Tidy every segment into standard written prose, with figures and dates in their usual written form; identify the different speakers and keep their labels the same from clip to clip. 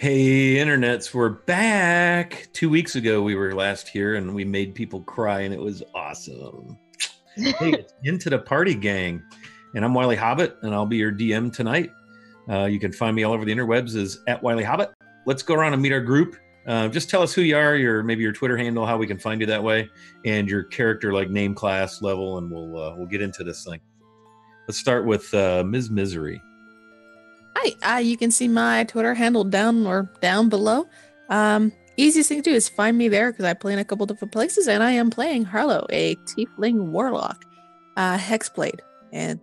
Speaker 1: Hey, internets, we're back. 2 weeks ago, we were last here and we made people cry, and it was awesome. Hey, it's Into the Party Gang, and I'm Wiley Hobbit, and I'll be your DM tonight. You can find me all over the interwebs as at Wiley Hobbit. Let's go around and meet our group. Just tell us who you are, maybe your Twitter handle, how we can find you that way, and your character, like name, class, level, and we'll get into this thing. Let's start with Ms. Misery.
Speaker 2: Hi, you can see my Twitter handle down below. Easiest thing to do is find me there because I play in a couple different places, and I am playing Harlow, a tiefling warlock, hexblade, and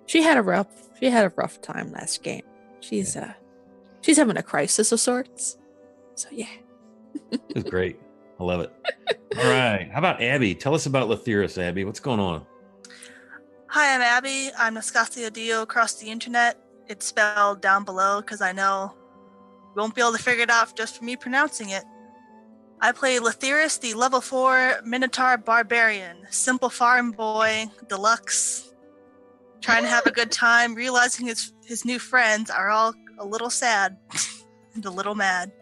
Speaker 2: she had a rough time last game. She's having a crisis of sorts. So yeah,
Speaker 1: It was great. I love it. All right, how about Abby? Tell us about Lethiris, Abby. What's going on?
Speaker 3: Hi, I'm Abby. I'm Nascasia Dio across the internet. It's spelled down below because I know you won't be able to figure it out just for me pronouncing it. I play Lethiris, the level 4 Minotaur Barbarian, simple farm boy, deluxe, trying to have a good time, realizing his new friends are all a little sad and a little mad.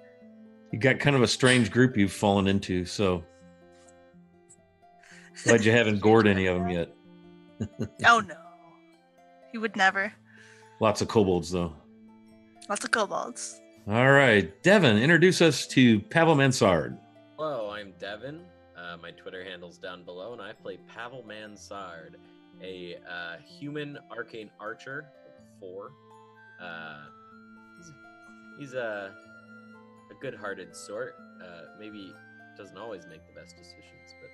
Speaker 1: You got kind of a strange group you've fallen into, so glad you haven't gored any of them yet.
Speaker 3: Oh no, he would never.
Speaker 1: Lots of kobolds, though.
Speaker 3: Lots of kobolds.
Speaker 1: All right, Devin, introduce us to Pavil Mansard.
Speaker 4: Hello, I'm Devin. My Twitter handle's down below, and I play Pavil Mansard, a human arcane archer of 4. He's a good-hearted sort. Maybe doesn't always make the best decisions, but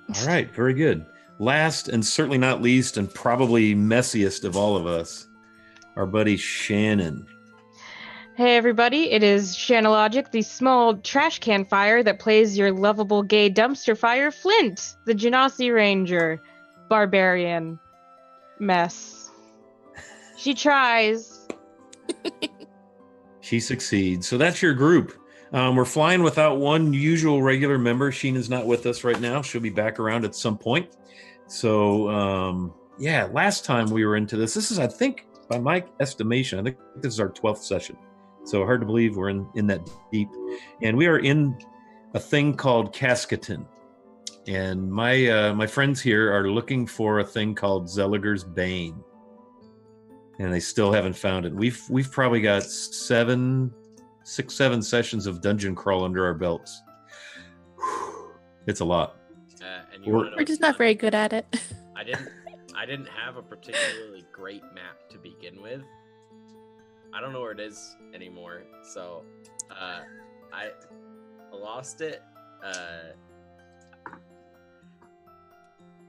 Speaker 4: yeah.
Speaker 1: All right, very good. Last and certainly not least, and probably messiest of all of us, our buddy Shannon.
Speaker 5: Hey everybody, it is Shanalogic, the small trash can fire that plays your lovable gay dumpster fire, Flint, the Genasi Ranger, barbarian mess. She tries.
Speaker 1: She succeeds. So that's your group. We're flying without one usual regular member. Sheena's not with us right now. She'll be back around at some point. So, last time we were into this is, I think, by my estimation, I think this is our 12th session. So hard to believe we're in that deep. And we are in a thing called Cascaton. And my friends here are looking for a thing called Zelligar's Bane. And they still haven't found it. We've probably got 7 sessions of dungeon crawl under our belts. It's a lot.
Speaker 2: We're just not very good at it.
Speaker 4: I didn't have a particularly great map to begin with. I don't know where it is anymore, so I lost it.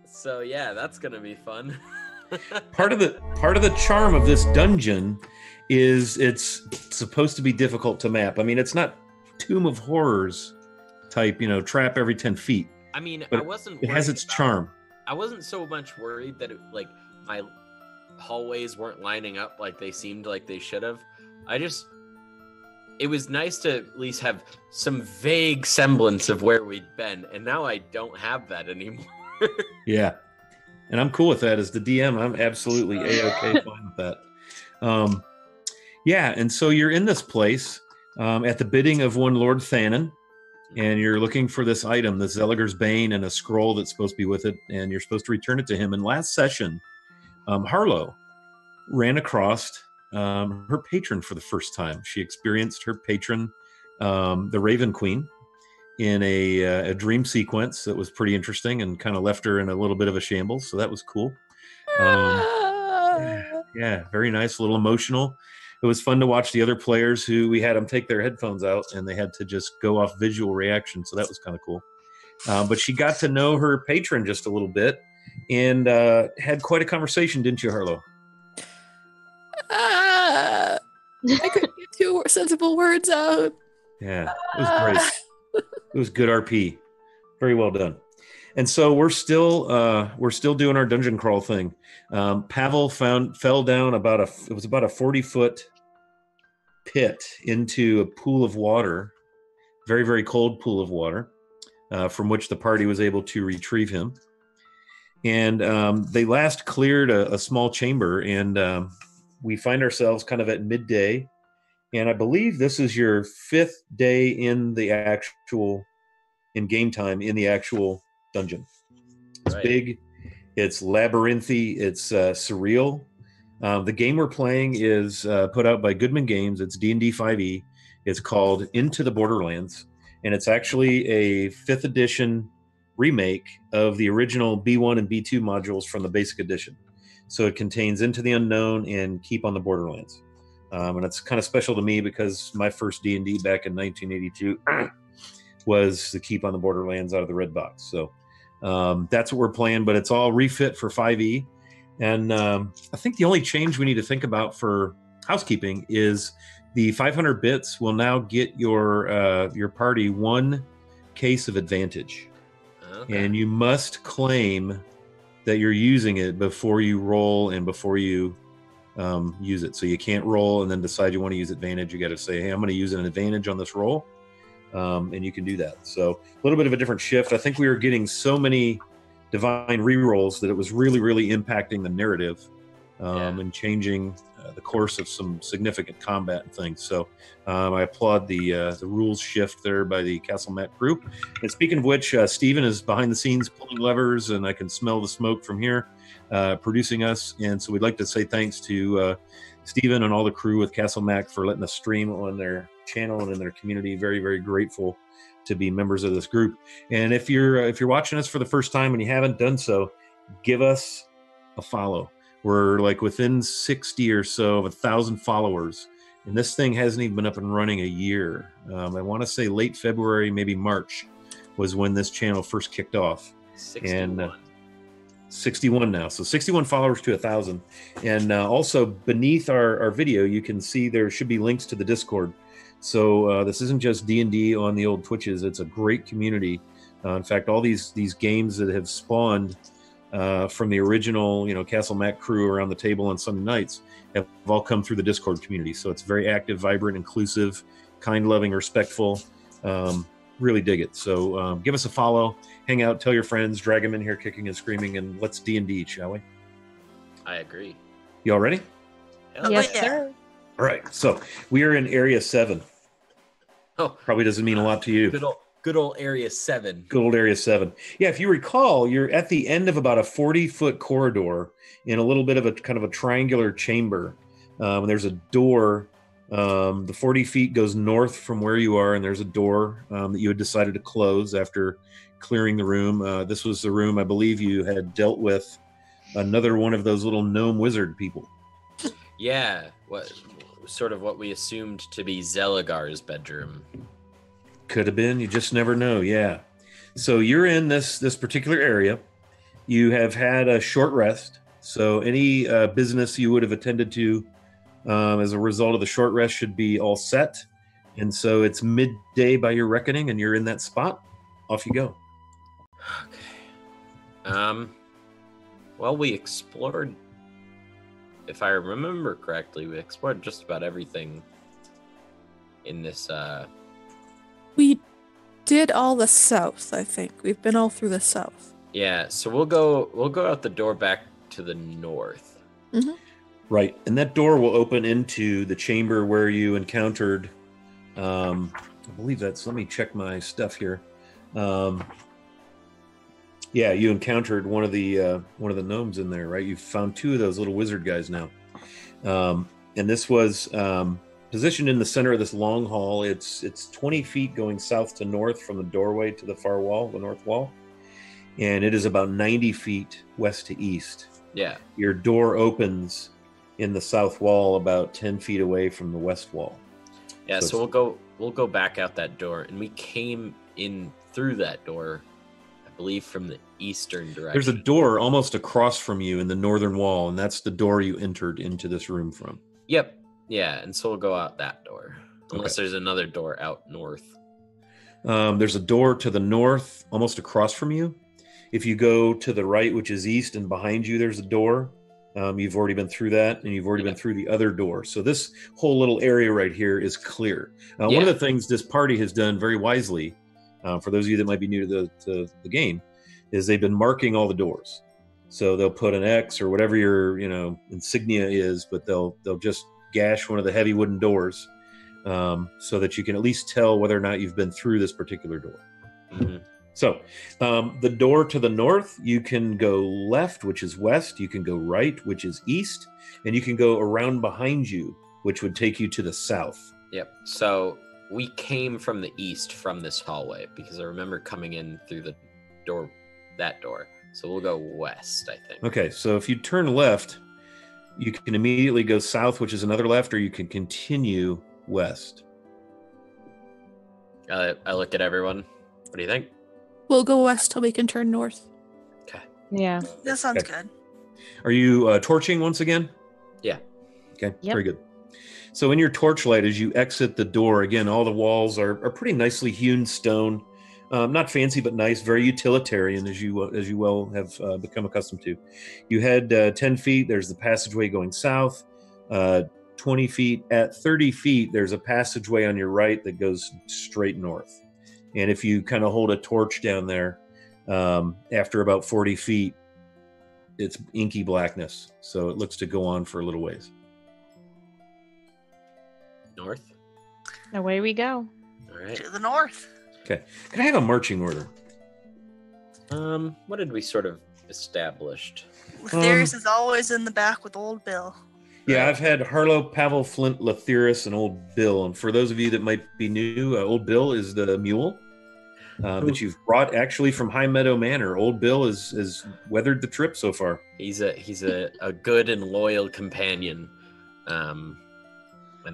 Speaker 4: So yeah, that's gonna be fun.
Speaker 1: Part of the charm of this dungeon is it's supposed to be difficult to map. I mean, it's not Tomb of Horrors type, trap every 10 feet.
Speaker 4: I mean,
Speaker 1: But
Speaker 4: I wasn't.
Speaker 1: It has its charm.
Speaker 4: I wasn't so much worried that my hallways weren't lining up like they seemed like they should have. It was nice to at least have some vague semblance of where we'd been, and now I don't have that anymore.
Speaker 1: Yeah, and I'm cool with that as the DM. I'm absolutely A-okay fine with that. And so you're in this place at the bidding of one Lord Thanon. And you're looking for this item, the Zelligar's Bane, and a scroll that's supposed to be with it, and you're supposed to return it to him. And last session, Harlow ran across her patron for the first time. She experienced her patron, the Raven Queen, in a dream sequence that was pretty interesting and kind of left her in a little bit of a shambles. So that was cool. Very nice, a little emotional. It was fun to watch the other players who we had them take their headphones out and they had to just go off visual reaction. So that was kind of cool. But she got to know her patron just a little bit and had quite a conversation, didn't you, Harlow?
Speaker 2: I couldn't get 2 sensible words out.
Speaker 1: Yeah, it was great. It was good RP. Very well done. And so we're still doing our dungeon crawl thing. Pavil fell down about a 40-foot pit into a pool of water, very, very cold pool of water, from which the party was able to retrieve him. And they last cleared a small chamber, and we find ourselves kind of at midday, and I believe this is your 5th day in game time in the actual dungeon. It's big, it's labyrinthy, it's surreal. The game we're playing is put out by Goodman Games. It's D&D 5e. It's called Into the Borderlands, and it's actually a 5th edition remake of the original B1 and B2 modules from the basic edition. So it contains Into the Unknown and Keep on the Borderlands. And it's kind of special to me because my first D&D back in 1982 was the Keep on the Borderlands out of the red box. So that's what we're playing, but it's all refit for 5e. And I think the only change we need to think about for housekeeping is the 500 bits will now get your party 1 case of advantage. Okay. And you must claim that you're using it before you roll and before you use it. So you can't roll and then decide you want to use advantage. You got to say, hey, I'm going to use an advantage on this roll. And you can do that. So a little bit of a different shift. I think we were getting so many divine rerolls that it was really, really impacting the narrative and changing the course of some significant combat and things. So I applaud the rules shift there by the Castle Matt crew. And speaking of which, Steven is behind the scenes pulling levers, and I can smell the smoke from here, producing us. And so we'd like to say thanks to Steven and all the crew with Castle Mac for letting us stream on their channel and in their community. Very, very grateful to be members of this group. And if you're watching us for the first time and you haven't done so, give us a follow. We're like within 60 or so of 1,000 followers, and this thing hasn't even been up and running a year. I want to say late February, maybe March, was when this channel first kicked off.
Speaker 4: 61.
Speaker 1: And 61 now, so 61 followers to 1,000. And also beneath our video, you can see there should be links to the Discord. So this isn't just D&D on the old Twitches; it's a great community. In fact, all these games that have spawned from the original, Castle Mac crew around the table on Sunday nights have all come through the Discord community. So it's very active, vibrant, inclusive, kind, loving, respectful. Really dig it. So give us a follow, hang out, tell your friends, drag them in here kicking and screaming, and let's D&D, shall we?
Speaker 4: I agree.
Speaker 1: You all ready?
Speaker 5: Yes, sir.
Speaker 1: All right. So we are in Area 7.
Speaker 4: Oh,
Speaker 1: probably doesn't mean a lot to you.
Speaker 4: Good old Area 7.
Speaker 1: Good old Area 7. Yeah, if you recall, you're at the end of about a 40-foot corridor in a little bit of a kind of a triangular chamber. And there's a door. The 40 feet goes north from where you are, and there's a door that you had decided to close after clearing the room. This was the room I believe you had dealt with another one of those little gnome wizard people.
Speaker 4: Yeah, what we assumed to be Zelligar's bedroom.
Speaker 1: Could have been. You just never know. Yeah. So you're in this particular area. You have had a short rest. So any business you would have attended to as a result of the short rest should be all set. And so it's midday by your reckoning, and you're in that spot. Off you go.
Speaker 4: Okay. Well, we explored. If I remember correctly, we explored just about everything in this.
Speaker 2: We did all the south, I think. We've been all through the south.
Speaker 4: Yeah, so we'll go out the door back to the north.
Speaker 2: Mm-hmm.
Speaker 1: Right, and that door will open into the chamber where you encountered. I believe that's. Let me check my stuff here. Yeah, you encountered one of the gnomes in there, right? You found 2 of those little wizard guys now, and this was positioned in the center of this long hall. It's 20 feet going south to north from the doorway to the far wall, the north wall, and it is about 90 feet west to east.
Speaker 4: Yeah,
Speaker 1: your door opens in the south wall about 10 feet away from the west wall.
Speaker 4: Yeah, so we'll go back out that door, and we came in through that door. I believe from the eastern direction.
Speaker 1: There's a door almost across from you in the northern wall, and that's the door you entered into this room from.
Speaker 4: Yep. Yeah, and so we'll go out that door. Unless there's another door out north.
Speaker 1: There's a door to the north, almost across from you. If you go to the right, which is east, and behind you there's a door. You've already been through that, and you've already been through the other door. So this whole little area right here is clear. One of the things this party has done very wisely, for those of you that might be new to the game, is they've been marking all the doors. So they'll put an X or whatever your insignia is, but they'll just gash one of the heavy wooden doors, so that you can at least tell whether or not you've been through this particular door.
Speaker 4: Mm-hmm.
Speaker 1: So the door to the north, you can go left, which is west. You can go right, which is east, and you can go around behind you, which would take you to the south.
Speaker 4: Yep. So we came from the east from this hallway because I remember coming in through the door, that door. So we'll go west, I think.
Speaker 1: Okay, so if you turn left, you can immediately go south, which is another left, or you can continue west.
Speaker 4: I looked at everyone. What do you think?
Speaker 2: We'll go west till we can turn north.
Speaker 4: Okay.
Speaker 5: Yeah.
Speaker 3: That sounds
Speaker 1: Okay.
Speaker 3: good.
Speaker 1: Are you torching once again?
Speaker 4: Yeah.
Speaker 1: Okay,
Speaker 5: Yep.
Speaker 1: very good. So in your torchlight, as you exit the door, again, all the walls are pretty nicely hewn stone. Not fancy, but nice, very utilitarian, as you well have become accustomed to. You head 10 feet, there's the passageway going south. 20 feet. At 30 feet, there's a passageway on your right that goes straight north. And if you kind of hold a torch down there, after about 40 feet, it's inky blackness. So it looks to go on for a little ways.
Speaker 4: North.
Speaker 5: Away we go.
Speaker 4: All right.
Speaker 3: To the north.
Speaker 1: Okay. Can I have a marching order?
Speaker 4: What did we sort of established?
Speaker 3: Letherius is always in the back with old Bill.
Speaker 1: Yeah, I've had Harlow, Pavil, Flint, Letherius, and Old Bill. And for those of you that might be new, Old Bill is the mule that you've brought actually from High Meadow Manor. Old Bill has weathered the trip so far.
Speaker 4: He's a good and loyal companion, and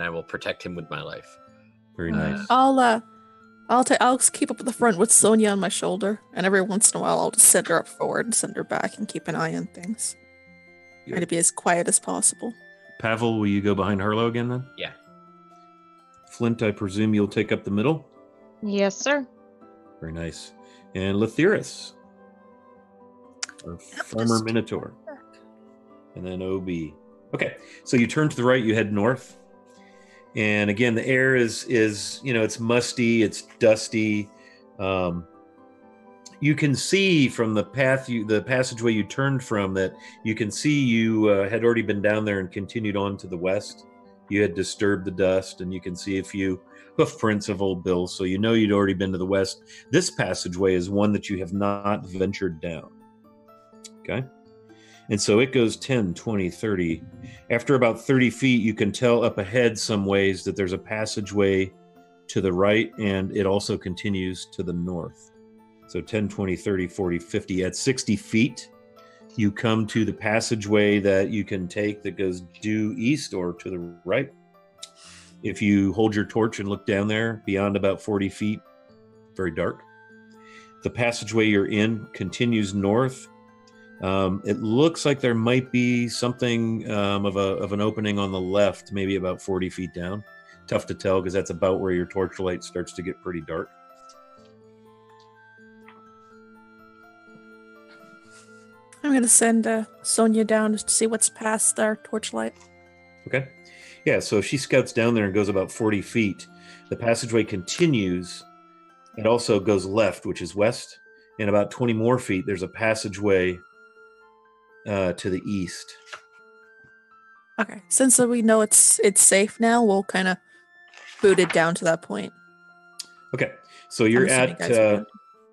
Speaker 4: I will protect him with my life.
Speaker 1: Very nice.
Speaker 2: I'll keep up at the front with Sonia on my shoulder, and every once in a while I'll just send her up forward and send her back and keep an eye on things. Try to be as quiet as possible.
Speaker 1: Pavil, will you go behind Harlow again then?
Speaker 4: Yeah.
Speaker 1: Flint, I presume you'll take up the middle?
Speaker 5: Yes, sir.
Speaker 1: Very nice. And Letherius, our Farmer Minotaur. And then OB. Okay, so you turn to the right, you head north. And again, the air is it's musty, it's dusty. You can see from the the passageway you turned from, that you can see you had already been down there and continued on to the west. You had disturbed the dust, and you can see a few hoof prints of Old Bill, so you know you'd already been to the west. This passageway is one that you have not ventured down. Okay? And so it goes 10, 20, 30. After about 30 feet, you can tell up ahead some ways that there's a passageway to the right, and it also continues to the north. So 10, 20, 30, 40, 50. At 60 feet, you come to the passageway that you can take that goes due east or to the right. If you hold your torch and look down there, beyond about 40 feet, very dark. The passageway you're in continues north. It looks like there might be something of an opening on the left, maybe about 40 feet down. Tough to tell because that's about where your torchlight starts to get pretty dark.
Speaker 2: I'm going to send Sonia down just to see what's past our torchlight.
Speaker 1: Okay. Yeah, so if she scouts down there and goes about 40 feet, the passageway continues. It also goes left, which is west. And about 20 more feet, there's a passageway to the east.
Speaker 2: Okay. Since we know it's safe now, we'll kind of boot it down to that point.
Speaker 1: Okay. So you're
Speaker 2: I'm assuming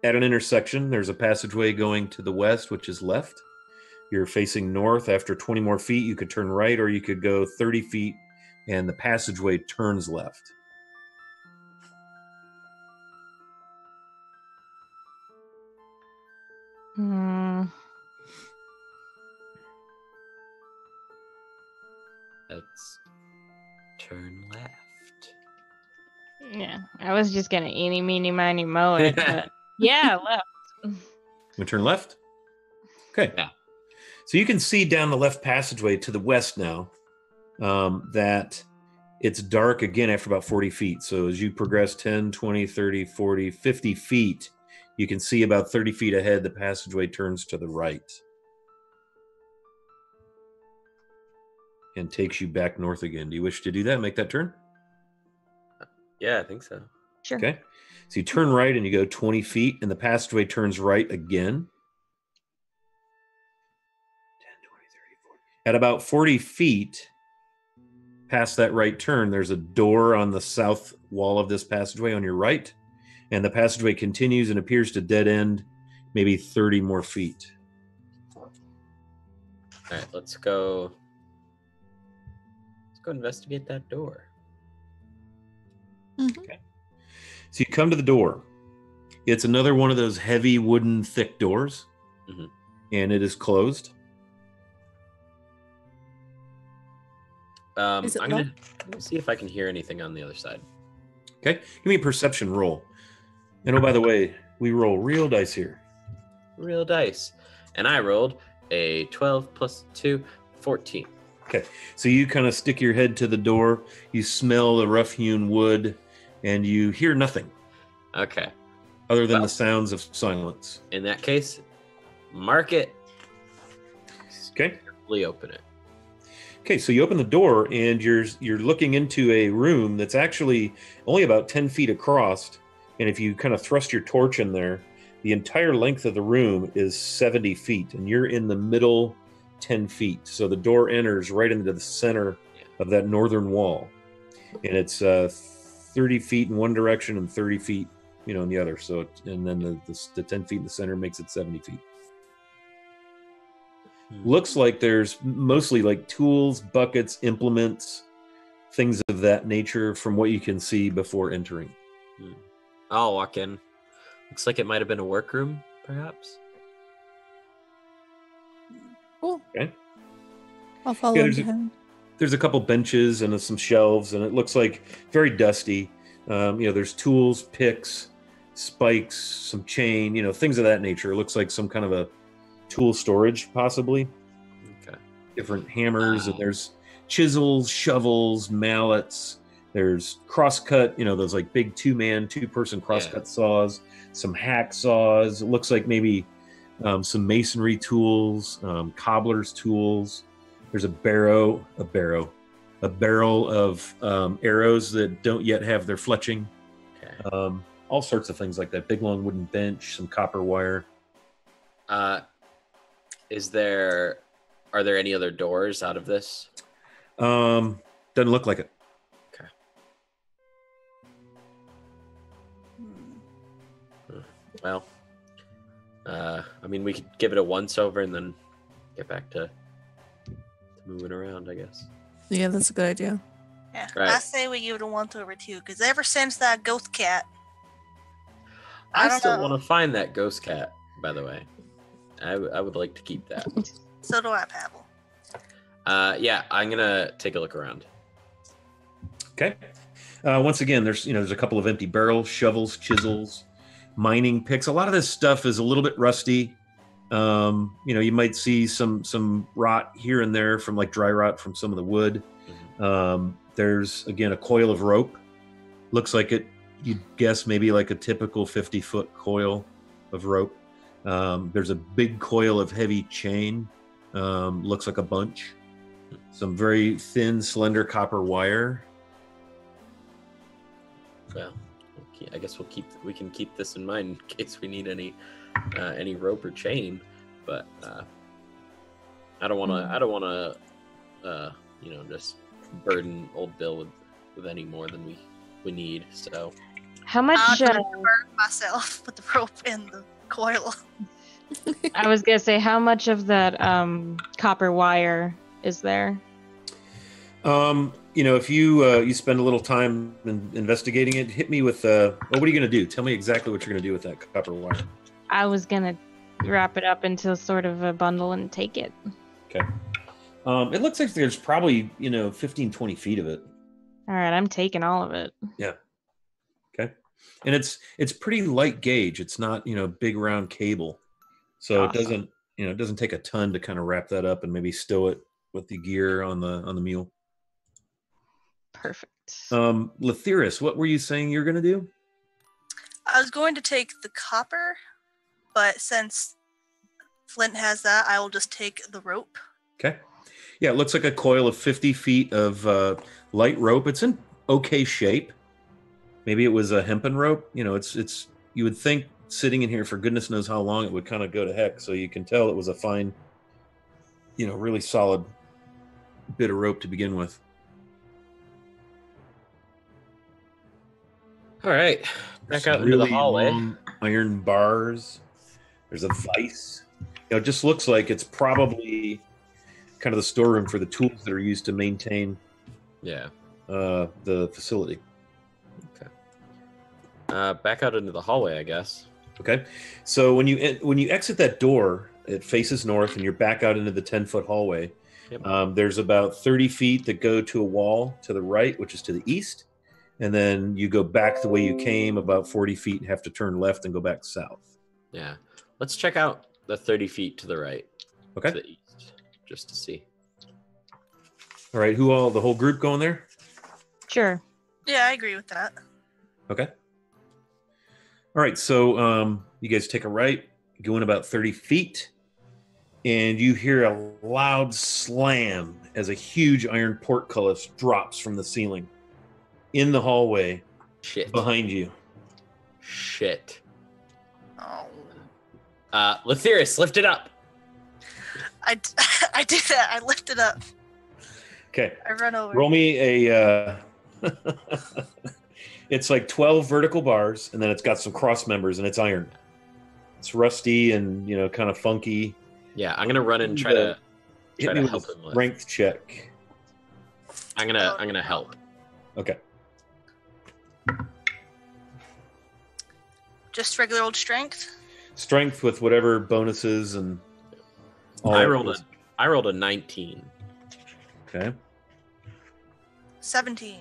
Speaker 1: at an intersection. There's a passageway going to the west, which is left. You're facing north. After 20 more feet, you could turn right, or you could go 30 feet, and the passageway turns left.
Speaker 4: Let's turn left.
Speaker 5: Yeah, I was just gonna eeny, meeny, miny, moe it, but yeah, left.
Speaker 1: We turn left? Okay.
Speaker 4: Yeah.
Speaker 1: So you can see down the left passageway to the west now that it's dark again after about 40 feet. So as you progress 10, 20, 30, 40, 50 feet, you can see about 30 feet ahead, the passageway turns to the right and takes you back north again. Do you wish to do that? Make that turn?
Speaker 4: Yeah, I think so.
Speaker 5: Sure.
Speaker 1: Okay. So you turn right and you go 20 feet, and the passageway turns right again. At about 40 feet past that right turn, there's a door on the south wall of this passageway on your right, and the passageway continues and appears to dead end maybe 30 more feet.
Speaker 4: All right, let's go investigate that door.
Speaker 2: Mm-hmm.
Speaker 1: Okay. So you come to the door. It's another one of those heavy wooden thick doors, and it is closed.
Speaker 2: Is it
Speaker 4: I'm gonna see if I can hear anything on the other side.
Speaker 1: Okay, give me a perception roll. And oh, by the way, we roll real dice here.
Speaker 4: Real dice. And I rolled a 12 plus 2, 14.
Speaker 1: Okay, so you kind of stick your head to the door, you smell the rough-hewn wood, and you hear nothing.
Speaker 4: Okay.
Speaker 1: Other than the sounds of silence.
Speaker 4: In that case, mark it.
Speaker 1: Okay.
Speaker 4: Carefully open it.
Speaker 1: Okay, so you open the door, and you're looking into a room that's actually only about 10 feet across, and if you kind of thrust your torch in there, the entire length of the room is 70 feet, and you're in the middle 10 feet. So the door enters right into the center of that northern wall, and it's 30 feet in one direction and 30 feet, in the other. So, and then the 10 feet in the center makes it 70 feet. Looks like there's mostly like tools, buckets, implements, things of that nature from what you can see before entering.
Speaker 4: I'll walk in. Looks like it might have been a workroom, perhaps.
Speaker 2: Cool.
Speaker 1: Okay.
Speaker 2: I'll follow him behind.
Speaker 1: There's a couple benches and some shelves, and it looks like very dusty. There's tools, picks, spikes, some chain, things of that nature. It looks like some kind of a tool storage, possibly.
Speaker 4: Okay.
Speaker 1: Different hammers, and there's chisels, shovels, mallets. There's crosscut, those like big two-person crosscut saws, some hack saws. It looks like maybe some masonry tools, cobbler's tools. There's a barrel of arrows that don't yet have their fletching.
Speaker 4: Okay.
Speaker 1: All sorts of things like that. Big long wooden bench, some copper wire.
Speaker 4: Are there any other doors out of this?
Speaker 1: Doesn't look like it.
Speaker 4: Okay. Well, we could give it a once over and then get back to moving around, I guess.
Speaker 2: Yeah, that's a good idea.
Speaker 3: Yeah,
Speaker 4: Right.
Speaker 3: I say we give it a once over too, because ever since that ghost cat,
Speaker 4: I
Speaker 3: don't
Speaker 4: still
Speaker 3: know.
Speaker 4: want to find that ghost cat, by the way. I would like to keep that.
Speaker 3: So do I, Pavil.
Speaker 4: Yeah, I'm gonna take a look around.
Speaker 1: Okay. Once again, there's a couple of empty barrels, shovels, chisels, mining picks. A lot of this stuff is a little bit rusty. You might see some rot here and there from like dry rot from some of the wood. There's again a coil of rope. Looks like you'd guess maybe like a typical 50-foot coil of rope. There's a big coil of heavy chain. Looks like a bunch. Some very thin, slender copper wire.
Speaker 4: Well, okay, I guess we can keep this in mind in case we need any rope or chain. But I don't want to just burden old Bill with any more than we need. So
Speaker 5: How much?
Speaker 3: I'm gonna burn myself with the rope and the coil.
Speaker 5: I was gonna say, how much of that copper wire is there?
Speaker 1: If you spend a little time investigating it, hit me with what are you going to do? Tell me exactly what you're going to do with that copper wire.
Speaker 5: I was gonna wrap it up into sort of a bundle and take it.
Speaker 1: Okay. It looks like there's probably 15, 20 feet of it.
Speaker 5: All right, I'm taking all of it.
Speaker 1: Yeah. Okay. And it's pretty light gauge. It's not big round cable, so
Speaker 5: Awesome.
Speaker 1: it doesn't take a ton to kind of wrap that up and maybe stow it with the gear on the mule.
Speaker 5: Perfect.
Speaker 1: Lethiris, what were you saying you're going to do?
Speaker 3: I was going to take the copper, but since Flint has that, I will just take the rope.
Speaker 1: Okay. Yeah, it looks like a coil of 50 feet of light rope. It's in okay shape. Maybe it was a hempen rope. It's you would think sitting in here for goodness knows how long it would kind of go to heck. So you can tell it was a fine, really solid bit of rope to begin with.
Speaker 4: All right, back
Speaker 1: Some
Speaker 4: out into the
Speaker 1: really
Speaker 4: hallway.
Speaker 1: long iron bars. There's a vise. It just looks like it's probably kind of the storeroom for the tools that are used to maintain
Speaker 4: Yeah.
Speaker 1: the facility.
Speaker 4: Back out into the hallway, I guess.
Speaker 1: Okay, so when you exit that door, it faces north, and you're back out into the 10-foot hallway.
Speaker 4: Yep.
Speaker 1: There's about 30 feet that go to a wall to the right, which is to the east, and then you go back the way you came about 40 feet and have to turn left and go back south.
Speaker 4: Yeah. Let's check out the 30 feet to the right.
Speaker 1: Okay.
Speaker 4: To the east, just to see.
Speaker 1: All right, the whole group going there?
Speaker 5: Sure.
Speaker 3: Yeah, I agree with that.
Speaker 1: Okay. All right, so you guys take a right, go in about 30 feet, and you hear a loud slam as a huge iron portcullis drops from the ceiling in the hallway
Speaker 4: Shit.
Speaker 1: behind you.
Speaker 4: Shit.
Speaker 3: Oh.
Speaker 4: Lethyrus, lift it up.
Speaker 3: I do that. I lift it up.
Speaker 1: Okay.
Speaker 3: I run over.
Speaker 1: Roll me a... it's like 12 vertical bars, and then it's got some cross members, and it's iron. It's rusty and, kind of funky.
Speaker 4: Yeah, I'm gonna run and try to
Speaker 1: Hit me with
Speaker 4: help
Speaker 1: a
Speaker 4: him lift.
Speaker 1: strength check.
Speaker 4: I'm gonna help.
Speaker 1: Okay.
Speaker 3: Just regular old strength.
Speaker 1: Strength with whatever bonuses and all
Speaker 4: I
Speaker 1: that
Speaker 4: rolled
Speaker 1: was-
Speaker 4: I rolled a 19.
Speaker 1: Okay.
Speaker 3: 17.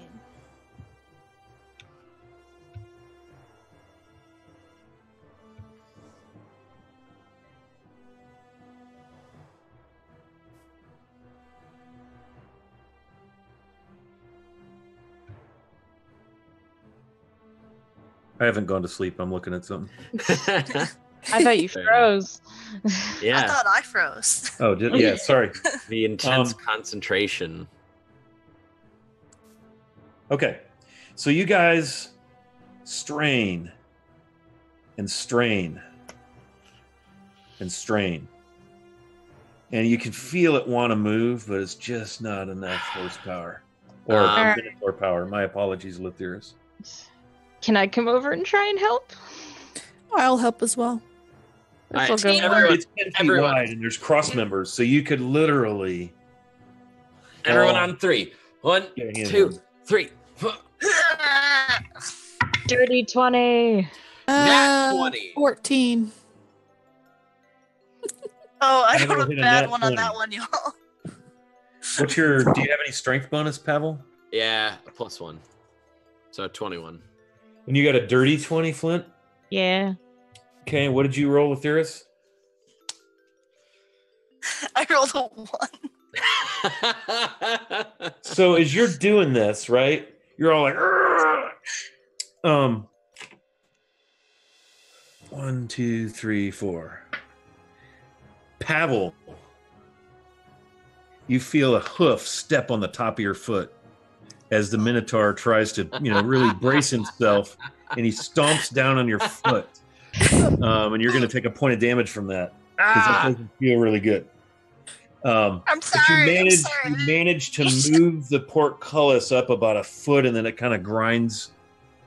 Speaker 1: I haven't gone to sleep. I'm looking at something.
Speaker 5: I thought you
Speaker 4: Fair
Speaker 5: froze.
Speaker 3: I
Speaker 4: Yeah,
Speaker 3: thought I froze.
Speaker 1: Oh, yeah, sorry.
Speaker 4: the intense concentration.
Speaker 1: Okay. So you guys strain and strain and strain. And you can feel it want to move, but it's just not enough horsepower. Or Minotaur power. My apologies, Lethyrus.
Speaker 5: Can I come over and try and help?
Speaker 2: I'll help as well.
Speaker 4: All
Speaker 5: This'll
Speaker 4: right,
Speaker 5: go
Speaker 4: everyone-
Speaker 5: well.
Speaker 1: It's 10 feet
Speaker 4: everyone.
Speaker 1: wide, and there's cross members, so you could literally...
Speaker 4: Everyone on 3. 1,
Speaker 1: Yeah, yeah,
Speaker 4: 2,
Speaker 1: yeah.
Speaker 4: 3.
Speaker 5: Dirty 20.
Speaker 4: Nat 20.
Speaker 2: 14.
Speaker 3: Oh, I
Speaker 1: I'm
Speaker 3: got
Speaker 1: gonna
Speaker 3: a
Speaker 1: hit a
Speaker 3: bad
Speaker 1: nat
Speaker 3: one on
Speaker 1: 20.
Speaker 3: that one, y'all.
Speaker 1: Do you have any strength bonus, Pavil?
Speaker 4: Yeah, a +1. So 21.
Speaker 1: And you got a dirty 20, Flint?
Speaker 5: Yeah.
Speaker 1: Okay, what did you roll, Lethyrus?
Speaker 3: I rolled a 1.
Speaker 1: So as you're doing this, right, you're all like, "Argh!" 1, 2, 3, 4. Pavil, you feel a hoof step on the top of your foot as the Minotaur tries to, really brace himself, and he stomps down on your foot. And you're going to take a point of damage from that because that doesn't feel really good.
Speaker 3: I'm
Speaker 1: But
Speaker 3: sorry.
Speaker 1: you managed to move the portcullis up about a foot, and then it kind of grinds.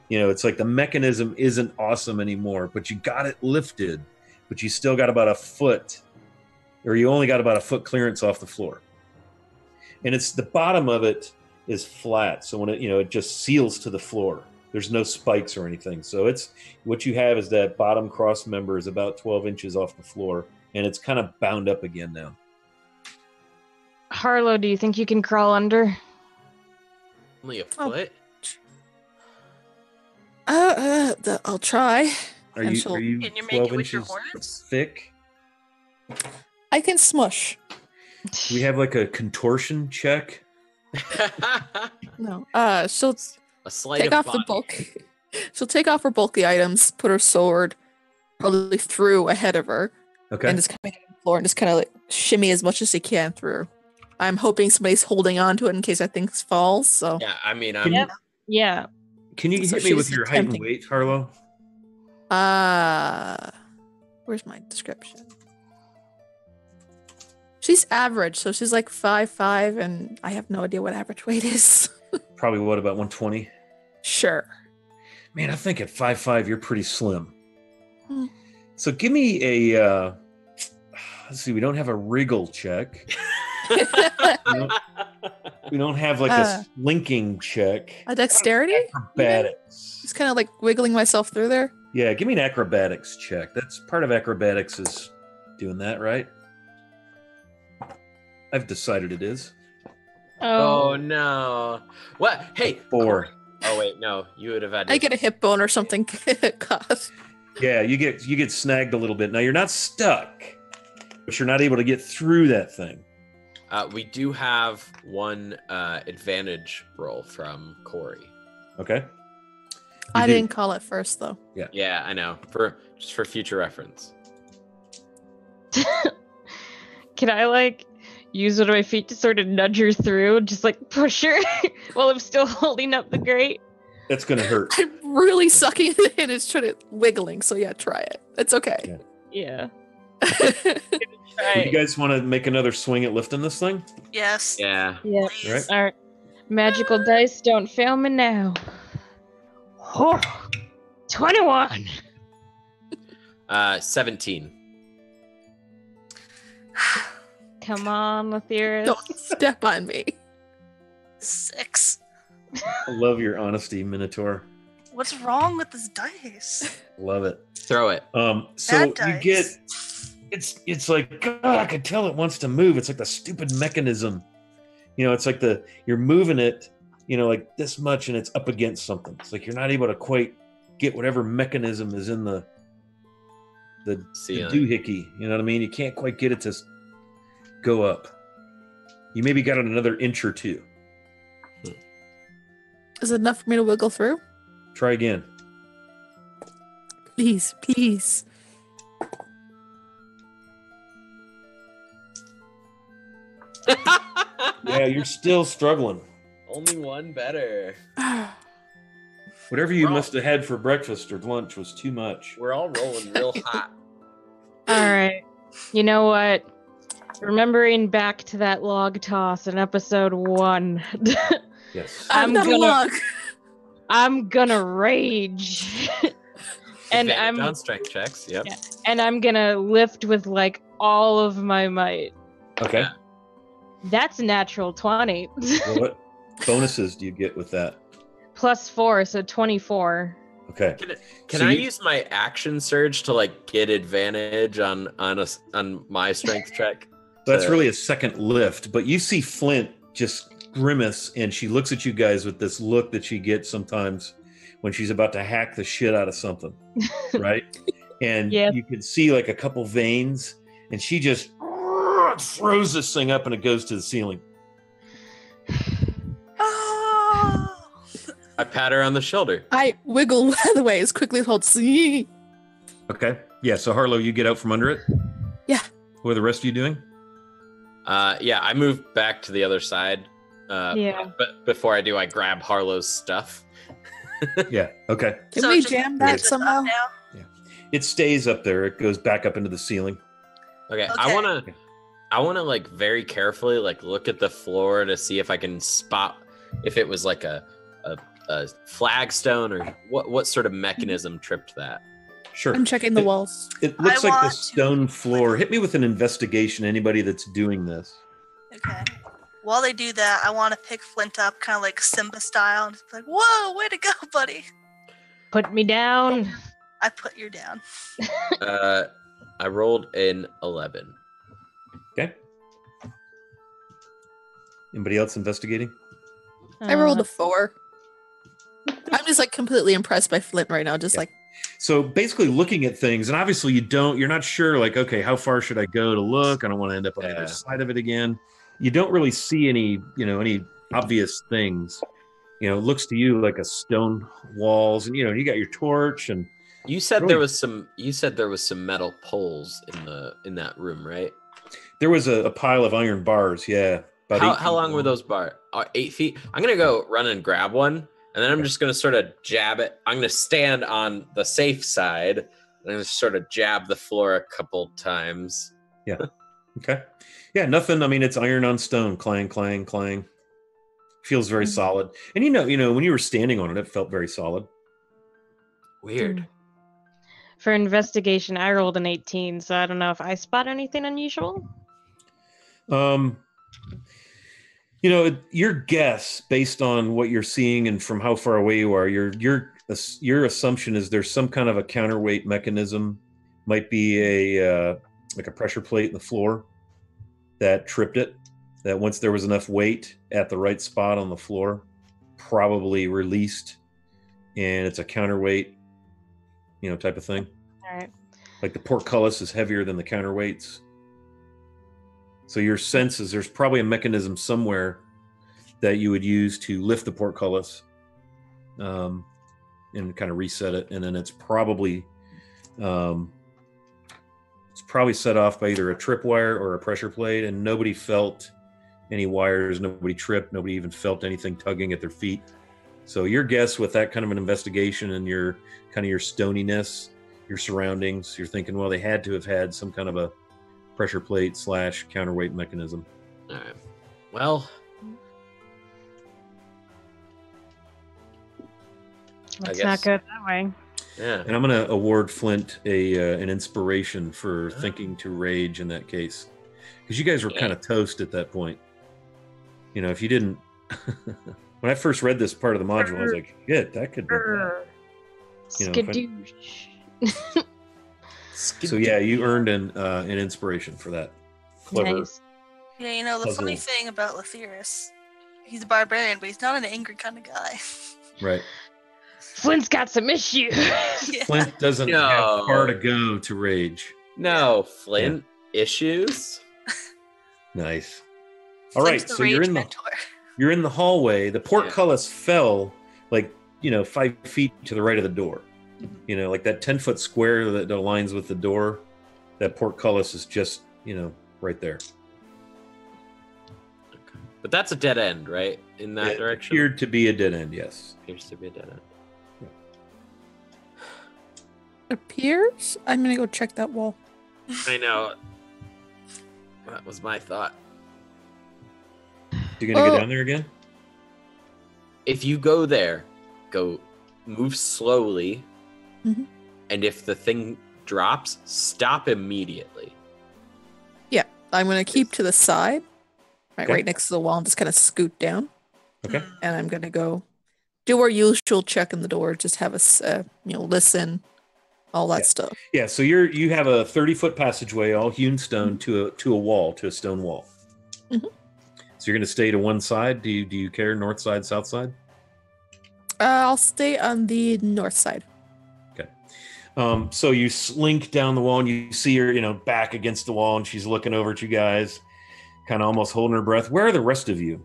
Speaker 1: It's like the mechanism isn't awesome anymore, but you got it lifted, but you still got about a foot, or you only got about a foot clearance off the floor. And it's the bottom of it is flat, so when it just seals to the floor. There's no spikes or anything. So it's what you have is that bottom cross member is about 12 inches off the floor, and it's kind of bound up again now.
Speaker 5: Harlow, do you think you can crawl under?
Speaker 4: Only a
Speaker 2: Oh.
Speaker 4: foot?
Speaker 2: I'll try.
Speaker 1: Are
Speaker 2: And
Speaker 1: you
Speaker 2: she'll-
Speaker 1: are you
Speaker 3: Can you make
Speaker 1: 12
Speaker 3: it with your
Speaker 1: inches
Speaker 3: horns?
Speaker 1: thick?
Speaker 2: I can smush.
Speaker 1: Do we have like a contortion check?
Speaker 2: No. She'll
Speaker 4: A sleight
Speaker 2: take
Speaker 4: of
Speaker 2: off the
Speaker 4: body.
Speaker 2: bulk. She'll take off her bulky items, put her sword probably through ahead of her,
Speaker 1: Okay.
Speaker 2: and just kind of hit the floor and just kind of like shimmy as much as she can through. I'm hoping somebody's holding on to it in case that thing falls. So
Speaker 4: Yeah, I mean,
Speaker 1: Can you-
Speaker 5: Yeah.
Speaker 1: Can you
Speaker 2: So
Speaker 1: hit me with
Speaker 2: she's
Speaker 1: your height and
Speaker 2: attempting.
Speaker 1: weight, Harlow?
Speaker 2: where's my description? She's average, so she's like 5'5", and I have no idea what average weight is.
Speaker 1: Probably what, about 120?
Speaker 2: Sure.
Speaker 1: Man, I think at 5'5", you're pretty slim.
Speaker 2: Hmm.
Speaker 1: So give me a, let's see, we don't have a wriggle check. We don't have like a slinking check.
Speaker 2: A dexterity?
Speaker 1: Acrobatics.
Speaker 2: Just kind of like wiggling myself through there.
Speaker 1: Yeah, give me an acrobatics check. That's part of acrobatics is doing that, right? I've decided it is.
Speaker 4: Oh no! What? Hey,
Speaker 1: 4.
Speaker 4: Oh wait, no, you would have had.
Speaker 2: I get a hip bone or something. God.
Speaker 1: Yeah, you get snagged a little bit. Now you're not stuck, but you're not able to get through that thing.
Speaker 4: We do have one advantage roll from Corey.
Speaker 1: Okay.
Speaker 2: I didn't call it first though.
Speaker 4: Yeah, I know. Just for future reference.
Speaker 5: Can I like use one of my feet to sort of nudge her through, just like push her while I'm still holding up the grate?
Speaker 1: That's gonna hurt.
Speaker 2: I'm really sucking it in. It's trying to wiggling. So yeah, try it. It's okay.
Speaker 5: Yeah.
Speaker 1: Do you guys want to make another swing at lifting this thing?
Speaker 3: Yes.
Speaker 4: Yeah.
Speaker 5: Yeah.
Speaker 3: Please.
Speaker 5: All right. Magical dice, don't fail me now. Oh, 21.
Speaker 4: 17.
Speaker 5: Come on, Lathyrus.
Speaker 2: Don't step on me.
Speaker 3: 6.
Speaker 1: I love your honesty, Minotaur.
Speaker 3: What's wrong with this dice?
Speaker 1: Love it.
Speaker 4: Throw it.
Speaker 1: So
Speaker 3: Bad
Speaker 1: you
Speaker 3: dice.
Speaker 1: get it's like, God, I can tell it wants to move. It's like the stupid mechanism. It's like you're moving it, like this much, and it's up against something. It's like you're not able to quite get whatever mechanism is in the doohickey. You know what I mean? You can't quite get it to go up. You maybe got it another inch or two.
Speaker 2: Is it enough for me to wiggle through?
Speaker 1: Try again.
Speaker 2: Please, please.
Speaker 1: Yeah, you're still struggling.
Speaker 4: Only one better.
Speaker 1: Whatever you must have had for breakfast or lunch was too much.
Speaker 4: We're all rolling real hot.
Speaker 5: All right. You know what? Remembering back to that log toss in episode 1.
Speaker 1: Yes.
Speaker 2: I'm not a log.
Speaker 5: I'm gonna rage. And I'm
Speaker 4: on strength checks. Yep.
Speaker 5: Yeah, and I'm gonna lift with like all of my might.
Speaker 1: Okay.
Speaker 4: Yeah.
Speaker 5: That's a natural 20.
Speaker 1: Well, what bonuses do you get with that?
Speaker 5: +4, so 24.
Speaker 1: Okay.
Speaker 4: Can
Speaker 1: So
Speaker 4: I
Speaker 1: you-
Speaker 4: use my action surge to like get advantage on my strength check?
Speaker 1: That's really a second lift, but you see Flint just grimace, and she looks at you guys with this look that she gets sometimes when she's about to hack the shit out of something, right? And
Speaker 5: Yeah.
Speaker 1: you can see like a couple veins, and she just throws this thing up, and it goes to the ceiling.
Speaker 3: Oh.
Speaker 4: I pat her on the shoulder.
Speaker 2: I wiggle out of the way as quickly as possible.
Speaker 1: Okay. Yeah. So Harlow, you get out from under it.
Speaker 2: Yeah.
Speaker 1: What are the rest of you doing?
Speaker 4: Yeah, I move back to the other side.
Speaker 5: Yeah.
Speaker 4: But before I do, I grab Harlow's stuff.
Speaker 1: Yeah. Okay.
Speaker 2: Can
Speaker 3: So
Speaker 2: we
Speaker 3: just-
Speaker 2: jam
Speaker 3: it's
Speaker 2: that
Speaker 3: just up
Speaker 2: somehow?
Speaker 3: now?
Speaker 1: It stays up there. It goes back up into the ceiling.
Speaker 4: Okay,
Speaker 3: Okay.
Speaker 4: I wanna like very carefully like look at the floor to see if I can spot if it was like a flagstone or what sort of mechanism tripped that.
Speaker 1: Sure.
Speaker 2: I'm checking the walls.
Speaker 1: It looks
Speaker 3: I
Speaker 1: like the
Speaker 3: want to-
Speaker 1: stone floor. Hit me with an investigation, anybody that's doing this.
Speaker 3: Okay. While they do that, I want to pick Flint up, kind of like Simba style, and just be like, "Whoa, way to go, buddy!"
Speaker 5: Put me down.
Speaker 3: I put you down.
Speaker 4: I rolled an 11.
Speaker 1: Okay. Anybody else investigating?
Speaker 2: I rolled a 4. I'm just like completely impressed by Flint right now. Just
Speaker 1: Yeah.
Speaker 2: like,
Speaker 1: So basically looking at things, and obviously you're not sure, like, okay, how far should I go to look? I don't want to end up on the
Speaker 4: Yeah.
Speaker 1: other side of it again. You don't really see any obvious things. It looks to you like a stone walls, and you got your torch, and
Speaker 4: You said
Speaker 1: Really?
Speaker 4: there was some metal poles in that room, right?
Speaker 1: there was a pile of iron bars. Yeah. about 8
Speaker 4: How
Speaker 1: feet
Speaker 4: long were those bars? 8 feet? I'm gonna go run and grab one, and then I'm just gonna sort of jab it. I'm gonna stand on the safe side, and I'm gonna sort of jab the floor a couple times.
Speaker 1: Okay. Yeah, nothing. I mean, it's iron on stone, clang, clang, clang. Feels very solid. And when you were standing on it, it felt very solid.
Speaker 4: Weird.
Speaker 5: For investigation, I rolled an 18, so I don't know if I spot anything unusual.
Speaker 1: Your guess based on what you're seeing and from how far away you are, your assumption is there's some kind of a counterweight mechanism, might be like a pressure plate in the floor that tripped it. That once there was enough weight at the right spot on the floor, probably released, and it's a counterweight, type of thing.
Speaker 5: All right.
Speaker 1: Like the portcullis is heavier than the counterweights. So your sense is there's probably a mechanism somewhere that you would use to lift the portcullis and kind of reset it. And then it's probably set off by either a tripwire or a pressure plate, and nobody felt any wires, nobody tripped, nobody even felt anything tugging at their feet. So your guess with that kind of an investigation and your stoniness, your surroundings, you're thinking, well, they had to have had some kind of a pressure plate / counterweight mechanism.
Speaker 4: All right. Well,
Speaker 5: Let's not go that way.
Speaker 4: Yeah.
Speaker 1: And I'm going to award Flint an inspiration for thinking to rage in that case, because you guys were kind of toast at that point. If you didn't, when I first read this part of the module, I was like, yeah, that could be.
Speaker 5: Skadoosh.
Speaker 1: So yeah, you earned an inspiration for that. Clever.
Speaker 5: Nice.
Speaker 3: Yeah, the funny thing about Lethyrus, he's a barbarian, but he's not an angry kind of guy.
Speaker 1: Right.
Speaker 5: Flint's got some issues.
Speaker 3: Yeah.
Speaker 1: Flint doesn't have far to go to rage.
Speaker 4: No, Flint issues.
Speaker 1: Nice. All right,
Speaker 3: Flint's
Speaker 1: so you're in the hallway. The portcullis fell 5 feet to the right of the door. Like that 10-foot square that aligns with the door. That portcullis is just right there.
Speaker 4: Okay. But that's a dead end, right? In that direction?
Speaker 1: Appeared to be a dead end, yes.
Speaker 4: Appears to be a dead end.
Speaker 2: Appears? I'm gonna go check that wall.
Speaker 4: I know. That was my thought.
Speaker 1: You gonna go down there again?
Speaker 4: If you go there, move slowly, and if the thing drops, stop immediately.
Speaker 2: Yeah, I'm gonna keep to the side, right next to the wall, and just kind of scoot down.
Speaker 1: Okay.
Speaker 2: And I'm gonna go do our usual check in the door, just have us, listen, all that stuff.
Speaker 1: Yeah. So you have a 30-foot passageway, all hewn stone to a wall, to a stone wall.
Speaker 2: Mm-hmm.
Speaker 1: So you're going to stay to one side. Do you care, north side, south side?
Speaker 2: I'll stay on the north side.
Speaker 1: Okay. So you slink down the wall, and you see her, back against the wall, and she's looking over at you guys, kind of almost holding her breath. Where are the rest of you?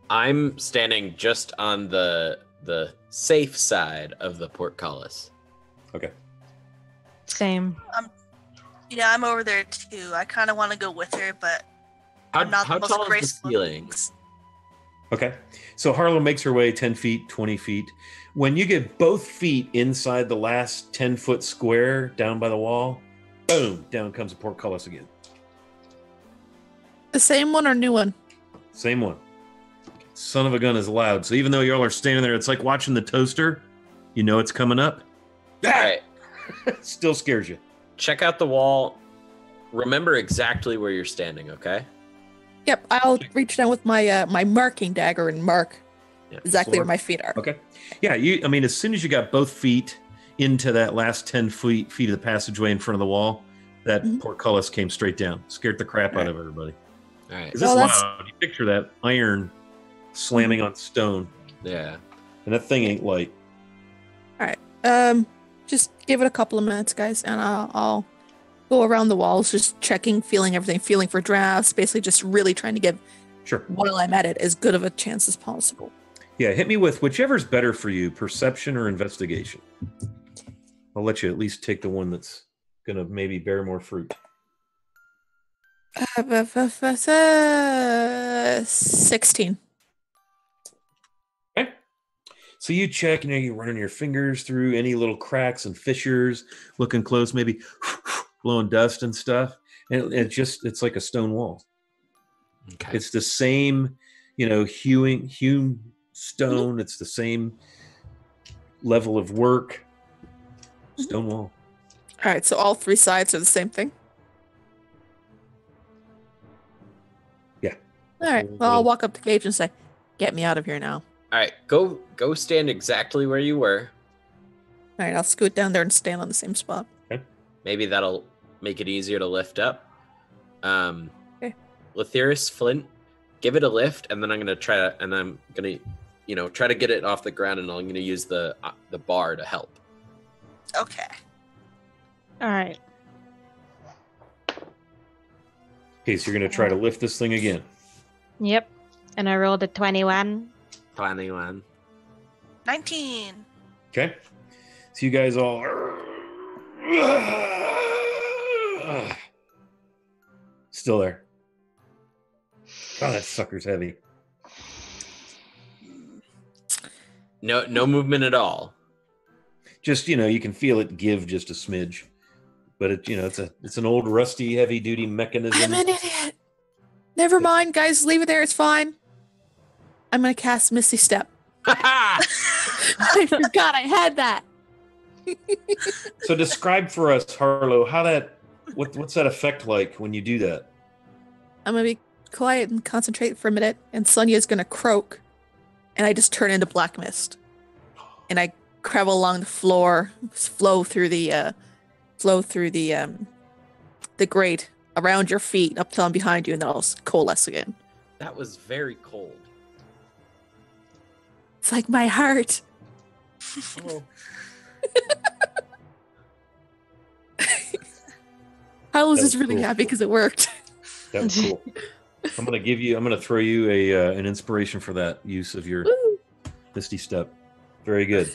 Speaker 4: I'm standing just on the safe side of the portcullis.
Speaker 1: Okay.
Speaker 5: Same.
Speaker 3: I'm over there too. I kind of want to go with her, but I'm not the most
Speaker 4: tall is the
Speaker 3: graceful.
Speaker 4: ceiling?
Speaker 1: Okay. So Harlow makes her way 10 feet, 20 feet. When you get both feet inside the last 10-foot square down by the wall, boom, down comes a portcullis again.
Speaker 2: The same one or new one?
Speaker 1: Same one. Son of a gun is loud. So even though y'all are standing there, it's like watching the toaster. It's coming up.
Speaker 4: All right.
Speaker 1: Still scares you.
Speaker 4: Check out the wall. Remember exactly where you're standing, okay?
Speaker 2: Yep, I'll reach down with my my marking dagger and mark exactly where my feet are.
Speaker 1: Okay. Yeah, as soon as you got both feet into that last 10 feet of the passageway in front of the wall, that portcullis came straight down. Scared the crap out of everybody.
Speaker 4: All right.
Speaker 1: Because it's loud. You picture that iron slamming on stone.
Speaker 4: Yeah.
Speaker 1: And that thing ain't light.
Speaker 2: All right. Just give it a couple of minutes, guys, and I'll go around the walls, just checking, feeling everything, feeling for drafts, basically just really trying to give, while I'm at it, as good of a chance as possible.
Speaker 1: Yeah, hit me with whichever's better for you, perception or investigation. I'll let you at least take the one that's going to maybe bear more fruit.
Speaker 2: 16.
Speaker 1: Okay. So you check, you're running your fingers through any little cracks and fissures, looking close, maybe blowing dust and stuff. And it's like a stone wall.
Speaker 4: Okay.
Speaker 1: It's the same, hewn stone. It's the same level of work. Stone wall.
Speaker 2: All right, so all 3 sides are the same thing?
Speaker 1: Yeah.
Speaker 2: All right, well, I'll walk up to Gage and say, get me out of here now.
Speaker 4: All right, go stand exactly where you were.
Speaker 2: All right, I'll scoot down there and stand on the same spot.
Speaker 1: Okay.
Speaker 4: Maybe that'll make it easier to lift up.
Speaker 2: Okay.
Speaker 4: Lethyrus, Flint, give it a lift, and then I'm gonna try to get it off the ground, and I'm gonna use the bar to help.
Speaker 3: Okay.
Speaker 5: All right.
Speaker 1: Okay, so you're going to try to lift this thing again.
Speaker 5: Yep. And I rolled a 21.
Speaker 4: 21.
Speaker 3: 19.
Speaker 1: Okay. So you guys all... Still there. Oh, that sucker's heavy.
Speaker 4: No movement at all.
Speaker 1: Just, you can feel it give just a smidge. But it's an old rusty heavy duty mechanism.
Speaker 2: I'm an idiot. Never mind, guys. Leave it there. It's fine. I'm going to cast Misty Step. I forgot I had that.
Speaker 1: So describe for us, Harlow, what's that effect like when you do that?
Speaker 2: I'm going to be quiet and concentrate for a minute, and Sonia's going to croak, and I just turn into black mist. And I travel along the floor, flow through the grate around your feet up till I'm behind you, and then I'll coalesce again.
Speaker 4: That was very cold.
Speaker 2: It's like my heart.
Speaker 4: Oh.
Speaker 2: Howl's is
Speaker 1: was
Speaker 2: really
Speaker 1: cool.
Speaker 2: happy because it worked.
Speaker 1: That was cool. I'm going to throw you an inspiration for that use of your
Speaker 2: Woo.
Speaker 1: Misty Step. Very good.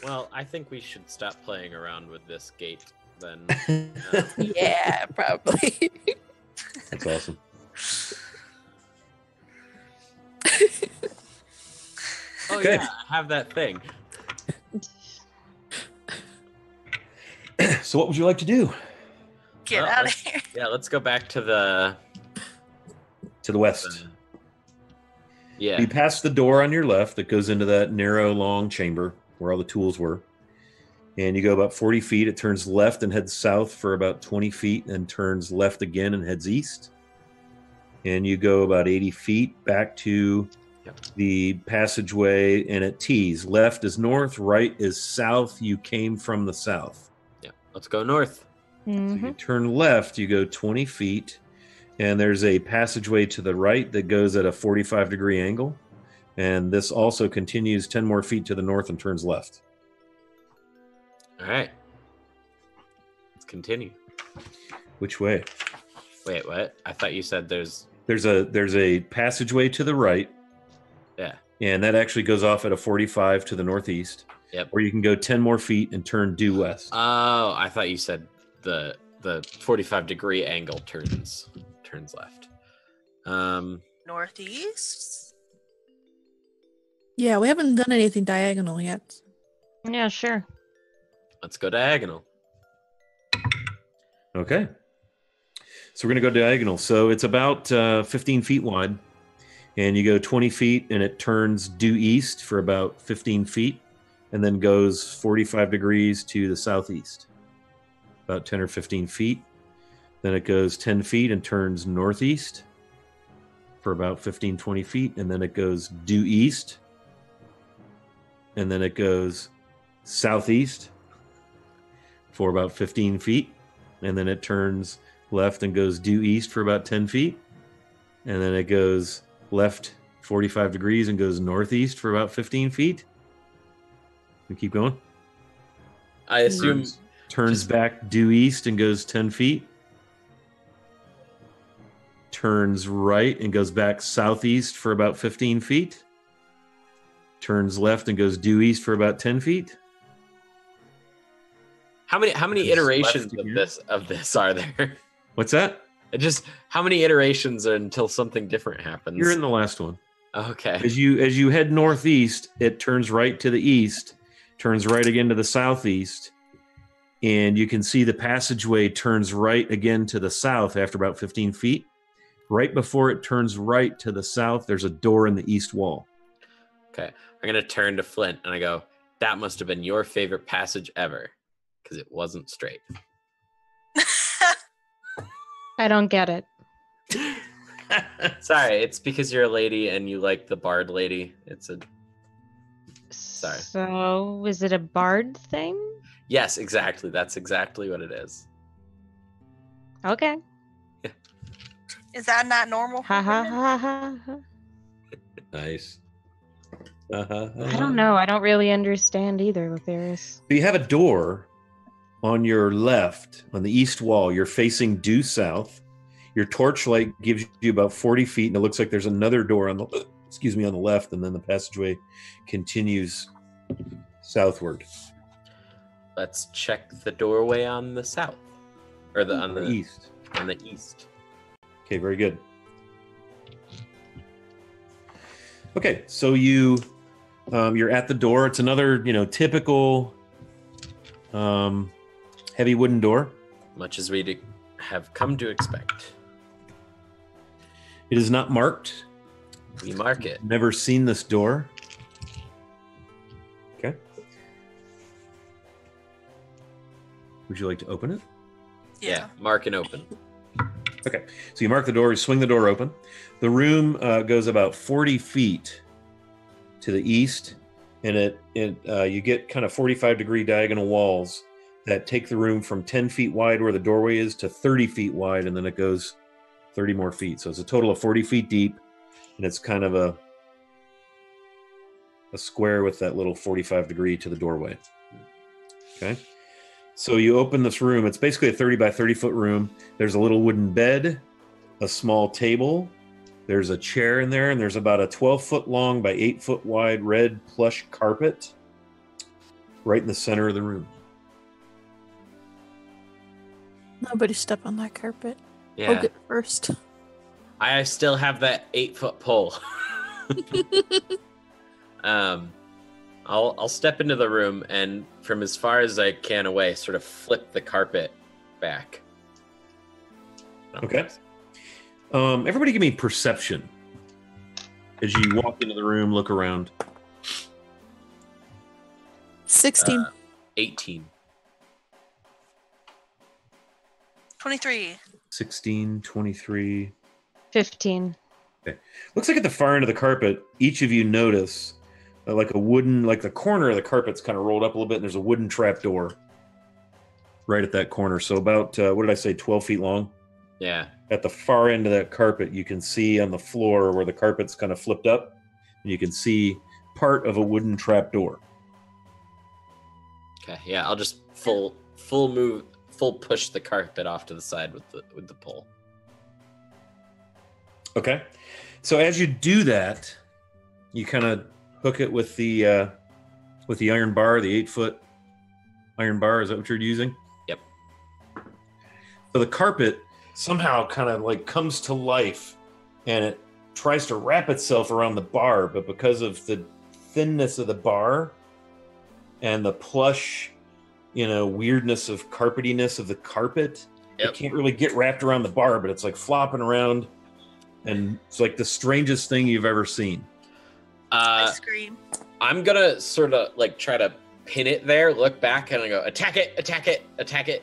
Speaker 4: Well, I think we should stop playing around with this gate then.
Speaker 2: Yeah, probably.
Speaker 1: That's awesome.
Speaker 4: Oh
Speaker 1: Okay.
Speaker 4: yeah, I have that thing.
Speaker 1: So what would you like to do?
Speaker 3: Get out of here.
Speaker 4: Yeah, let's go back to the
Speaker 1: west.
Speaker 4: Yeah.
Speaker 1: You pass the door on your left that goes into that narrow, long chamber where all the tools were. And you go about 40 feet. It turns left and heads south for about 20 feet and turns left again and heads east. And you go about 80 feet back to the passageway, and it tees. Left is north, right is south. You came from the south.
Speaker 4: Yeah, let's go north.
Speaker 5: Mm-hmm.
Speaker 1: So you turn left, you go 20 feet, and there's a passageway to the right that goes at a 45-degree angle. And this also continues 10 more feet to the north and turns left.
Speaker 4: All right. Let's continue.
Speaker 1: Which way?
Speaker 4: Wait, what? I thought you said there's
Speaker 1: a passageway to the right.
Speaker 4: Yeah.
Speaker 1: And that actually goes off at a 45 to the northeast.
Speaker 4: Yep.
Speaker 1: Or you can go 10 more feet and turn due west.
Speaker 4: Oh, I thought you said the 45-degree angle turns left.
Speaker 3: Northeast?
Speaker 2: Yeah, we haven't done anything diagonal yet.
Speaker 5: Yeah, sure.
Speaker 4: Let's go diagonal.
Speaker 1: Okay. So we're going to go diagonal. So it's about 15 feet wide. And you go 20 feet and it turns due east for about 15 feet. And then goes 45 degrees to the southeast. About 10 or 15 feet. Then it goes 10 feet and turns northeast for about 15, 20 feet. And then it goes due east. And then it goes southeast for about 15 feet. And then it turns left and goes due east for about 10 feet. And then it goes left 45 degrees and goes northeast for about 15 feet. And keep going.
Speaker 4: I assume
Speaker 1: Turns back due east and goes 10 feet. Turns right and goes back southeast for about 15 feet. Turns left and goes due east for about 10 feet.
Speaker 4: how many
Speaker 1: Turns
Speaker 4: iterations
Speaker 1: left
Speaker 4: of this are there?
Speaker 1: What's that?
Speaker 4: Just how many iterations until something different happens?
Speaker 1: You're in the last one.
Speaker 4: Okay.
Speaker 1: As you head northeast, it turns right to the east, turns right again to the southeast, and you can see the passageway turns right again to the south after about 15 feet. Right before it turns right to the south, there's a door in the east wall.
Speaker 4: Okay, I'm gonna turn to Flint and I go, that must have been your favorite passage ever, because it wasn't straight.
Speaker 5: I don't get it.
Speaker 4: Sorry, it's because you're a lady and you like the bard lady. It's a... Sorry.
Speaker 5: So, is it a bard thing?
Speaker 4: Yes, exactly. That's exactly what it is.
Speaker 5: Okay.
Speaker 3: Is that not normal?
Speaker 5: Ha
Speaker 3: For
Speaker 5: ha
Speaker 3: women?
Speaker 5: ha ha ha.
Speaker 1: Nice.
Speaker 5: I don't know. I don't really understand either, Latheris.
Speaker 1: So you have a door on your left, on the east wall. You're facing due south. Your torchlight gives you about 40 feet, and it looks like there's another door on the on the left, and then the passageway continues southward.
Speaker 4: Let's check the doorway on the south, or on the
Speaker 1: east.
Speaker 4: On the east.
Speaker 1: Okay, very good. Okay, so you're at the door. It's another, typical heavy wooden door.
Speaker 4: Much as we have come to expect.
Speaker 1: It is not marked.
Speaker 4: We mark it.
Speaker 1: Never seen this door. Okay. Would you like to open it?
Speaker 4: Yeah, mark and open.
Speaker 1: Okay, so you mark the door, you swing the door open. The room goes about 40 feet to the east, and you get kind of 45-degree diagonal walls that take the room from 10 feet wide where the doorway is to 30 feet wide, and then it goes 30 more feet. So it's a total of 40 feet deep, and it's kind of a square with that little 45-degree to the doorway. Okay. So you open this room. It's basically a 30 by 30 foot room. There's a little wooden bed, a small table. There's a chair in there, and there's about a 12-foot long by 8-foot wide red plush carpet right in the center of the room.
Speaker 2: Nobody step on that carpet.
Speaker 4: Yeah.
Speaker 2: Poke it first.
Speaker 4: I still have that 8-foot pole. I'll step into the room and from as far as I can away, sort of flip the carpet back.
Speaker 1: Okay. Everybody give me perception. As you walk into the room, look around.
Speaker 2: 16.
Speaker 4: 18.
Speaker 3: 23.
Speaker 1: 16, 23.
Speaker 5: 15.
Speaker 1: Okay. Looks like at the far end of the carpet, each of you notice like the corner of the carpet's kind of rolled up a little bit, and there's a wooden trap door right at that corner. So about, what did I say, 12 feet long?
Speaker 4: Yeah.
Speaker 1: At the far end of that carpet, you can see on the floor where the carpet's kind of flipped up, and you can see part of a wooden trap door.
Speaker 4: Okay. Yeah, I'll just full push the carpet off to the side with the pole.
Speaker 1: Okay. So as you do that, you kind of hook it with the iron bar, the 8-foot iron bar. Is that what you're using?
Speaker 4: Yep.
Speaker 1: So the carpet somehow kind of like comes to life, and it tries to wrap itself around the bar, but because of the thinness of the bar and the plush, weirdness of carpetiness of the carpet, it can't really get wrapped around the bar, but it's like flopping around, and it's like the strangest thing you've ever seen.
Speaker 3: I scream.
Speaker 4: I'm gonna sort of like try to pin it there, look back, and I go, attack it, attack it, attack it.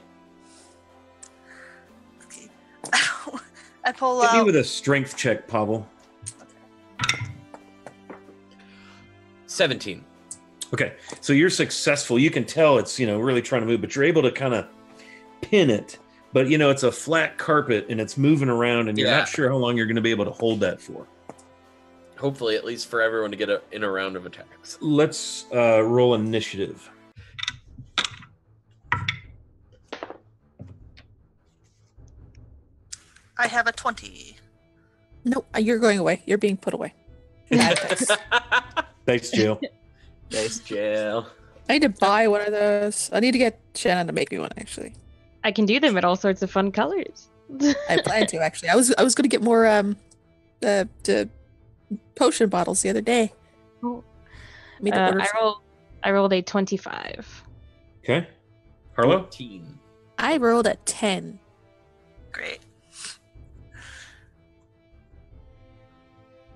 Speaker 3: Okay. I pull
Speaker 1: Hit me
Speaker 3: out.
Speaker 1: with a strength check, Pavil.
Speaker 4: 17.
Speaker 1: Okay, so you're successful. You can tell it's, really trying to move, but you're able to kind of pin it. But, it's a flat carpet, and it's moving around, and you're not sure how long you're going to be able to hold that for.
Speaker 4: Hopefully, at least for everyone to get in a round of attacks.
Speaker 1: Let's roll initiative.
Speaker 3: I have a 20.
Speaker 2: Nope, you're going away. You're being put away. Bad dice.
Speaker 1: Thanks, Jill.
Speaker 4: Nice jail.
Speaker 2: I need to buy one of those. I need to get Shannon to make me one, actually.
Speaker 5: I can do them in all sorts of fun colors.
Speaker 2: I plan to, actually. I was going to get more the potion bottles the other day.
Speaker 5: Oh.
Speaker 2: Made to order some.
Speaker 5: I rolled a 25.
Speaker 1: Okay. Harlow?
Speaker 4: 14.
Speaker 2: I rolled a 10.
Speaker 3: Great.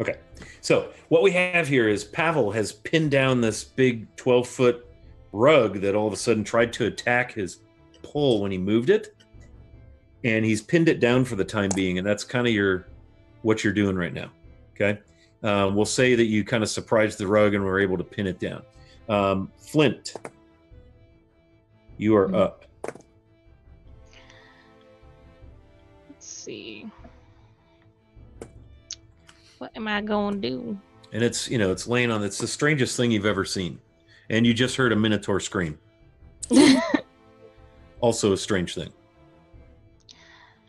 Speaker 1: Okay. So what we have here is Pavil has pinned down this big 12-foot rug that all of a sudden tried to attack his pole when he moved it. And he's pinned it down for the time being. And that's kind of what you're doing right now. Okay. We'll say that you kind of surprised the rug and were able to pin it down. Flint, you are up.
Speaker 5: Let's see. What am I going to do?
Speaker 1: And it's laying on, it's the strangest thing you've ever seen. And you just heard a Minotaur scream. Also a strange thing.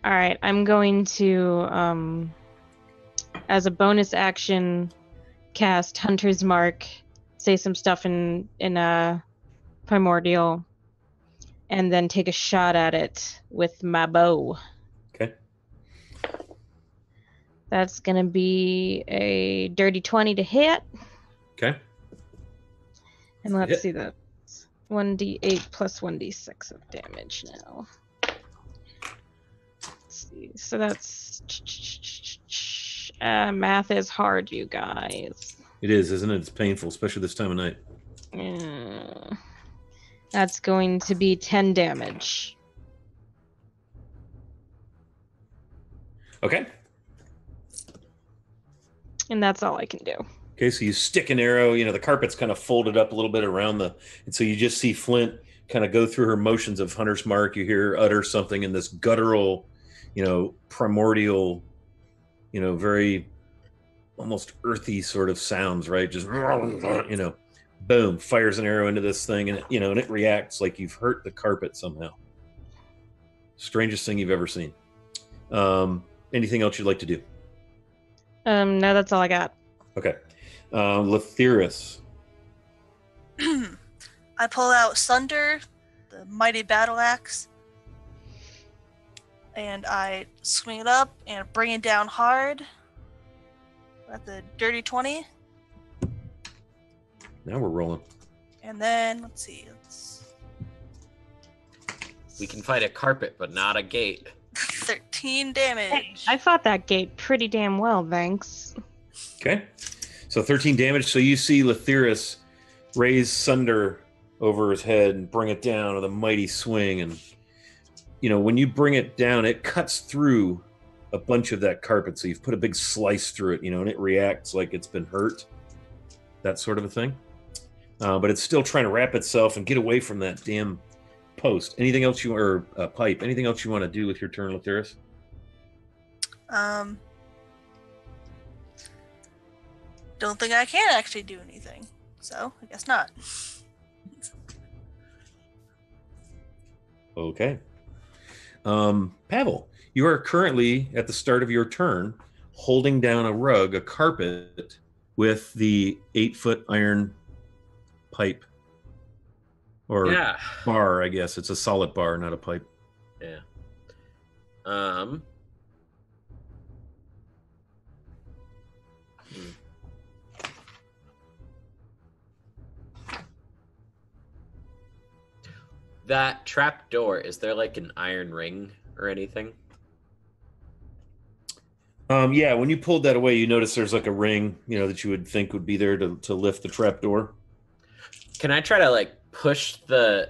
Speaker 5: All right, I'm going to, as a bonus action, cast Hunter's Mark, say some stuff in Primordial, and then take a shot at it with my bow.
Speaker 1: Okay.
Speaker 5: That's going to be a dirty 20 to hit.
Speaker 1: Okay.
Speaker 5: And let's see that. 1d8 plus 1d6 of damage now. Let's see. So that's... math is hard, you guys.
Speaker 1: It is, isn't it? It's painful, especially this time of night.
Speaker 5: That's going to be 10 damage.
Speaker 1: Okay.
Speaker 5: And that's all I can do.
Speaker 1: Okay, so you stick an arrow, the carpet's kind of folded up a little bit around and so you just see Flint kind of go through her motions of Hunter's Mark. You hear her utter something in this guttural, primordial, very almost earthy sort of sounds, right? Just, boom, fires an arrow into this thing and, and it reacts like you've hurt the carpet somehow. Strangest thing you've ever seen. Anything else you'd like to do?
Speaker 5: No, that's all I got.
Speaker 1: Okay. Lethyrus.
Speaker 3: I pull out Sunder, the mighty battle axe, and I swing it up and bring it down hard at the dirty 20.
Speaker 1: Now we're rolling.
Speaker 3: And then, let's see.
Speaker 4: We can fight a carpet, but not a gate.
Speaker 3: 13 damage.
Speaker 5: Hey, I fought that gate pretty damn well, thanks.
Speaker 1: Okay. So 13 damage. So you see Lethyrus raise Sunder over his head and bring it down with a mighty swing. And, when you bring it down, it cuts through a bunch of that carpet. So you've put a big slice through it, and it reacts like it's been hurt. That sort of a thing. But it's still trying to wrap itself and get away from that damn post. Anything else pipe? Anything else you want to do with your turn, Lethyrus?
Speaker 3: Don't think I can actually do anything. So, I guess not.
Speaker 1: Okay. Pavil, you are currently at the start of your turn holding down a rug, a carpet, with the 8-foot iron pipe. Or bar, I guess. It's a solid bar, not a pipe.
Speaker 4: Yeah. That trap door, is there like an iron ring or anything?
Speaker 1: Yeah, when you pulled that away, you notice there's like a ring, that you would think would be there to lift the trap door.
Speaker 4: Can I try to push the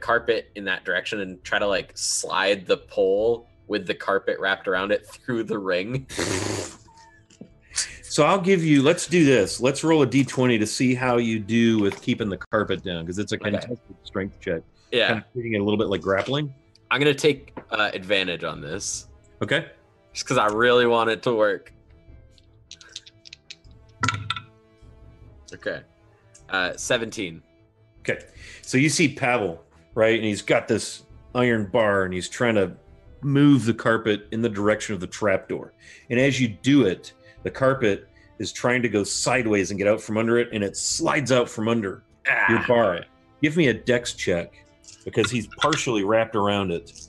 Speaker 4: carpet in that direction and try to slide the pole with the carpet wrapped around it through the ring?
Speaker 1: So let's do this. Let's roll a d20 to see how you do with keeping the carpet down, because it's a contested strength check.
Speaker 4: Yeah.
Speaker 1: Kind of treating it a little bit like grappling.
Speaker 4: I'm going to take advantage on this.
Speaker 1: Okay.
Speaker 4: Just because I really want it to work. Okay. 17.
Speaker 1: Okay. So you see Pavil, right? And he's got this iron bar and he's trying to move the carpet in the direction of the trapdoor. And as you do it, the carpet is trying to go sideways and get out from under it, and it slides out from under your bar. Give me a dex check, because he's partially wrapped around it.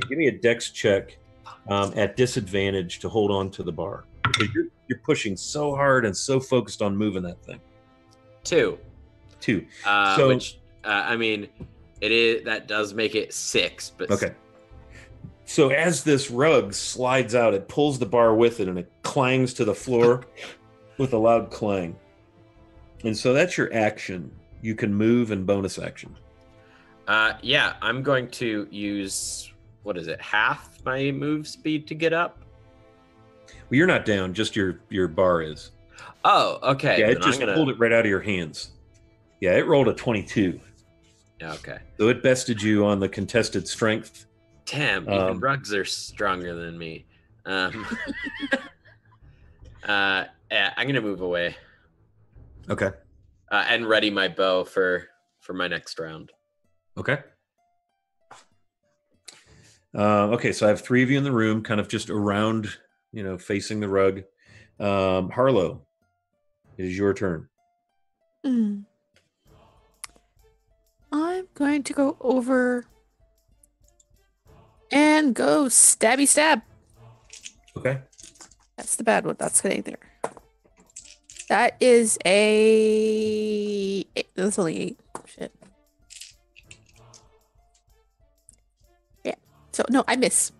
Speaker 1: Give me a dex check at disadvantage to hold on to the bar, because you're pushing so hard and so focused on moving that thing.
Speaker 4: 2.
Speaker 1: So
Speaker 4: which, I mean, It is. That does make it 6, but
Speaker 1: Okay. So as this rug slides out, it pulls the bar with it, and it clangs to the floor with a loud clang. And so that's your action. You can move and bonus action.
Speaker 4: Yeah, I'm going to use, what is it, half my move speed to get up?
Speaker 1: Well, you're not down, just your bar is.
Speaker 4: Oh, okay.
Speaker 1: Yeah,
Speaker 4: then
Speaker 1: it just
Speaker 4: I'm gonna...
Speaker 1: pulled it right out of your hands. Yeah, it rolled a 22.
Speaker 4: Yeah, okay.
Speaker 1: So it bested you on the contested strength.
Speaker 4: Damn, even rugs are stronger than me. Yeah, I'm gonna move away.
Speaker 1: Okay.
Speaker 4: And ready my bow for my next round.
Speaker 1: Okay. Okay, so I have 3 of you in the room, kind of just around, facing the rug. Harlow, it is your turn.
Speaker 2: I'm going to go over and go stabby stab.
Speaker 1: Okay.
Speaker 2: That's the bad one. That's getting there. That is a... That's only 8. Shit. Yeah. So, no, I miss.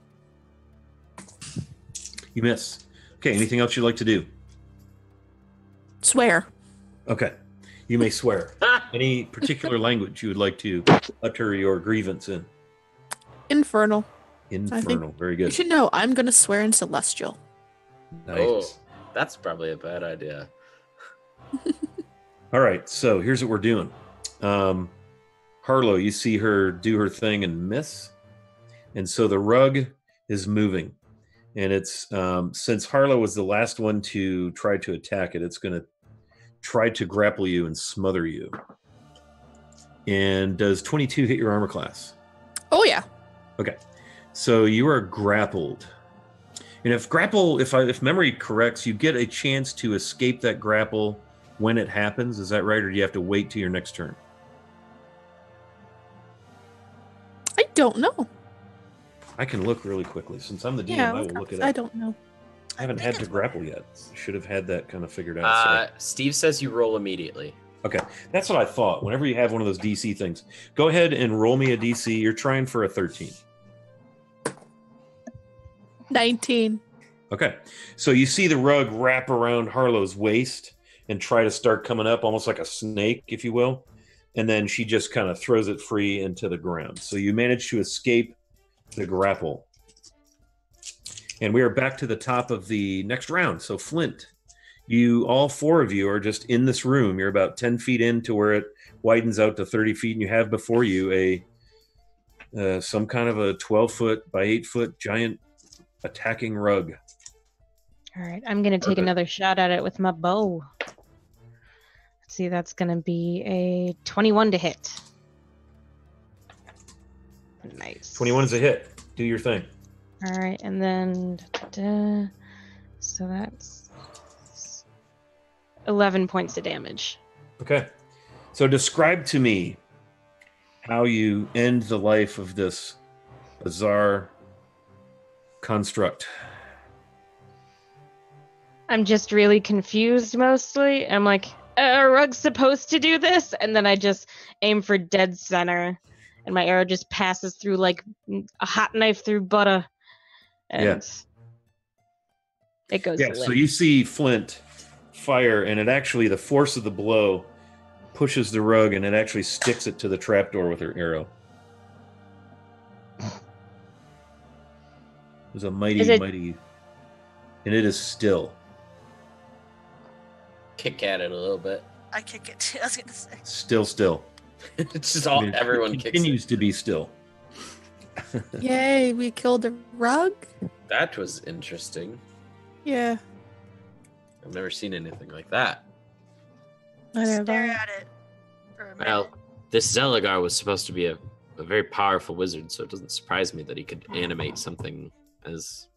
Speaker 1: You miss. Okay, anything else you'd like to do?
Speaker 2: Swear.
Speaker 1: Okay. You may swear. Any particular language you would like to utter your grievance in?
Speaker 2: Infernal.
Speaker 1: Infernal. Very
Speaker 2: You
Speaker 1: good.
Speaker 2: should know, I'm going to swear in Celestial.
Speaker 1: Nice.
Speaker 4: Oh, that's probably a bad idea.
Speaker 1: All right, so here's what we're doing. Harlow, you see her do her thing and miss. And so the rug is moving. And it's, since Harlow was the last one to try to attack it, it's going to try to grapple you and smother you. And does 22 hit your armor class?
Speaker 2: Oh, yeah.
Speaker 1: Okay. So you are grappled. And if memory corrects, you get a chance to escape that grapple when it happens. Is that right? Or do you have to wait till your next turn?
Speaker 2: I don't know.
Speaker 1: I can look really quickly. Since I'm the DM,
Speaker 2: Yeah,
Speaker 1: I will look it up.
Speaker 2: I don't know.
Speaker 1: I haven't had to grapple yet. Should have had that kind of figured out.
Speaker 4: Steve says you roll immediately.
Speaker 1: Okay, that's what I thought. Whenever you have one of those DC things, go ahead and roll me a DC. You're trying for a 13.
Speaker 2: 19.
Speaker 1: Okay, so you see the rug wrap around Harlow's waist and try to start coming up, almost like a snake, if you will. And then she just kind of throws it free into the ground. So you manage to escape the grapple. And we are back to the top of the next round. So Flint, all 4 of you are just in this room. You're about 10 feet into where it widens out to 30 feet, and you have before you some kind of a 12-foot by 8-foot giant attacking rug.
Speaker 5: All right, I'm going to take another shot at it with my bow. Let's see, that's going to be a 21 to hit. Nice.
Speaker 1: 21 is a hit. Do your thing.
Speaker 5: All right, and then so that's 11 points of damage.
Speaker 1: Okay. So describe to me how you end the life of this bizarre construct.
Speaker 5: I'm just really confused mostly. I'm like, a rug's supposed to do this? And then I just aim for dead center. And my arrow just passes through like a hot knife through butter. And it goes limp.
Speaker 1: So you see Flint fire, and it actually, the force of the blow pushes the rug, and it actually sticks it to the trapdoor with her arrow. It was a mighty, and it is still.
Speaker 4: Kick at it a little bit.
Speaker 3: I kick it too. I was going to say.
Speaker 1: Still.
Speaker 4: It's just all everyone
Speaker 1: it
Speaker 4: kicks.
Speaker 1: Continues to be still.
Speaker 2: Yay, we killed a rug?
Speaker 4: That was interesting.
Speaker 2: Yeah.
Speaker 4: I've never seen anything like that.
Speaker 2: I know.
Speaker 3: Stare at it for a minute.
Speaker 4: Well, this Zelligar was supposed to be a very powerful wizard, so it doesn't surprise me that he could animate something as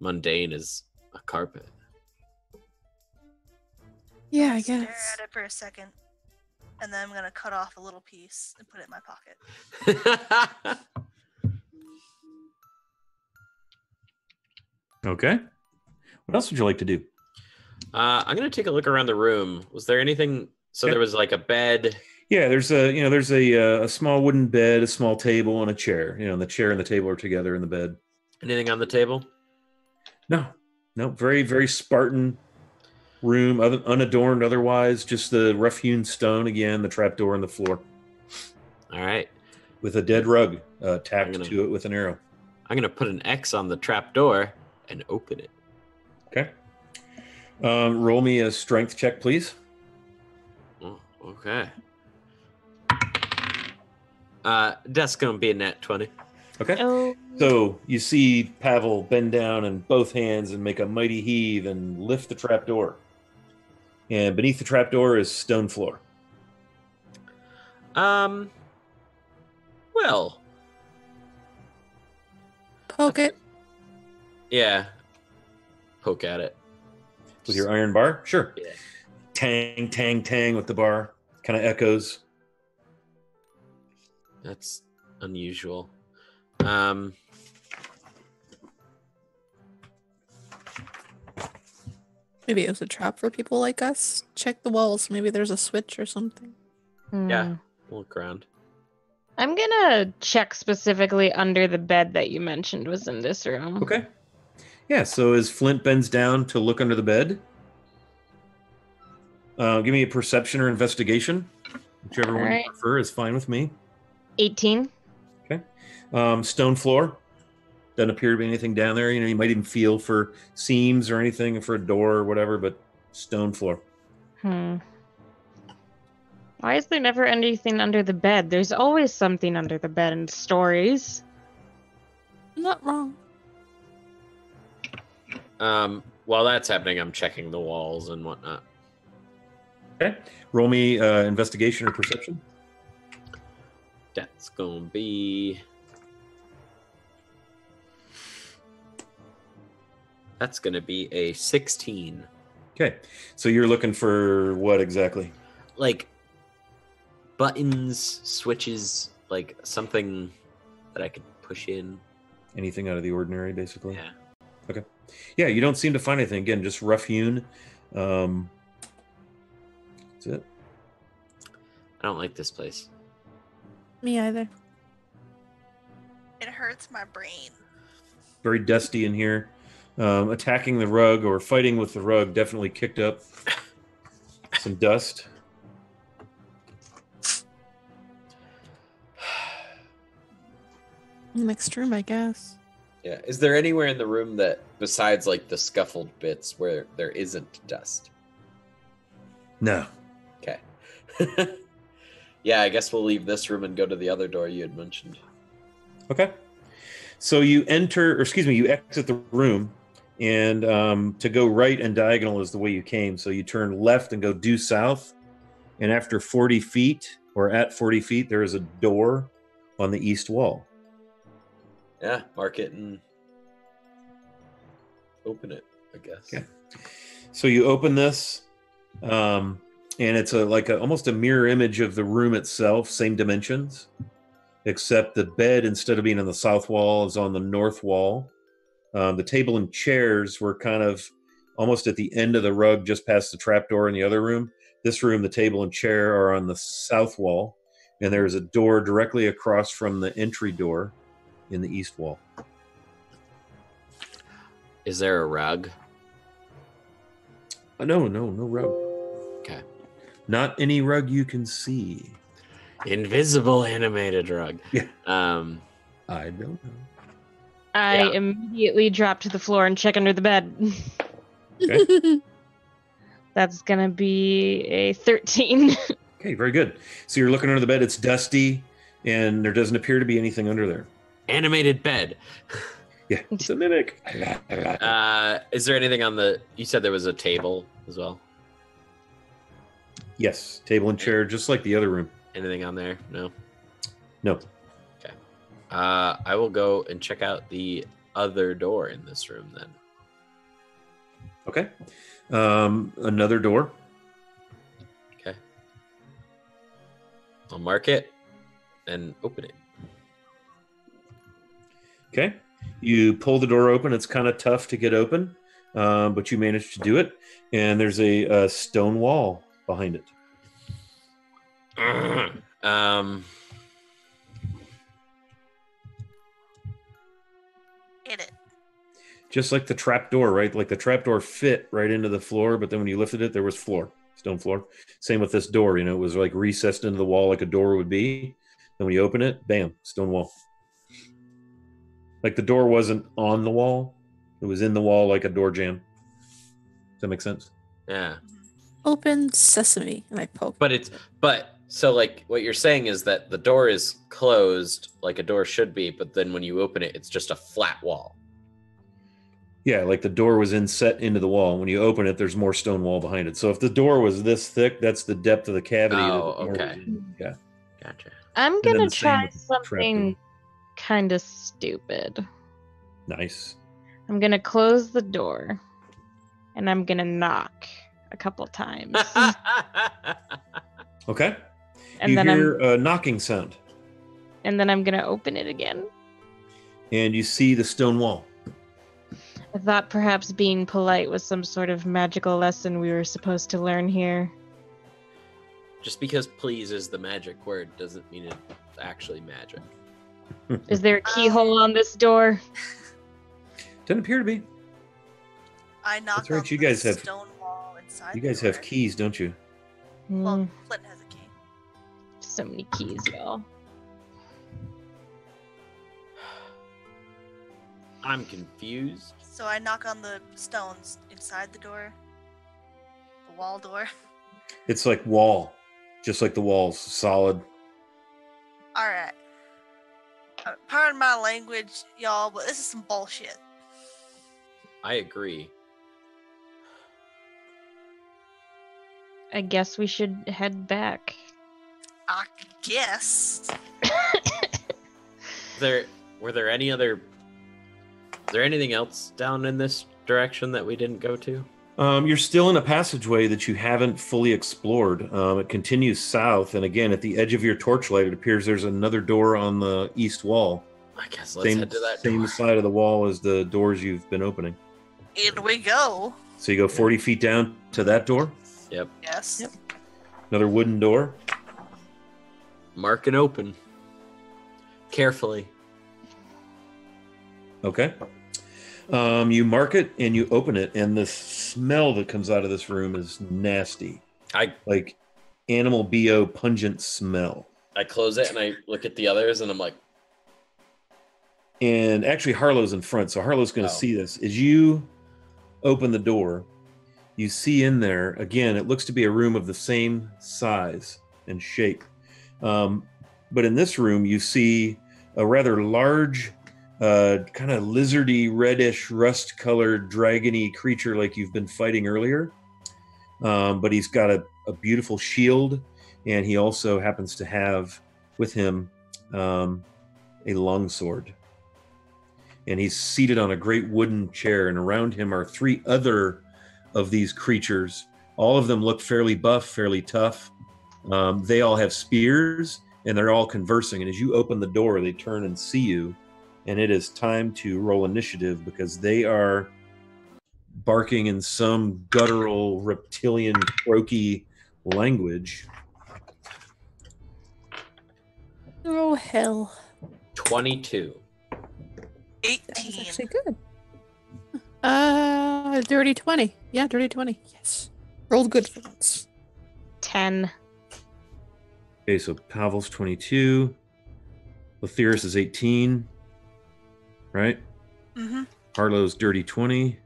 Speaker 4: mundane as a carpet.
Speaker 2: Yeah, I
Speaker 3: Stare
Speaker 2: guess.
Speaker 3: at it for a second, and then I'm going to cut off a little piece and put it in my pocket.
Speaker 1: Okay. What else would you like to do?
Speaker 4: I'm going to take a look around the room. Was there anything? So
Speaker 1: Okay.
Speaker 4: there was like a bed.
Speaker 1: Yeah, there's a small wooden bed, a small table, and a chair. And the chair and the table are together in the bed.
Speaker 4: Anything on the table?
Speaker 1: No, no, very very Spartan room, unadorned otherwise. Just the rough-hewn stone again, the trapdoor in the floor,
Speaker 4: All right.
Speaker 1: with a dead rug tacked to it with an arrow.
Speaker 4: I'm gonna put an X on the trap door and open it.
Speaker 1: Okay. Roll me a strength check, please.
Speaker 4: Oh, okay. That's gonna be a nat 20.
Speaker 1: Okay.
Speaker 5: Oh.
Speaker 1: So you see Pavil bend down in both hands and make a mighty heave and lift the trapdoor. And beneath the trapdoor is stone floor.
Speaker 4: Well,
Speaker 2: Poke it.
Speaker 4: yeah. Poke at it.
Speaker 1: With your iron bar? Sure.
Speaker 4: Yeah.
Speaker 1: Tang, tang, tang with the bar. Kind of echoes.
Speaker 4: That's unusual.
Speaker 2: Maybe it was a trap for people like us. Check the walls. Maybe there's a switch or something.
Speaker 4: Yeah. We'll look around.
Speaker 5: I'm gonna check specifically under the bed that you mentioned was in this room.
Speaker 1: Okay. Yeah, so as Flint bends down to look under the bed, give me a perception or investigation. Whichever one
Speaker 5: Alright.
Speaker 1: you prefer is fine with me.
Speaker 5: 18.
Speaker 1: Stone floor. Doesn't appear to be anything down there. You might even feel for seams or anything, for a door or whatever, but stone floor.
Speaker 5: Why is there never anything under the bed? There's always something under the bed in stories.
Speaker 2: I'm not wrong.
Speaker 4: While that's happening, I'm checking the walls and whatnot.
Speaker 1: Okay. Roll me investigation or perception.
Speaker 4: That's gonna be. That's gonna be a 16.
Speaker 1: Okay. So you're looking for what exactly?
Speaker 4: Like buttons, switches, like something that I could push in.
Speaker 1: Anything out of the ordinary, basically?
Speaker 4: Yeah.
Speaker 1: Okay. Yeah, you don't seem to find anything. Again, just rough-hewn. That's it.
Speaker 4: I don't like this place.
Speaker 2: Me either.
Speaker 3: It hurts my brain.
Speaker 1: Very dusty in here. Attacking the rug or fighting with the rug definitely kicked up some dust.
Speaker 2: Next room, I guess.
Speaker 4: Yeah. Is there anywhere in the room that, besides like the scuffled bits, where there isn't dust?
Speaker 1: No.
Speaker 4: Okay. Yeah, I guess we'll leave this room and go to the other door you had mentioned.
Speaker 1: Okay. So you you exit the room, and to go right and diagonal is the way you came. So you turn left and go due south, and after 40 feet, or at 40 feet, there is a door on the east wall.
Speaker 4: Yeah, mark it and open it, I guess.
Speaker 1: Okay. So you open this, and it's almost a mirror image of the room itself, same dimensions, except the bed, instead of being on the south wall, is on the north wall. The table and chairs were kind of almost at the end of the rug, just past the trapdoor in the other room. This room, the table and chair are on the south wall, and there is a door directly across from the entry door in the east wall.
Speaker 4: Is there a rug?
Speaker 1: No rug.
Speaker 4: Okay.
Speaker 1: Not any rug you can see.
Speaker 4: Invisible animated rug.
Speaker 1: Yeah.
Speaker 4: I
Speaker 1: don't know.
Speaker 5: I immediately drop to the floor and check under the bed.
Speaker 1: Okay.
Speaker 5: That's gonna be a 13.
Speaker 1: Okay, very good. So you're looking under the bed. It's dusty, and there doesn't appear to be anything under there.
Speaker 4: Animated bed.
Speaker 1: Yeah, it's a mimic.
Speaker 4: Is there anything on the... You said there was a table as well?
Speaker 1: Yes, table and chair, just like the other room.
Speaker 4: Anything on there? No?
Speaker 1: No.
Speaker 4: Okay. I will go and check out the other door in this room then.
Speaker 1: Okay. Another door.
Speaker 4: Okay. I'll mark it and open it.
Speaker 1: Okay. You pull the door open. It's kind of tough to get open, but you manage to do it. And there's a stone wall behind it.
Speaker 3: Hit it.
Speaker 1: Just like the trap door, right? Like the trap door fit right into the floor, but then when you lifted it, there was floor, stone floor. Same with this door, it was like recessed into the wall like a door would be. Then when you open it, bam, stone wall. Like the door wasn't on the wall, it was in the wall like a door jam. Does that make sense?
Speaker 4: Yeah.
Speaker 2: Open sesame, and I poke.
Speaker 4: So like what you're saying is that the door is closed like a door should be, but then when you open it, it's just a flat wall.
Speaker 1: Yeah, like the door was inset into the wall. When you open it, there's more stone wall behind it. So if the door was this thick, that's the depth of the cavity.
Speaker 4: Oh,
Speaker 1: that the door
Speaker 4: okay.
Speaker 1: was in. Yeah.
Speaker 4: Gotcha.
Speaker 5: I'm
Speaker 1: And then
Speaker 5: gonna
Speaker 1: the same
Speaker 5: try
Speaker 1: with the
Speaker 5: something kind of stupid.
Speaker 1: Nice.
Speaker 5: I'm gonna close the door, and I'm gonna knock a couple times,
Speaker 1: Okay.
Speaker 5: and
Speaker 1: you
Speaker 5: then
Speaker 1: hear a knocking sound,
Speaker 5: I'm gonna open it again.
Speaker 1: and you see the stone wall.
Speaker 5: I thought perhaps being polite was some sort of magical lesson we were supposed to learn here.
Speaker 4: Just because please is the magic word doesn't mean it's actually magic.
Speaker 5: Is there a keyhole on this door?
Speaker 1: Doesn't appear to be.
Speaker 3: I knock
Speaker 1: That's right,
Speaker 3: on
Speaker 1: you
Speaker 3: the
Speaker 1: guys have-
Speaker 3: stone wall inside.
Speaker 1: You
Speaker 3: the
Speaker 1: guys have
Speaker 3: door.
Speaker 1: keys, don't you?
Speaker 3: Well,
Speaker 5: Hmm,
Speaker 3: Flint has a key.
Speaker 5: so many keys, y'all.
Speaker 4: I'm confused.
Speaker 3: So I knock on the stones inside the door. The wall door.
Speaker 1: It's like wall, just like the walls, solid.
Speaker 3: Alright. Pardon my language, y'all, but this is some bullshit.
Speaker 4: I agree.
Speaker 5: I guess we should head back.
Speaker 3: I guess.
Speaker 4: Were there any other? Is there anything else down in this direction that we didn't go to?
Speaker 1: You're still in a passageway that you haven't fully explored. It continues south, and again, at the edge of your torchlight, it appears there's another door on the east wall.
Speaker 4: I guess let's head to that
Speaker 1: same
Speaker 4: door.
Speaker 1: side of the wall as the doors you've been opening.
Speaker 3: In we go.
Speaker 1: So you go 40 feet down to that door.
Speaker 4: Yep.
Speaker 3: Yes.
Speaker 5: Yep.
Speaker 1: Another wooden door.
Speaker 4: Mark and open. Carefully.
Speaker 1: Okay. You mark it and you open it, and the smell that comes out of this room is nasty. Like animal BO pungent smell.
Speaker 4: I close it and I look at the others and I'm like,
Speaker 1: And actually, Harlow's in front, so Harlow's going to
Speaker 4: Oh.
Speaker 1: see this. As you open the door, you see in there, again, it looks to be a room of the same size and shape. But in this room, you see a rather large, kind of lizardy, reddish, rust-colored, dragony creature like you've been fighting earlier. But he's got a beautiful shield, and he also happens to have with him a longsword. And he's seated on a great wooden chair, and around him are three other of these creatures. All of them look fairly buff, fairly tough. They all have spears, and they're all conversing. And as you open the door, they turn and see you, and it is time to roll initiative because they are barking in some guttural, reptilian, croaky language.
Speaker 2: Oh, hell.
Speaker 4: 22.
Speaker 2: That's
Speaker 3: 18.
Speaker 2: actually good. Dirty 20. Yeah, dirty 20. Yes. Rolled good for once.
Speaker 5: 10.
Speaker 1: Okay, so Pavil's 22. Lathyrus is 18. Right?
Speaker 3: Mm-hmm.
Speaker 1: Harlow's dirty 20.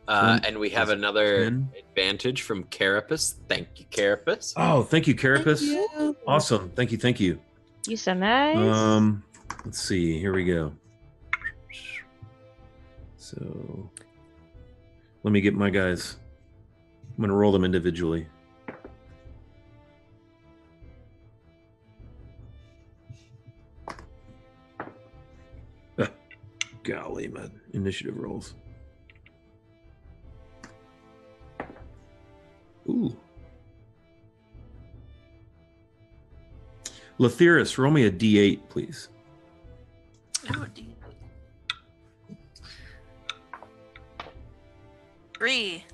Speaker 4: And we have another
Speaker 1: 10.
Speaker 4: advantage from Carapace. Thank you, Carapace.
Speaker 1: Oh, thank you, Carapace.
Speaker 2: Thank you.
Speaker 1: Awesome. Thank you, thank you.
Speaker 5: You so nice.
Speaker 1: Let's see. Here we go. So let me get my guys. I'm going to roll them individually. Golly, my initiative rolls. Ooh. Lathyrus, roll me a D8, please.
Speaker 3: Ooh, 3.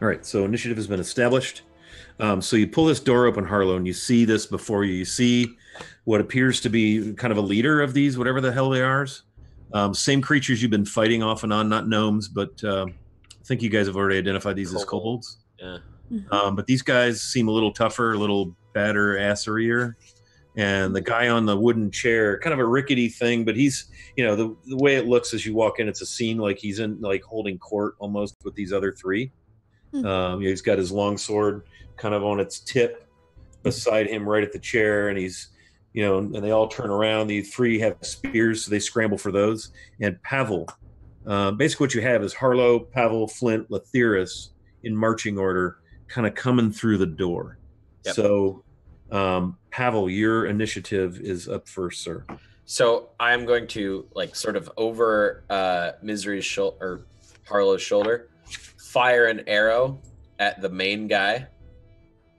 Speaker 1: All right, so initiative has been established. So you pull this door open, Harlow, and you see this before you. You see what appears to be kind of a leader of these, whatever the hell they are. Same creatures you've been fighting off and on, not gnomes, but I think you guys have already identified these as kobolds.
Speaker 4: Yeah.
Speaker 1: But these guys seem a little tougher, a little badder asserier. And the guy on the wooden chair, kind of a rickety thing, but he's, the way it looks as you walk in, it's a scene like he's in, like holding court almost with these other three. He's got his long sword kind of on its tip beside him right at the chair, and he's, and they all turn around. The three have spears, so they scramble for those. And Pavil, basically what you have is Harlow, Pavil, Flint, Lethiris in marching order, kind of coming through the door. Yep. So, Pavil, your initiative is up first, sir.
Speaker 4: So I'm going to sort of over Misery's shoulder or Harlow's shoulder, fire an arrow at the main guy,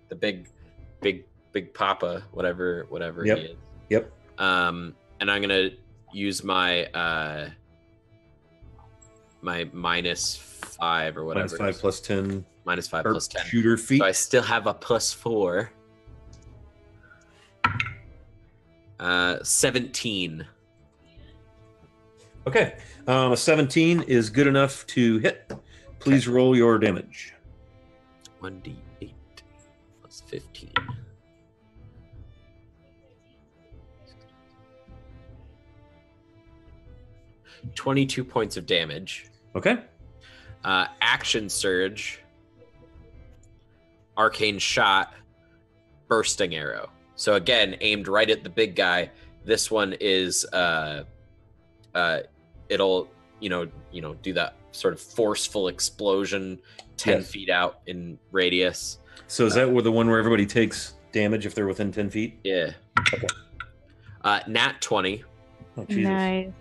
Speaker 4: the big papa, whatever he is.
Speaker 1: Yep.
Speaker 4: And I'm gonna use my my -5 or whatever.
Speaker 1: -5 plus 10.
Speaker 4: -5 plus 10.
Speaker 1: Shooter feet.
Speaker 4: So I still have a +4. 17.
Speaker 1: Okay. A 17 is good enough to hit. Please roll your damage.
Speaker 4: 1d8 plus 15. $22 points of damage.
Speaker 1: Okay.
Speaker 4: Action surge, arcane shot, bursting arrow. So again, aimed right at the big guy. This one is it'll do that sort of forceful explosion 10 feet out in radius.
Speaker 1: So is that the one where everybody takes damage if they're within 10 feet?
Speaker 4: Yeah.
Speaker 1: Okay.
Speaker 4: Nat 20.
Speaker 1: Oh, Jesus.
Speaker 5: Nice.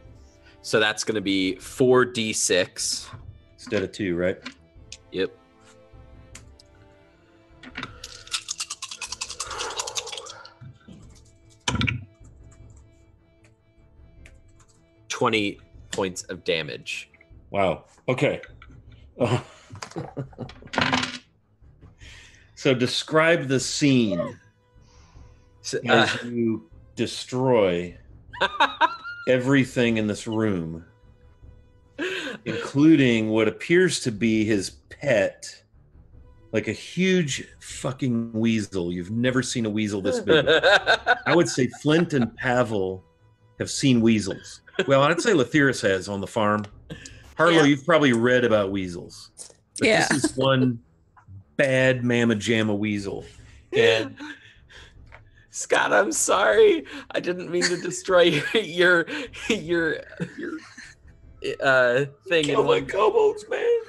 Speaker 4: So that's going to be 4d6
Speaker 1: instead of 2, right?
Speaker 4: Yep. $20 points of damage.
Speaker 1: Wow. Okay. So describe the scene as you destroy everything in this room, including what appears to be his pet, like a huge fucking weasel. You've never seen a weasel this big. I would say Flint and Pavil have seen weasels. Well, I'd say Lethiris has on the farm. Harlow, you've probably read about weasels. But this is one bad mamma jamma weasel. And
Speaker 4: Scott, I'm sorry. I didn't mean to destroy your thing.
Speaker 1: Kill my kobolds, man.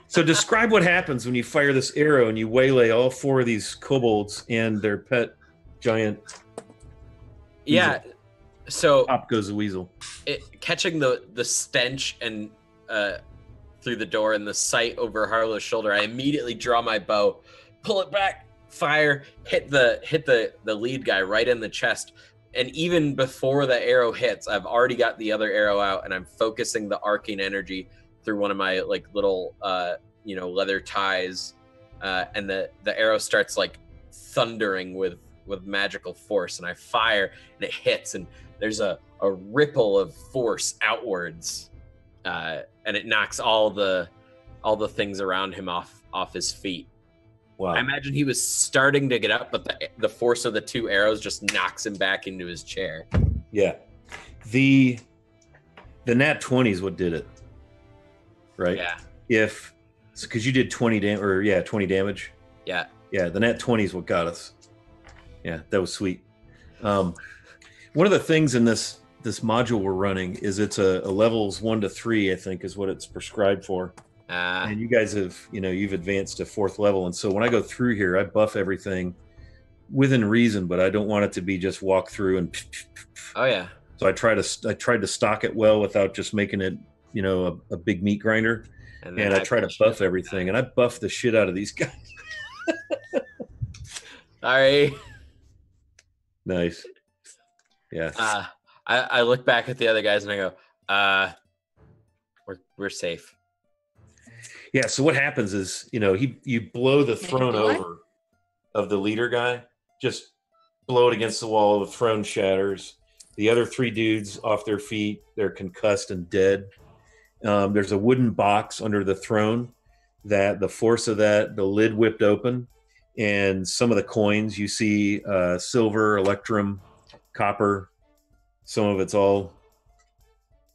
Speaker 1: So describe what happens when you fire this arrow and you waylay all 4 of these kobolds and their pet giant weasel.
Speaker 4: Yeah. So
Speaker 1: up goes the weasel.
Speaker 4: Catching the stench and through the door and the sight over Harlow's shoulder, I immediately draw my bow, pull it back, fire, hit the lead guy right in the chest. And even before the arrow hits, I've already got the other arrow out and I'm focusing the arcane energy through one of my little leather ties, and the arrow starts thundering with magical force, and I fire and it hits, and there's a ripple of force outwards, and it knocks all the things around him off his feet.
Speaker 1: Wow.
Speaker 4: I imagine he was starting to get up, but the force of the 2 arrows just knocks him back into his chair.
Speaker 1: Yeah. The nat 20 is what did it. Right?
Speaker 4: Yeah.
Speaker 1: Because you did 20 damage.
Speaker 4: Yeah.
Speaker 1: Yeah, the nat 20 is what got us. Yeah, that was sweet. One of the things in this module we're running is it's a levels 1 to 3, I think, is what it's prescribed for. And you guys have, you've advanced to 4th level. And so when I go through here, I buff everything within reason, but I don't want it to be just walk through and.
Speaker 4: Oh yeah.
Speaker 1: So I tried to stock it well without just making it, a big meat grinder. And I try to buff everything, and I buff the shit out of these guys.
Speaker 4: Sorry.
Speaker 1: Nice. Yeah.
Speaker 4: I look back at the other guys and I go, we're safe.
Speaker 1: Yeah. So what happens is, you blow the throne
Speaker 2: do I?
Speaker 1: over of the leader guy, just blow it against the wall. The throne shatters. The other 3 dudes off their feet. They're concussed and dead. There's a wooden box under the throne that the force of that, the lid whipped open, and some of the coins you see, silver, electrum, copper. Some of it's all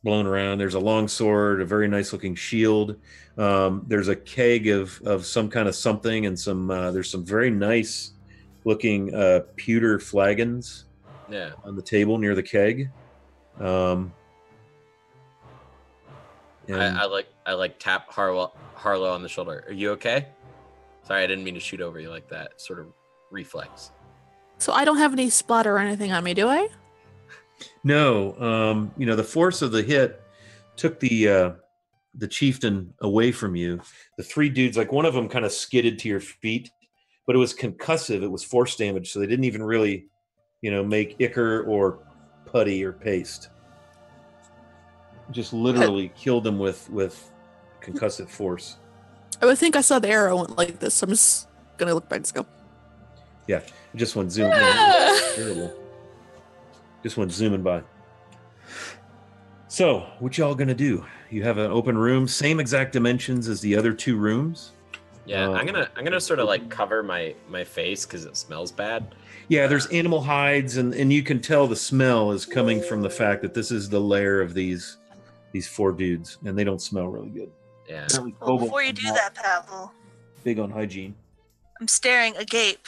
Speaker 1: blown around. There's a long sword, a very nice looking shield. There's a keg of some kind of something, and there's some very nice looking pewter flagons on the table near the keg.
Speaker 4: I like tap Harlow on the shoulder. Are you okay? Sorry, I didn't mean to shoot over you like that. Sort of reflex.
Speaker 2: So I don't have any splatter or anything on me, do I?
Speaker 1: No, the force of the hit took the chieftain away from you. The 3 dudes, like one of them kind of skidded to your feet, but it was concussive. It was force damage, so they didn't even really, make ichor or putty or paste. Just literally killed them with concussive force.
Speaker 2: I would think I saw the arrow went like this, so I'm just gonna look back and go.
Speaker 1: Yeah, it just went zooming. Terrible. Just went zooming by. So, what y'all gonna do? You have an open room, same exact dimensions as the other 2 rooms.
Speaker 4: Yeah, I'm gonna sort of like cover my face because it smells bad.
Speaker 1: Yeah, there's animal hides, and you can tell the smell is coming from the fact that this is the lair of these 4 dudes, and they don't smell really good.
Speaker 4: Yeah.
Speaker 3: Well, before you do that, Pavil,
Speaker 1: Big on hygiene.
Speaker 3: I'm staring agape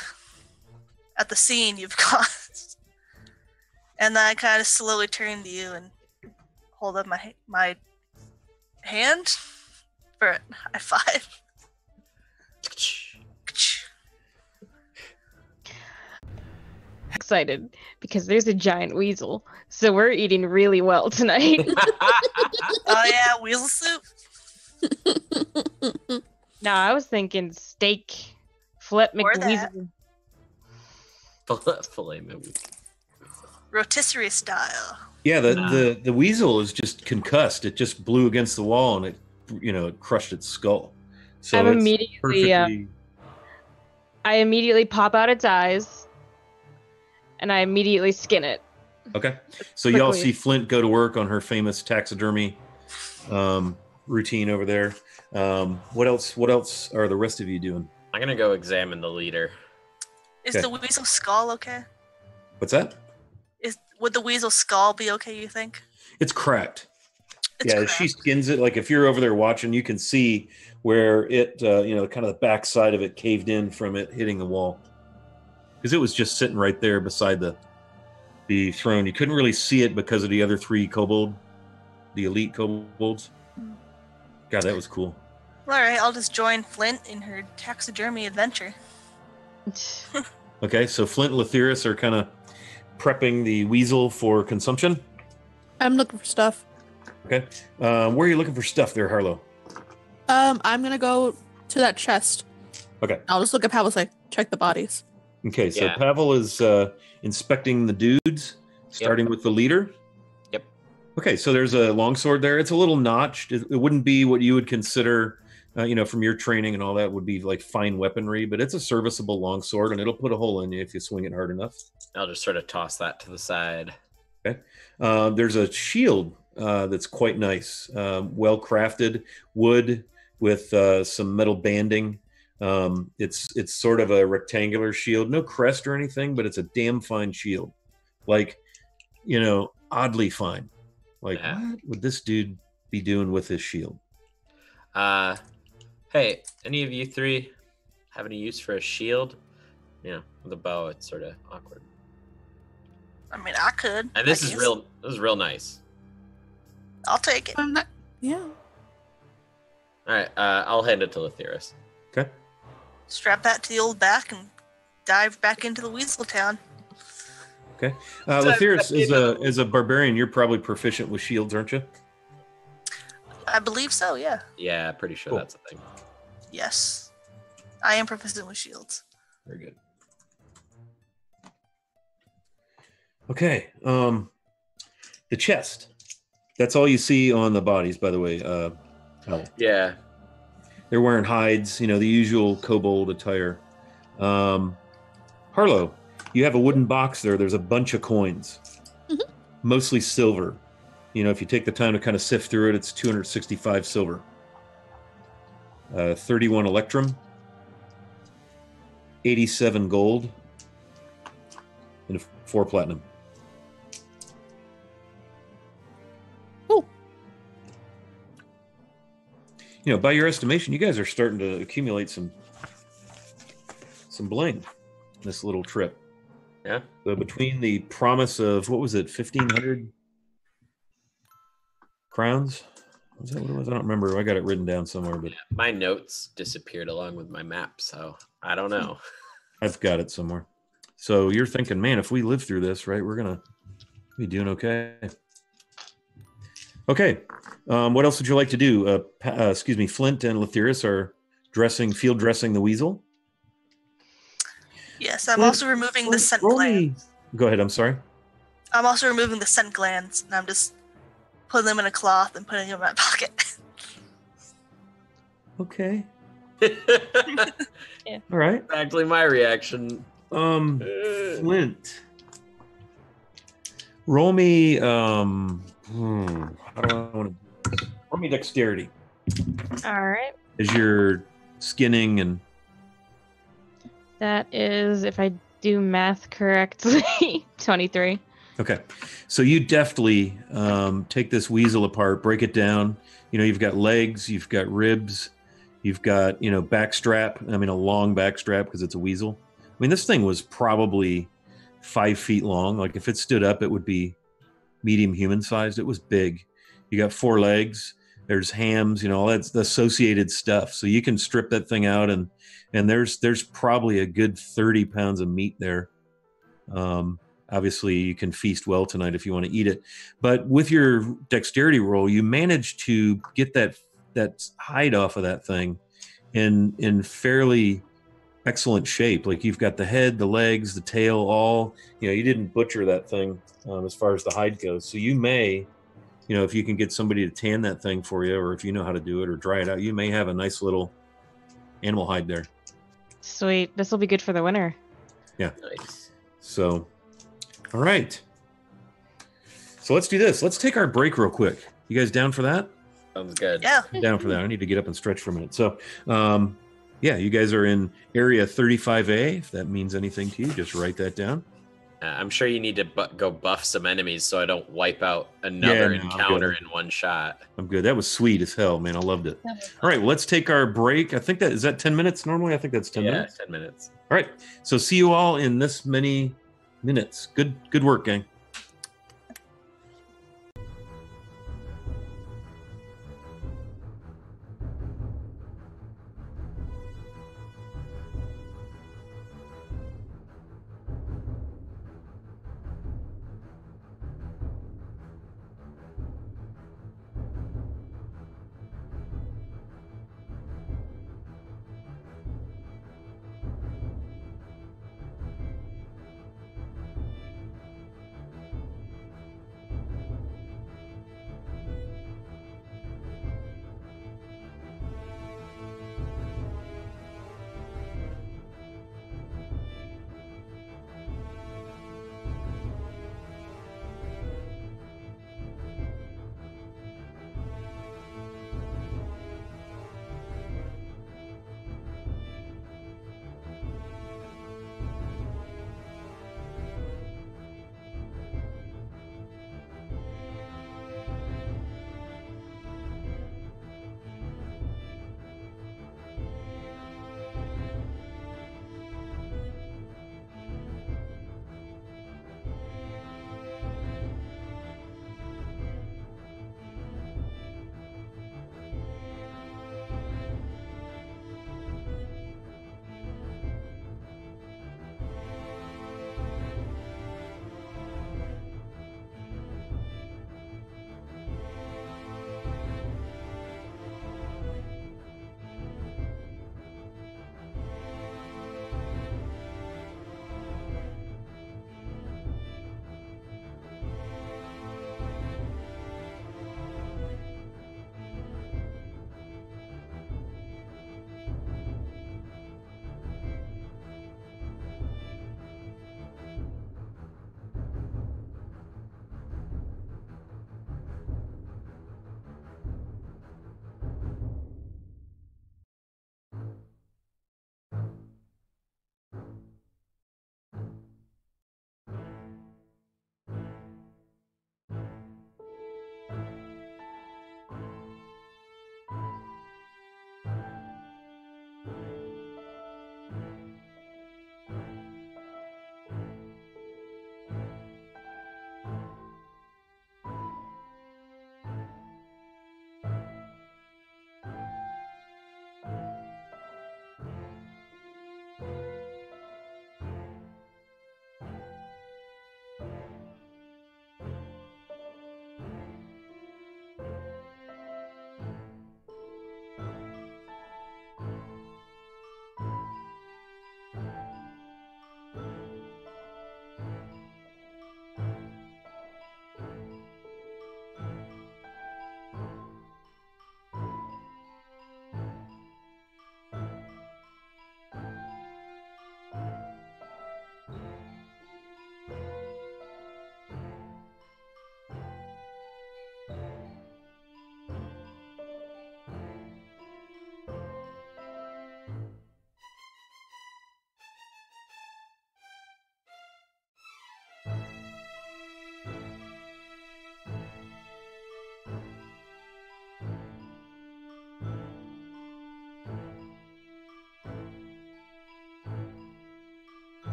Speaker 3: at the scene you've caused. And then I kind of slowly turn to you and hold up my hand for a high five.
Speaker 5: Excited because there's a giant weasel, so we're eating really well tonight.
Speaker 3: Oh yeah, weasel soup.
Speaker 5: No, I was thinking steak, flip McWeasel.
Speaker 4: Filet maybe.
Speaker 3: Rotisserie style.
Speaker 1: Yeah, the weasel is just concussed. It just blew against the wall, and it crushed its skull. So
Speaker 5: I'm
Speaker 1: it's
Speaker 5: immediately,
Speaker 1: perfectly...
Speaker 5: I immediately pop out its eyes, and I immediately skin it.
Speaker 1: Okay. So y'all see Flint go to work on her famous taxidermy routine over there. What else are the rest of you doing?
Speaker 4: I'm gonna go examine the leader.
Speaker 3: Is the weasel skull okay?
Speaker 1: What's that?
Speaker 3: Would the weasel skull be okay, you think?
Speaker 1: It's cracked.
Speaker 3: It's cracked.
Speaker 1: She skins it. Like if you're over there watching, you can see where it, kind of the back side of it caved in from it hitting the wall. Because it was just sitting right there beside the throne. You couldn't really see it because of the other 3 the elite kobolds. God, that was cool.
Speaker 3: All right, I'll just join Flint in her taxidermy adventure.
Speaker 1: Okay, so Flint and Lethiris are kind of prepping the weasel for consumption.
Speaker 2: I'm looking for stuff.
Speaker 1: Okay. Where are you looking for stuff there, Harlow?
Speaker 2: I'm gonna go to that chest.
Speaker 1: Okay.
Speaker 2: I'll just look at Pavil and say, check the bodies.
Speaker 1: Okay, so
Speaker 4: Yeah.
Speaker 1: Pavil is inspecting the dudes, starting with the leader.
Speaker 4: Yep.
Speaker 1: Okay, so there's a longsword there. It's a little notched. It wouldn't be what you would consider, from your training and all that, would be like fine weaponry, but it's a serviceable longsword, and it'll put a hole in you if you swing it hard enough.
Speaker 4: I'll just sort of toss that to the side.
Speaker 1: Okay. There's a shield that's quite nice, well crafted, wood with some metal banding. It's sort of a rectangular shield, no crest or anything, but it's a damn fine shield. Like, oddly fine. Like, What would this dude be doing with his shield?
Speaker 4: Hey, any of you 3 have any use for a shield? With a bow, it's sort of awkward.
Speaker 3: I mean, I could.
Speaker 4: And this is real nice.
Speaker 3: I'll take it.
Speaker 2: Yeah.
Speaker 4: All right, I'll hand it to Lethiris.
Speaker 1: Okay.
Speaker 3: Strap that to the old back and dive back into the weasel town.
Speaker 1: Okay. Lethiris, is a barbarian, you're probably proficient with shields, aren't you?
Speaker 3: I believe so, yeah.
Speaker 4: Yeah, pretty sure
Speaker 1: Cool.
Speaker 4: that's a thing.
Speaker 3: Yes. I am proficient with shields.
Speaker 1: Very good. Okay. The chest. That's all you see on the bodies, by the way.
Speaker 4: Yeah.
Speaker 1: They're wearing hides, the usual kobold attire. Harlow, you have a wooden box there. There's a bunch of coins, mostly silver. If you take the time to kind of sift through it, it's 265 silver. 31 electrum, 87 gold, and 4 platinum.
Speaker 2: Cool.
Speaker 1: By your estimation, you guys are starting to accumulate some bling this little trip.
Speaker 4: Yeah.
Speaker 1: So between the promise of, what was it, 1,500 crowns? Was that what it was? I don't remember. I got it written down somewhere, but
Speaker 4: my notes disappeared along with my map, so I don't know.
Speaker 1: I've got it somewhere. So you're thinking, man, if we live through this, right, we're gonna be doing okay. Okay. What else would you like to do? Flint and Lethiris are field dressing the weasel.
Speaker 3: Yes, I'm also removing the scent glands.
Speaker 1: Go ahead. I'm sorry.
Speaker 3: I'm also removing the scent glands, and I'm just putting them in a cloth and putting them in my pocket.
Speaker 1: Okay.
Speaker 5: Yeah.
Speaker 1: All right.
Speaker 4: Exactly my reaction.
Speaker 1: Flint. Roll me. How do I want to? Roll me dexterity.
Speaker 5: All right.
Speaker 1: As you're skinning and.
Speaker 5: That is, if I do math correctly, 23.
Speaker 1: Okay. So you deftly take this weasel apart, break it down. You've got legs, you've got ribs, you've got, backstrap. I mean, a long backstrap because it's a weasel. I mean, this thing was probably 5 feet long. Like if it stood up, it would be medium human sized. It was big. You got 4 legs. There's hams, all that's the associated stuff. So you can strip that thing out and there's probably a good 30 pounds of meat there. Obviously, you can feast well tonight if you want to eat it. But with your dexterity roll, you manage to get that hide off of that thing in fairly excellent shape. Like you've got the head, the legs, the tail, all. You didn't butcher that thing as far as the hide goes. So you may, if you can get somebody to tan that thing for you, or if you know how to do it or dry it out, you may have a nice little animal hide there.
Speaker 5: Sweet. This will be good for the winter.
Speaker 1: Yeah.
Speaker 4: Nice.
Speaker 1: So. All right. So let's do this. Let's take our break real quick. You guys down for that?
Speaker 4: Sounds good.
Speaker 3: Yeah.
Speaker 1: I'm down for that. I need to get up and stretch for a minute. So, you guys are in area 35A. If that means anything to you, just write that down.
Speaker 4: I'm sure you need to go buff some enemies so I don't wipe out another encounter in one shot.
Speaker 1: I'm good. That was sweet as hell, man. I loved it. All right, well, let's take our break. I think is that 10 minutes normally? I think that's 10 minutes.
Speaker 4: 10 minutes.
Speaker 1: All right. So see you all in this many minutes. Good work, gang.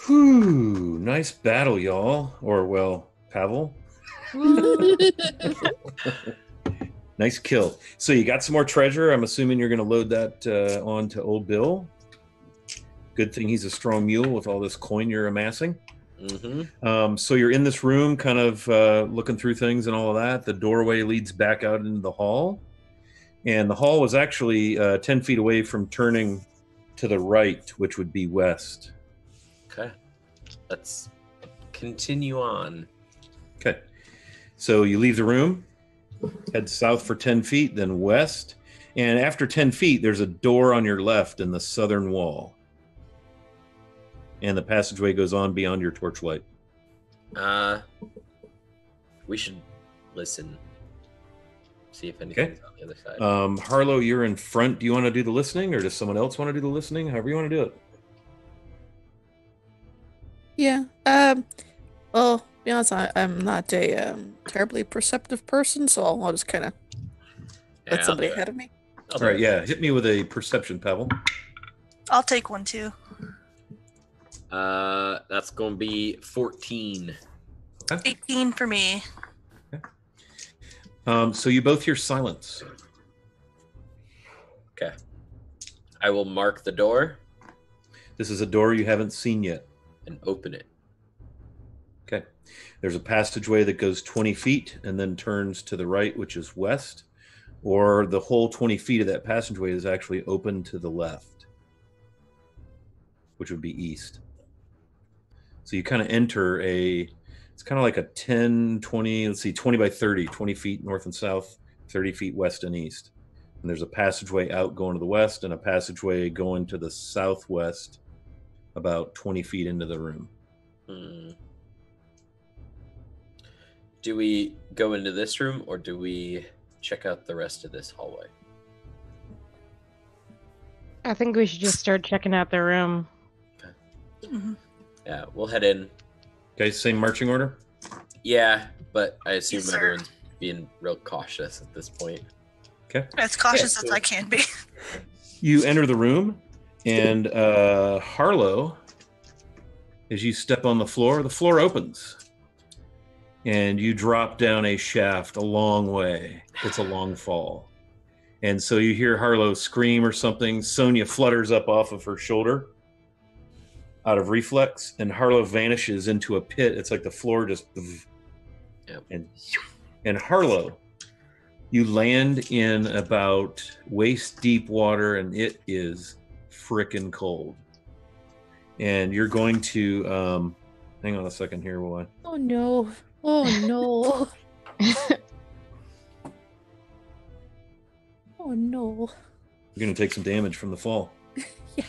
Speaker 1: Whew, nice battle, y'all. Or, well, Pavil. Nice kill. So you got some more treasure. I'm assuming you're going to load that on to old Bill. Good thing he's a strong mule with all this coin you're amassing.
Speaker 4: Mm-hmm.
Speaker 1: So you're in this room kind of looking through things and all of that. The doorway leads back out into the hall. And the hall was actually 10 feet away from turning to the right, which would be west.
Speaker 4: Okay. Let's continue on.
Speaker 1: Okay. So you leave the room, head south for 10 feet, then west. And after 10 feet, there's a door on your left in the southern wall. And the passageway goes on beyond your torchlight.
Speaker 4: We should listen. See if anything's on the other side.
Speaker 1: Harlow, you're in front. Do you want to do the listening, or does someone else want to do the listening? However you want to do it.
Speaker 2: Yeah. Well, to be honest, I'm not a terribly perceptive person, so I'll just kind of let somebody ahead of me.
Speaker 1: All right, yeah. Hit me with a perception, Pavil.
Speaker 3: I'll take one too.
Speaker 4: That's going to be 14.
Speaker 1: Okay.
Speaker 3: 18 for me.
Speaker 1: So you both hear silence.
Speaker 4: Okay. I will mark the door
Speaker 1: This is a door you haven't seen yet.
Speaker 4: and open it.
Speaker 1: Okay. There's a passageway that goes 20 feet and then turns to the right, which is west. Or the whole 20 feet of that passageway is actually open to the left, which would be east. So you kind of enter it's kind of like a 10, 20, let's see, 20 by 30, 20 feet north and south, 30 feet west and east. And there's a passageway out going to the west and a passageway going to the southwest about 20 feet into the room.
Speaker 4: Do we go into this room or do we check out the rest of this hallway?
Speaker 5: I think we should just start checking out the room.
Speaker 3: Mm-hmm.
Speaker 4: Yeah, we'll head in.
Speaker 1: Okay, same marching order?
Speaker 4: Yeah, but I assume
Speaker 3: Yes, sir.
Speaker 4: everyone's being real cautious at this point.
Speaker 1: Okay.
Speaker 3: As cautious
Speaker 1: Yeah,
Speaker 3: as I can be.
Speaker 1: You enter the room, and Harlow, as you step on the floor opens. And you drop down a shaft a long way. It's a long fall. And so you hear Harlow scream or something. Sonia flutters up off of her shoulder out of reflex, and Harlow vanishes into a pit. It's like the floor just...
Speaker 4: Yep.
Speaker 1: And Harlow, you land in about waist-deep water, and it is frickin' cold. And you're going to... hang on a second here, will I...
Speaker 2: Oh no. Oh no. Oh no.
Speaker 1: You're going to take some damage from the fall.
Speaker 2: Yeah.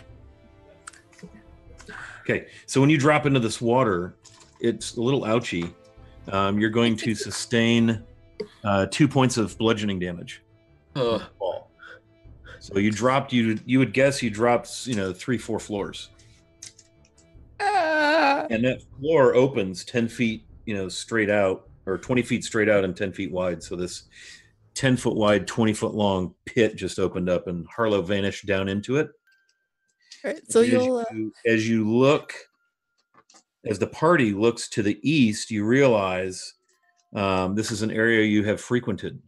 Speaker 1: Okay, so when you drop into this water, it's a little ouchy. You're going to sustain 2 points of bludgeoning damage.
Speaker 4: Ugh.
Speaker 1: Fall. So you dropped. You would guess you dropped 3-4 floors, and that floor opens 10 feet straight out, or 20 feet straight out and 10 feet wide. So this 10-foot wide, 20-foot long pit just opened up, and Harlow vanished down into it.
Speaker 2: All right, so
Speaker 1: As you look, as the party looks to the east, you realize this is an area you have frequented.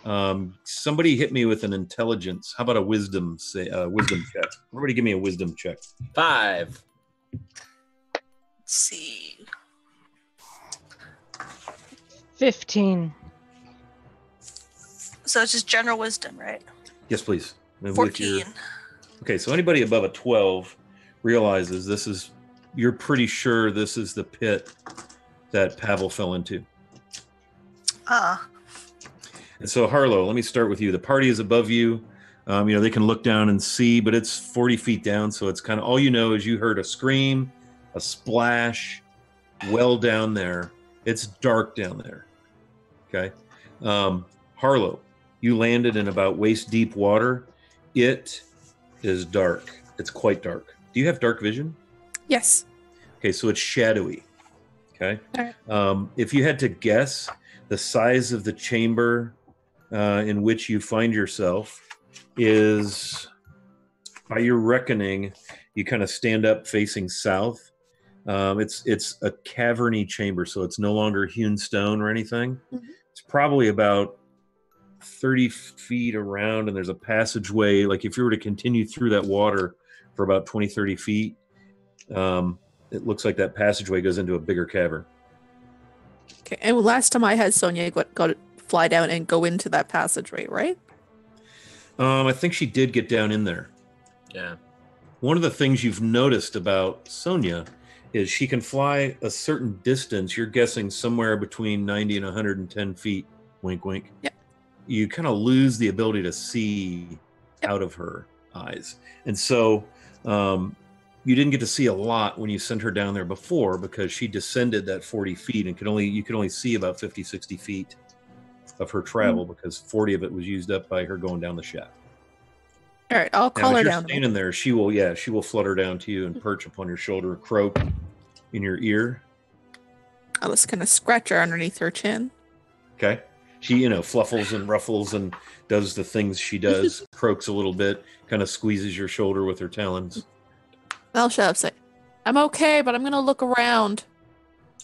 Speaker 1: Somebody hit me with an intelligence. How about a wisdom check? Everybody give me a wisdom check.
Speaker 4: 5.
Speaker 3: Let's see.
Speaker 5: 15.
Speaker 3: So it's just general wisdom, right?
Speaker 1: Yes, please. With
Speaker 3: 14.
Speaker 1: Okay, so anybody above a 12 realizes you're pretty sure this is the pit that Pavil fell into. And so, Harlow, let me start with you. The party is above you. They can look down and see, but it's 40 feet down, so it's kind of all you know is you heard a scream, a splash, well down there. It's dark down there. Okay? Harlow, you landed in about waist-deep water. It is dark. It's quite dark. Do you have dark vision?
Speaker 2: yes.
Speaker 1: Okay, so it's shadowy. Okay?
Speaker 2: All right.
Speaker 1: If you had to guess the size of the chamber in which you find yourself is By your reckoning, you kind of stand up facing south. It's a cavernly chamber, so it's no longer hewn stone or anything. It's probably about 30 feet around, and there's a passageway. Like if you were to continue through that water for about 20, 30 feet, it looks like that passageway goes into a bigger cavern.
Speaker 2: Okay, and last time I had Sonia got to fly down and go into that passageway, right?
Speaker 1: I think she did get down in there.
Speaker 4: Yeah.
Speaker 1: One of the things you've noticed about Sonia is she can fly a certain distance. You're guessing somewhere between 90 and 110 feet. Wink, wink.
Speaker 2: Yep.
Speaker 1: You kind of lose the ability to see out of her eyes. And so you didn't get to see a lot when you sent her down there before because she descended that 40 feet and you could only see about 50, 60 feet of her travel because 40 of it was used up by her going down the shaft.
Speaker 2: All right, I'll call her down.
Speaker 1: Standing there, she will flutter down to you and perch upon your shoulder, croak in your ear.
Speaker 2: I'll just kind of scratch her underneath her chin.
Speaker 1: Okay. She, fluffles and ruffles and does the things she does, croaks a little bit, kind of squeezes your shoulder with her talons.
Speaker 2: I'll shut up, say, I'm okay, but I'm going to look around.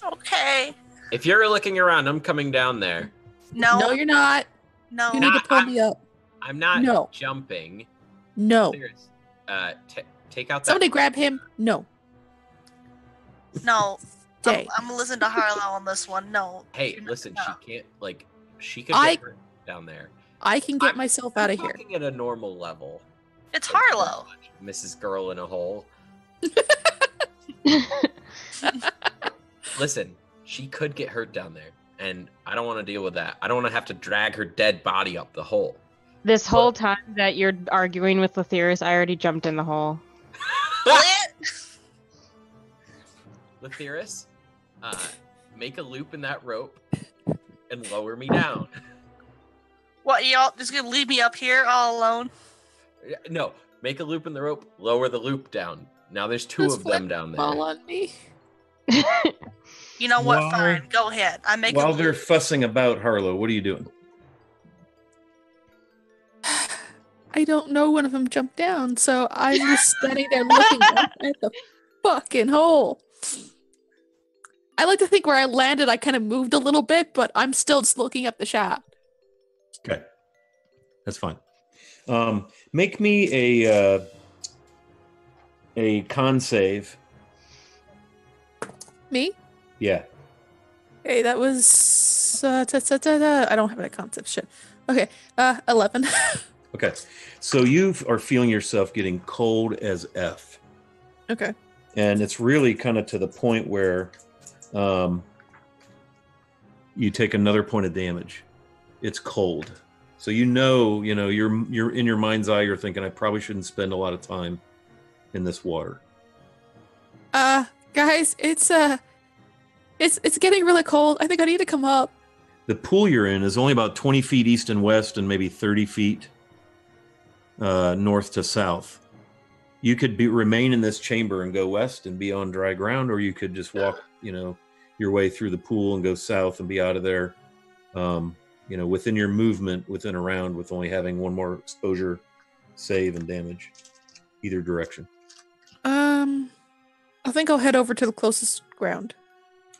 Speaker 3: Okay.
Speaker 4: If you're looking around, I'm coming down there.
Speaker 3: No,
Speaker 2: you're not.
Speaker 3: No.
Speaker 2: You need to pull me up.
Speaker 4: I'm not jumping.
Speaker 2: No.
Speaker 4: Take out that.
Speaker 2: Somebody grab him. No.
Speaker 3: No.
Speaker 2: Stay.
Speaker 3: I'm listening to Harlow on this one. No.
Speaker 4: Hey, listen, she can't, she could get hurt down there.
Speaker 2: I can get myself out of here.
Speaker 4: Talking at a normal level.
Speaker 3: It's Harlow.
Speaker 4: Mrs. Girl in a Hole. Listen, she could get hurt down there, and I don't want to deal with that. I don't want to have to drag her dead body up the hole.
Speaker 5: This whole time that you're arguing with Lethyrus, I already jumped in the hole.
Speaker 4: Lethyrus, make a loop in that rope and lower me down.
Speaker 3: What, y'all just gonna leave me up here all alone?
Speaker 4: No, make a loop in the rope, lower the loop down. Now there's two of them down there.
Speaker 2: Fall on me.
Speaker 3: You know what? Fine, go ahead.
Speaker 1: While they're fussing about Harlow, what are you doing?
Speaker 2: I don't know one of them jumped down, so I'm just standing there looking up at the fucking hole. I like to think where I landed, I kind of moved a little bit, but I'm still just looking up the shaft.
Speaker 1: Okay, that's fine. Make me a con save.
Speaker 2: Me?
Speaker 1: Yeah.
Speaker 2: Hey, that was I don't have that concept. Shit. Okay, 11.
Speaker 1: Okay, so you are feeling yourself getting cold as F.
Speaker 2: Okay.
Speaker 1: And it's really kind of to the point where you take another point of damage. It's cold. So you're in your mind's eye, you're thinking, I probably shouldn't spend a lot of time in this water.
Speaker 2: Guys, it's getting really cold. I think I need to come up.
Speaker 1: The pool you're in is only about 20 feet east and west and maybe 30 feet north to south. You could remain in this chamber and go west and be on dry ground, or you could just walk, your way through the pool and go south and be out of there. Within your movement, within a round, with only having one more exposure, save, and damage, either direction.
Speaker 2: I think I'll head over to the closest ground.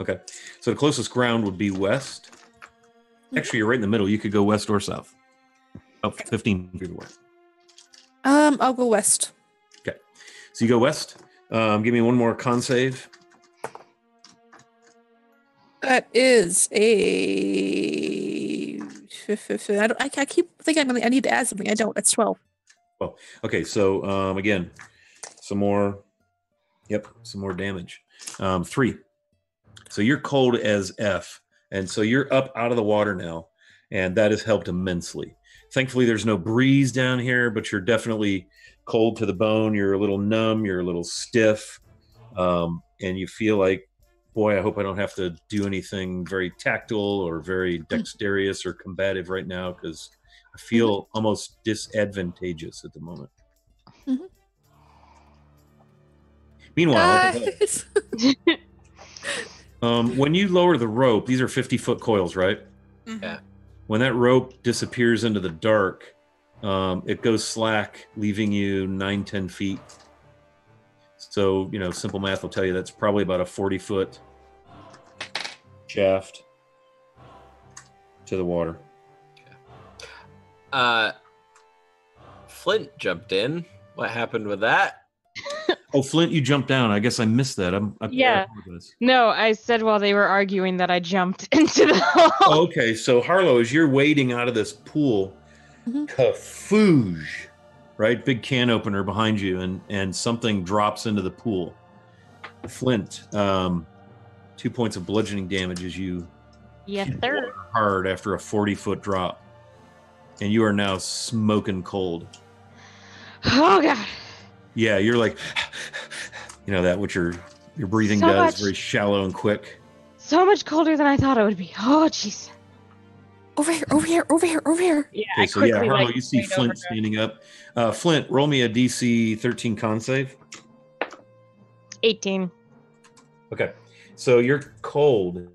Speaker 1: Okay, so the closest ground would be west. Actually, you're right in the middle. You could go west or south. About 15 feet away.
Speaker 2: I'll go west.
Speaker 1: Okay, so you go west. Give me one more con save.
Speaker 2: That is a. I keep thinking I need to add something. I don't. It's 12.
Speaker 1: Oh, okay. So again, some more. Yep, some more damage. 3. So you're cold as F, and so you're up out of the water now, and that has helped immensely. Thankfully, there's no breeze down here, but you're definitely cold to the bone. You're a little numb. You're a little stiff, and you feel like, boy, I hope I don't have to do anything very tactile or very dexterous or combative right now, because I feel almost disadvantageous at the moment.
Speaker 2: Mm-hmm.
Speaker 1: Meanwhile, when you lower the rope, these are 50-foot coils, right?
Speaker 3: Mm-hmm.
Speaker 4: Yeah.
Speaker 1: When that rope disappears into the dark, It goes slack, leaving you 9-10 feet. So, simple math will tell you that's probably about a 40-foot shaft to the water.
Speaker 4: Flint jumped in. What happened with that?
Speaker 1: Oh, Flint, you jumped down. I guess I missed that.
Speaker 5: Yeah. No, I said while they were arguing that I jumped into the hole.
Speaker 1: Okay, so Harlow, as you're wading out of this pool, kafoosh, right? Big can opener behind you, and something drops into the pool. Flint, 2 points of bludgeoning damage as you
Speaker 5: Yes,
Speaker 1: hit
Speaker 5: sir.
Speaker 1: water hard after a 40-foot drop. And you are now smoking cold.
Speaker 5: Oh, God.
Speaker 1: Yeah, you're like, that what your breathing
Speaker 5: So
Speaker 1: does,
Speaker 5: much.
Speaker 1: very shallow and quick.
Speaker 5: So much colder than I thought it would be. Oh, jeez.
Speaker 2: Over here, over here, over here, over here.
Speaker 5: Yeah,
Speaker 1: Okay,
Speaker 5: I
Speaker 1: so
Speaker 5: quickly,
Speaker 1: Harlow, you see
Speaker 5: straight over
Speaker 1: Flint standing up. Flint, roll me a DC 13 con save.
Speaker 5: 18.
Speaker 1: Okay, so you're cold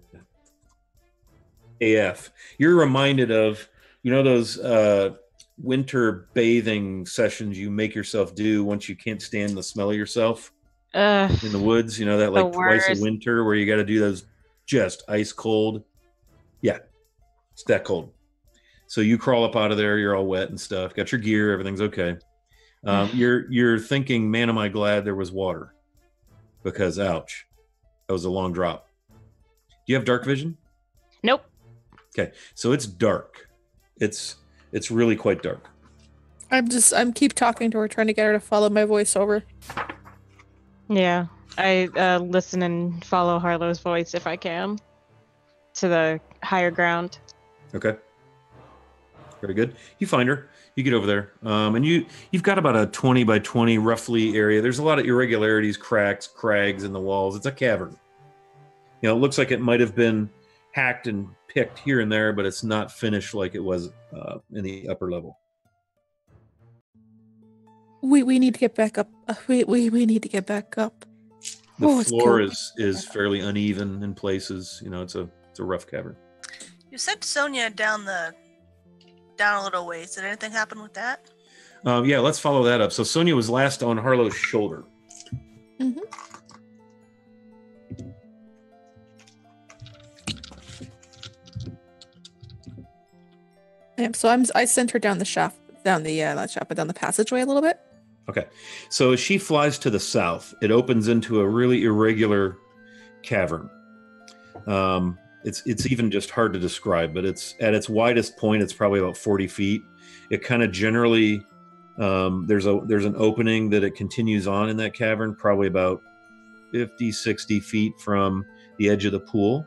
Speaker 1: AF. You're reminded of, those winter bathing sessions you make yourself do once you can't stand the smell of yourself in the woods. That like twice a
Speaker 5: worst.
Speaker 1: winter where you got to do those just ice cold. Yeah, it's that cold. So you crawl up out of there. You're all wet and stuff. Got your gear. Everything's okay. You're thinking, man, am I glad there was water? Because ouch, that was a long drop. Do you have dark vision?
Speaker 5: Nope.
Speaker 1: Okay, so it's dark. It's really quite dark.
Speaker 2: I'm keep talking to her, trying to get her to follow my voiceover.
Speaker 5: Yeah. I listen and follow Harlow's voice if I can to the higher ground.
Speaker 1: Okay. Very good. You find her. You get over there. And you've got about a 20 by 20 roughly area. There's a lot of irregularities, cracks, crags in the walls. It's a cavern. It looks like it might have been hacked and picked here and there, but it's not finished like it was in the upper level.
Speaker 2: We need to get back up. We need to get back up.
Speaker 1: The floor is fairly uneven in places. It's a rough cavern.
Speaker 3: You sent Sonia down a little ways. Did anything happen with that?
Speaker 1: Yeah, let's follow that up. So Sonia was last on Harlow's shoulder.
Speaker 2: Mm-hmm. Yeah, so I sent her down the shaft, down the not shaft, but down the passageway a little bit.
Speaker 1: Okay, so as she flies to the south, it opens into a really irregular cavern. It's even just hard to describe, but it's at its widest point, it's probably about 40 feet. It kind of generally there's an opening that it continues on in that cavern, probably about 50, 60 feet from the edge of the pool.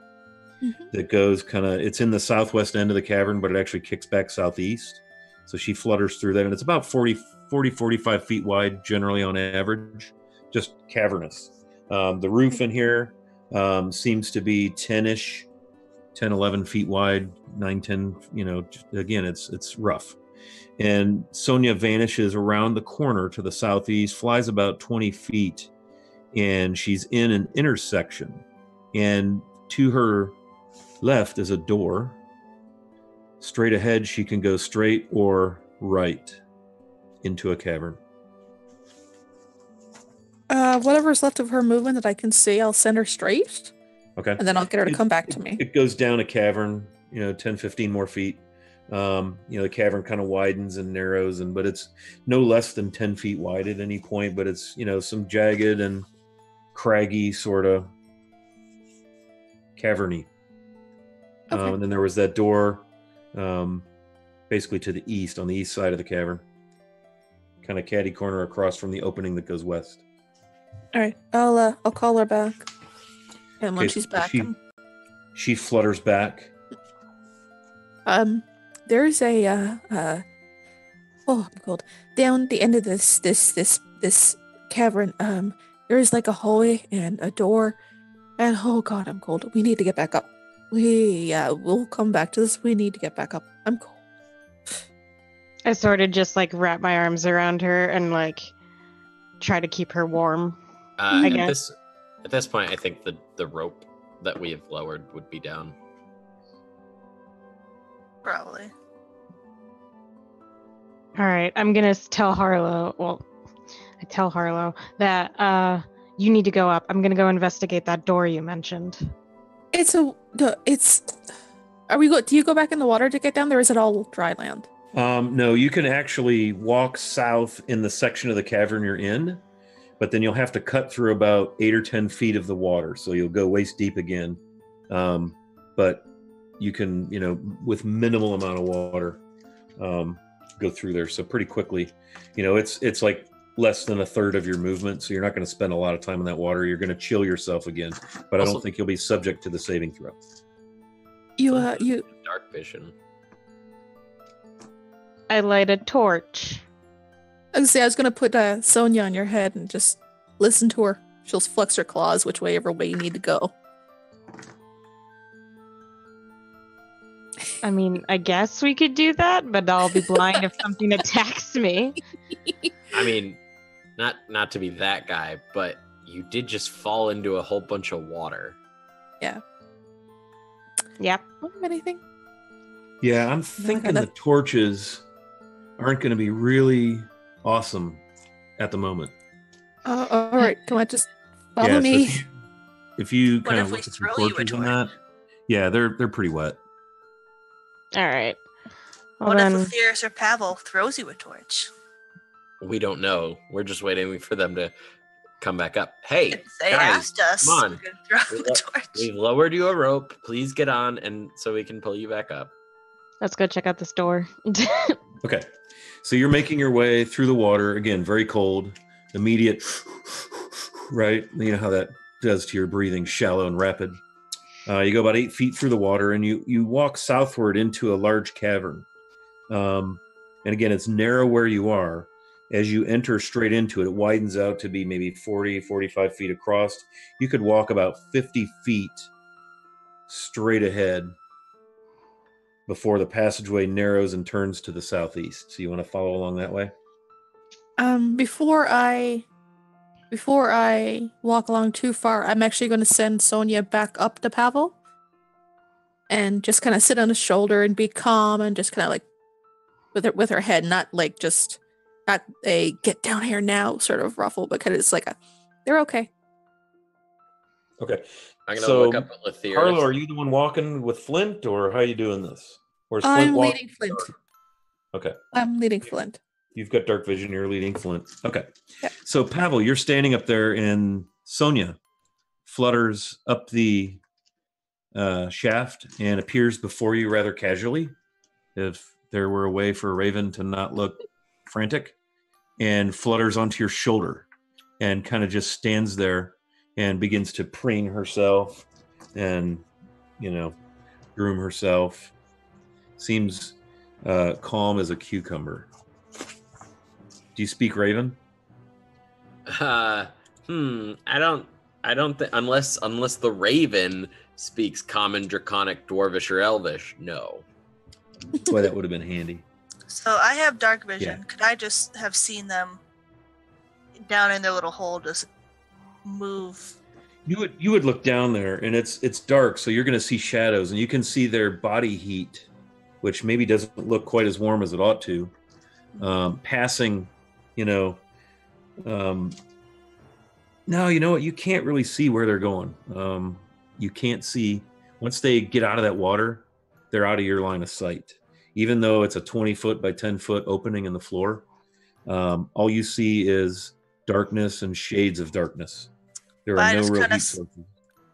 Speaker 1: That goes it's in the southwest end of the cavern, but it actually kicks back southeast. So she flutters through that, and it's about 40, 45 feet wide, generally on average, just cavernous. The roof in here seems to be 10-ish, 10, 11 feet wide, 9, 10, again, it's rough. And Sonia vanishes around the corner to the southeast, flies about 20 feet, and she's in an intersection. And to her left is a door. Straight ahead, she can go straight or right into a cavern.
Speaker 2: Whatever's left of her movement that I can see, I'll send her straight.
Speaker 1: Okay.
Speaker 2: And then I'll get her to come back to me.
Speaker 1: It goes down a cavern, 10, 15 more feet. The cavern kind of widens and narrows, but it's no less than 10 feet wide at any point, but it's, some jagged and craggy sort of caverny.
Speaker 2: Okay.
Speaker 1: And then there was that door basically to the east, on the east side of the cavern. Kind of catty corner across from the opening that goes west.
Speaker 2: All right. I'll call her back. And when she's back.
Speaker 1: She flutters back.
Speaker 2: There's a I'm cold. Down the end of this cavern, there's like a hallway and a door. And oh god, I'm cold. We need to get back up. We'll come back to this. We need to get back up. I'm cold.
Speaker 5: I sort of just wrap my arms around her and try to keep her warm. I guess.
Speaker 4: At this point, I think the rope that we have lowered would be down.
Speaker 3: Probably.
Speaker 5: All right, I'm gonna tell Harlow. Well, I tell Harlow that you need to go up. I'm gonna go investigate that door you mentioned.
Speaker 2: Are we do you go back in the water to get down there, or is it all dry land?
Speaker 1: No, you can actually walk south in the section of the cavern you're in, but then you'll have to cut through about 8 or 10 feet of the water, so you'll go waist deep again. But you can, with minimal amount of water, go through there. So pretty quickly, it's like less than a third of your movement, so you're not going to spend a lot of time in that water. You're going to chill yourself again, but I don't think you'll be subject to the saving throw.
Speaker 2: You
Speaker 4: dark vision.
Speaker 5: I light a torch.
Speaker 2: I was gonna put Sonia on your head and just listen to her. She'll flex her claws whichever way you need to go.
Speaker 5: I mean, I guess we could do that, but I'll be blind if something attacks me.
Speaker 4: I mean, not to be that guy, but you did just fall into a whole bunch of water.
Speaker 2: Yeah.
Speaker 5: Yep.
Speaker 2: Don't have anything.
Speaker 1: Yeah, I'm thinking the torches aren't going to be really awesome at the moment.
Speaker 2: All right. Come on, just follow me.
Speaker 1: So if you kind of
Speaker 3: if we
Speaker 1: look at some
Speaker 3: throw you a
Speaker 1: torches on
Speaker 3: torch?
Speaker 1: that, yeah, they're pretty wet.
Speaker 5: All right. Well,
Speaker 3: What
Speaker 5: then,
Speaker 3: if Lethier's or Pavil throws you a torch?
Speaker 4: We don't know. We're just waiting for them to come back up. Hey,
Speaker 3: If they
Speaker 4: guys,
Speaker 3: asked us,
Speaker 4: come on.
Speaker 3: we could throw the torch.
Speaker 4: We've lowered you a rope. Please get on, and so we can pull you back up.
Speaker 5: let's go check out this door.
Speaker 1: Okay, so you're making your way through the water again, very cold, immediate, right? You know how that does to your breathing, shallow and rapid. You go about 8 feet through the water, and you walk southward into a large cavern. And again, it's narrow where you are. As you enter straight into it, it widens out to be maybe 40, 45 feet across. You could walk about 50 feet straight ahead before the passageway narrows and turns to the southeast. So you want to follow along that way?
Speaker 2: Before I walk along too far, I'm actually going to send Sonia back up to Pavil and just kind of sit on his shoulder and be calm and just kind of like with her head, not a get down here now sort of ruffle, but kind of just like they're okay.
Speaker 1: Okay.
Speaker 4: I'm gonna look up at Lethier's.
Speaker 1: Harlow, are you the one walking with Flint, or how are you doing this? Or is
Speaker 2: I'm
Speaker 1: walking?
Speaker 2: leading Flint.
Speaker 1: Okay.
Speaker 2: I'm leading Flint.
Speaker 1: You've got dark vision. You're leading Flint. Okay.
Speaker 2: Yeah.
Speaker 1: So Pavil, you're standing up there, and Sonia flutters up the shaft and appears before you rather casually, if there were a way for a raven to not look frantic, and flutters onto your shoulder and kind of just stands there and begins to preen herself and, groom herself. Seems calm as a cucumber. Do you speak Raven?
Speaker 4: I don't think unless the Raven speaks Common, Draconic, Dwarvish, or Elvish. No.
Speaker 1: Boy, that would have been handy.
Speaker 3: So I have dark vision.
Speaker 1: Yeah.
Speaker 3: Could I just have seen them down in their little hole just move?
Speaker 1: You would look down there, and it's dark, so you're going to see shadows, and you can see their body heat, which maybe doesn't look quite as warm as it ought to, passing. No, you know what? You can't really see where they're going. You can't see. Once they get out of that water, they're out of your line of sight. Even though it's a 20-foot by 10-foot opening in the floor, all you see is darkness and shades of darkness. There are no real heat sources.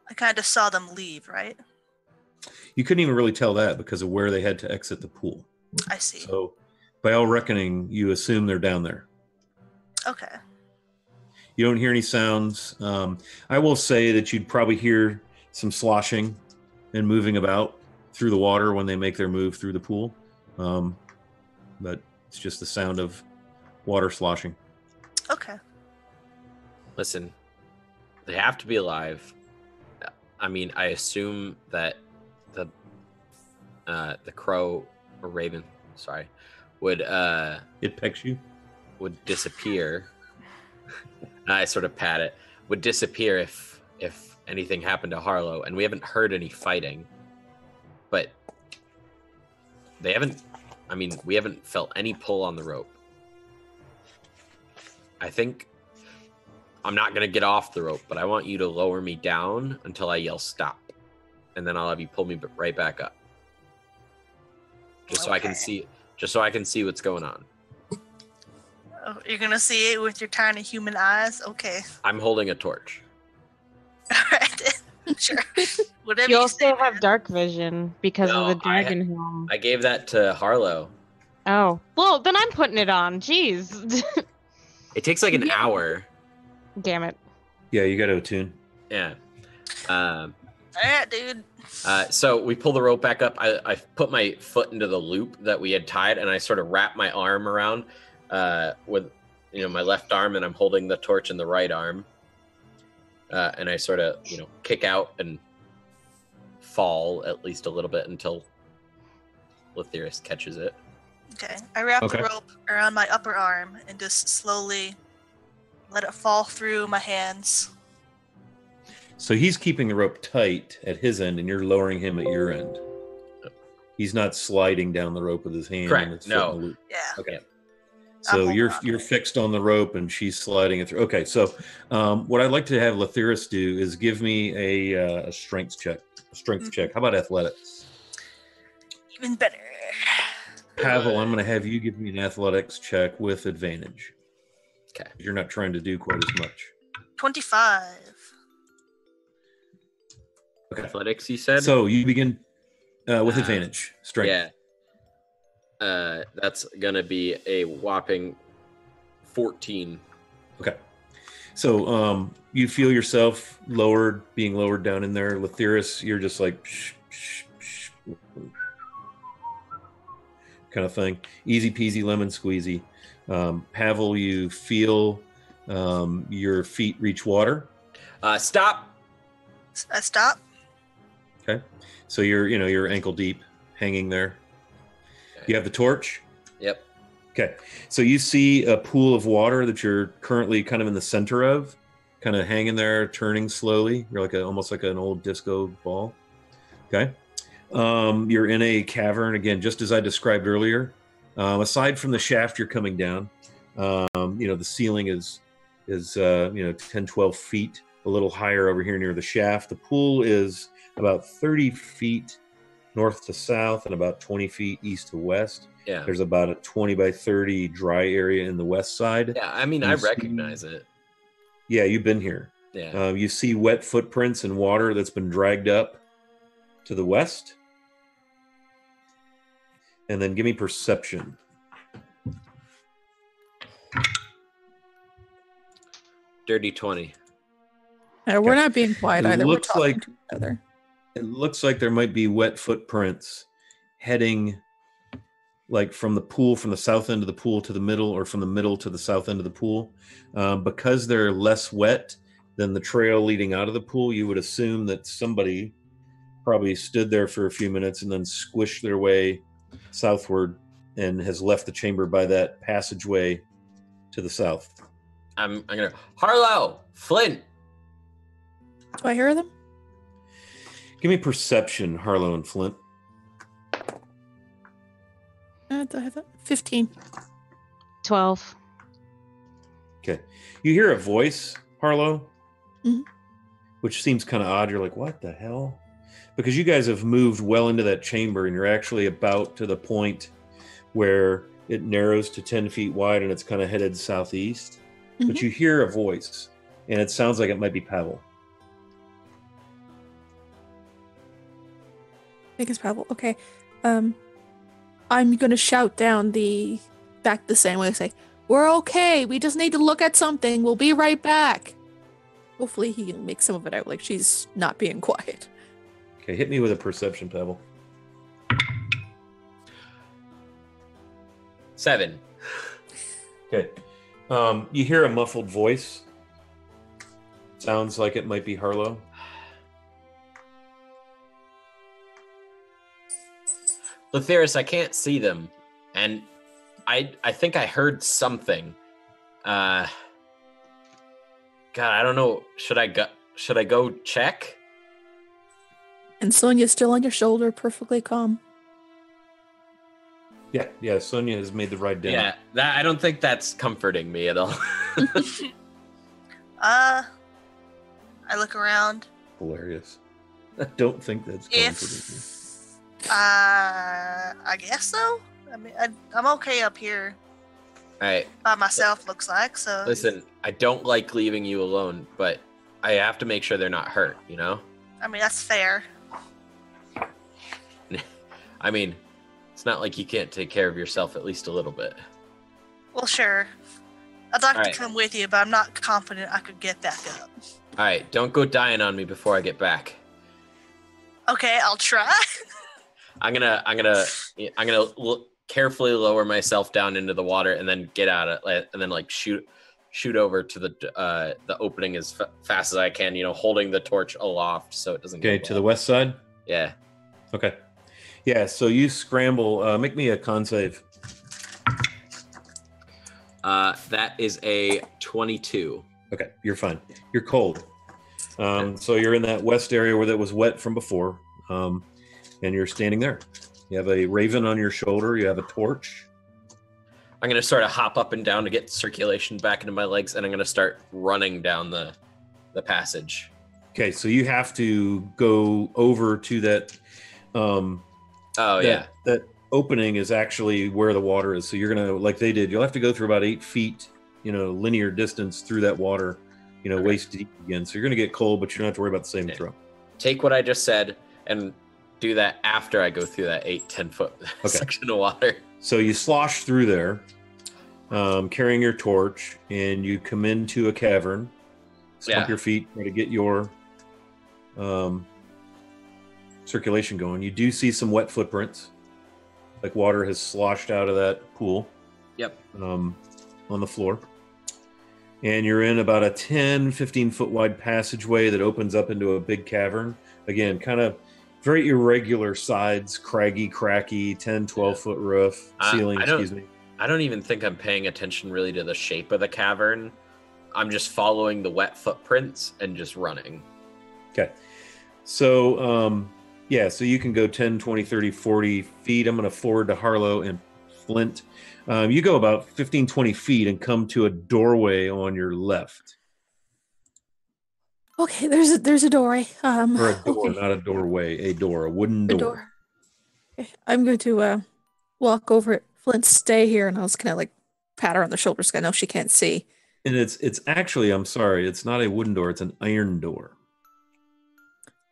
Speaker 3: I kind of saw them leave, right?
Speaker 1: You couldn't even really tell that because of where they had to exit the pool.
Speaker 3: I see.
Speaker 1: So, by all reckoning, you assume they're down there.
Speaker 3: Okay.
Speaker 1: You don't hear any sounds. I will say that you'd probably hear some sloshing and moving about through the water when they make their move through the pool. But it's just the sound of water sloshing.
Speaker 3: Okay.
Speaker 4: Listen, they have to be alive. I mean, I assume that the crow or raven, would
Speaker 1: It pecks you?
Speaker 4: would disappear. I sort of pat it. Would disappear if anything happened to Harlow, and we haven't heard any fighting. But they haven't I mean, we haven't felt any pull on the rope. I think I'm not going to get off the rope, but I want you to lower me down until I yell stop. And then I'll have you pull me right back up. Just so I can see what's going on.
Speaker 3: Oh, you're going to see it with your tiny human eyes? Okay.
Speaker 4: I'm holding a torch.
Speaker 3: All right. Sure. Whatever
Speaker 5: You
Speaker 3: you
Speaker 5: also
Speaker 3: say.
Speaker 5: have dark vision because of
Speaker 4: No,
Speaker 5: the dragon helm.
Speaker 4: I gave that to Harlow.
Speaker 5: Oh. Well, then I'm putting it on. Jeez.
Speaker 4: It takes like an hour.
Speaker 5: Damn it.
Speaker 1: Yeah, you got to attune.
Speaker 4: Yeah.
Speaker 3: All right, dude.
Speaker 4: So we pull the rope back up. I put my foot into the loop that we had tied, and I sort of wrap my arm around with my left arm, and I'm holding the torch in the right arm. And I sort of kick out and fall at least a little bit until Lethyrus catches it.
Speaker 3: Okay. I wrap the rope around my upper arm and just slowly let it fall through my hands.
Speaker 1: So he's keeping the rope tight at his end, and you're lowering him at your end. He's not sliding down the rope with his hand.
Speaker 4: Correct.
Speaker 1: And his foot in the loop.
Speaker 3: Yeah.
Speaker 1: Okay. So you're fixed on the rope, and she's sliding it through. Okay. So what I'd like to have Lethyrus do is give me a strength check. How about athletics?
Speaker 3: Even better.
Speaker 1: Pavil, I'm going to have you give me an athletics check with advantage.
Speaker 4: Okay.
Speaker 1: You're not trying to do quite as much.
Speaker 3: 25.
Speaker 1: Okay.
Speaker 4: Athletics, you said?
Speaker 1: So you begin with advantage. Strength.
Speaker 4: Yeah. That's going to be a whopping 14.
Speaker 1: Okay. So you feel yourself being lowered down in there. Lethyrus, you're just like kind of thing. Easy peasy lemon squeezy. Pavil, you feel your feet reach water.
Speaker 4: Stop.
Speaker 3: I stop.
Speaker 1: Okay. So you're ankle deep hanging there. Okay. You have the torch?
Speaker 4: Yep.
Speaker 1: Okay. So you see a pool of water that you're currently kind of in the center of, kind of hanging there, turning slowly. You're almost like an old disco ball. Okay. You're in a cavern again, just as I described earlier. Aside from the shaft you're coming down, the ceiling is 10, 12 feet, a little higher over here near the shaft. The pool is about 30 feet north to south and about 20 feet east to west.
Speaker 4: Yeah.
Speaker 1: There's about a 20 by 30 dry area in the west side.
Speaker 4: Yeah, I mean, I recognize it.
Speaker 1: Yeah, you've been here.
Speaker 4: Yeah.
Speaker 1: You see wet footprints and water that's been dragged up to the west. And then give me perception.
Speaker 4: Dirty 20.
Speaker 2: We're not being quiet either. We're talking to each other.
Speaker 1: It looks like there might be wet footprints heading from the pool, from the south end of the pool to the middle, or from the middle to the south end of the pool. Because they're less wet than the trail leading out of the pool, you would assume that somebody probably stood there for a few minutes and then squished their way southward and has left the chamber by that passageway to the south.
Speaker 4: I'm gonna Harlow, Flint.
Speaker 2: Do I hear them?
Speaker 1: Give me perception, Harlow and Flint.
Speaker 2: 15.
Speaker 5: 12.
Speaker 1: Okay. You hear a voice, Harlow,
Speaker 2: Mhm.
Speaker 1: which seems kind of odd. You're like, what the hell? Because you guys have moved well into that chamber and you're actually about to the point where it narrows to 10 feet wide and it's kind of headed southeast.
Speaker 2: Mm-hmm.
Speaker 1: But you hear a voice and it sounds like it might be Pavil.
Speaker 2: I think it's Pavil. Okay. I'm going to shout down back the same way. Say, we're okay. We just need to look at something. We'll be right back. Hopefully he can make some of it out. Like she's not being quiet.
Speaker 1: Okay, hit me with a perception, Pavil.
Speaker 4: 7.
Speaker 1: Okay. You hear a muffled voice. Sounds like it might be Harlow.
Speaker 4: Lethyrus, I can't see them, and I think I heard something. God, I don't know. Should I go check?
Speaker 2: And Sonia's still on your shoulder, perfectly calm.
Speaker 1: Yeah. Sonia has made the ride down.
Speaker 4: Yeah, that I don't think that's comforting me at all.
Speaker 3: I look around.
Speaker 1: Hilarious. I don't think that's comforting.
Speaker 3: I guess so. I mean, I'm okay up here
Speaker 4: All right.
Speaker 3: by myself. Looks like so.
Speaker 4: Listen, I don't like leaving you alone, but I have to make sure they're not hurt, you know?
Speaker 3: I mean, that's fair.
Speaker 4: I mean, it's not like you can't take care of yourself at least a little bit.
Speaker 3: Well, sure. I'd like to
Speaker 4: Alright.
Speaker 3: come with you, but I'm not confident I could get back up.
Speaker 4: All right, don't go dying on me before I get back.
Speaker 3: Okay, I'll try.
Speaker 4: I'm gonna carefully lower myself down into the water and then get out it, and then like shoot over to the opening as fast as I can. You know, holding the torch aloft so it doesn't.
Speaker 1: Okay,
Speaker 4: go
Speaker 1: to the west side.
Speaker 4: Yeah.
Speaker 1: Okay. Yeah. So you scramble. Make me a con save.
Speaker 4: That is a 22.
Speaker 1: Okay, you're fine. You're cold. So you're in that west area where that was wet from before, and you're standing there. You have a raven on your shoulder. You have a torch.
Speaker 4: I'm gonna sort of hop up and down to get circulation back into my legs, and I'm gonna start running down the passage.
Speaker 1: Okay, so you have to go over to that. That opening is actually where the water is. So you're gonna, like they did, you'll have to go through about 8 feet, linear distance through that water, waist deep again. So you're gonna get cold, but you don't have to worry about the saving throw.
Speaker 4: Take what I just said and do that after I go through that 8-10 foot section of water.
Speaker 1: So you slosh through there, carrying your torch, and you come into a cavern. Stomp your feet, try to get your circulation going. You do see some wet footprints, like water has sloshed out of that pool.
Speaker 4: Yep.
Speaker 1: On the floor. And you're in about a 10-15 foot wide passageway that opens up into a big cavern. Again, kind of very irregular sides, craggy, cracky, 10-12 foot roof, ceiling, excuse me.
Speaker 4: I don't even think I'm paying attention really to the shape of the cavern. I'm just following the wet footprints and just running.
Speaker 1: Okay. So, so you can go 10, 20, 30, 40 feet. I'm going to forward to Harlow and Flint. You go about 15, 20 feet and come to a doorway on your left.
Speaker 2: Okay, there's a doorway.
Speaker 1: Or a door, not a doorway, a door, a wooden door.
Speaker 2: A door. Okay, I'm going to walk over it. Flint, stay here, and I'll just kind of like pat her on the shoulders. I know she can't see.
Speaker 1: And it's actually, I'm sorry, it's not a wooden door, it's an iron door.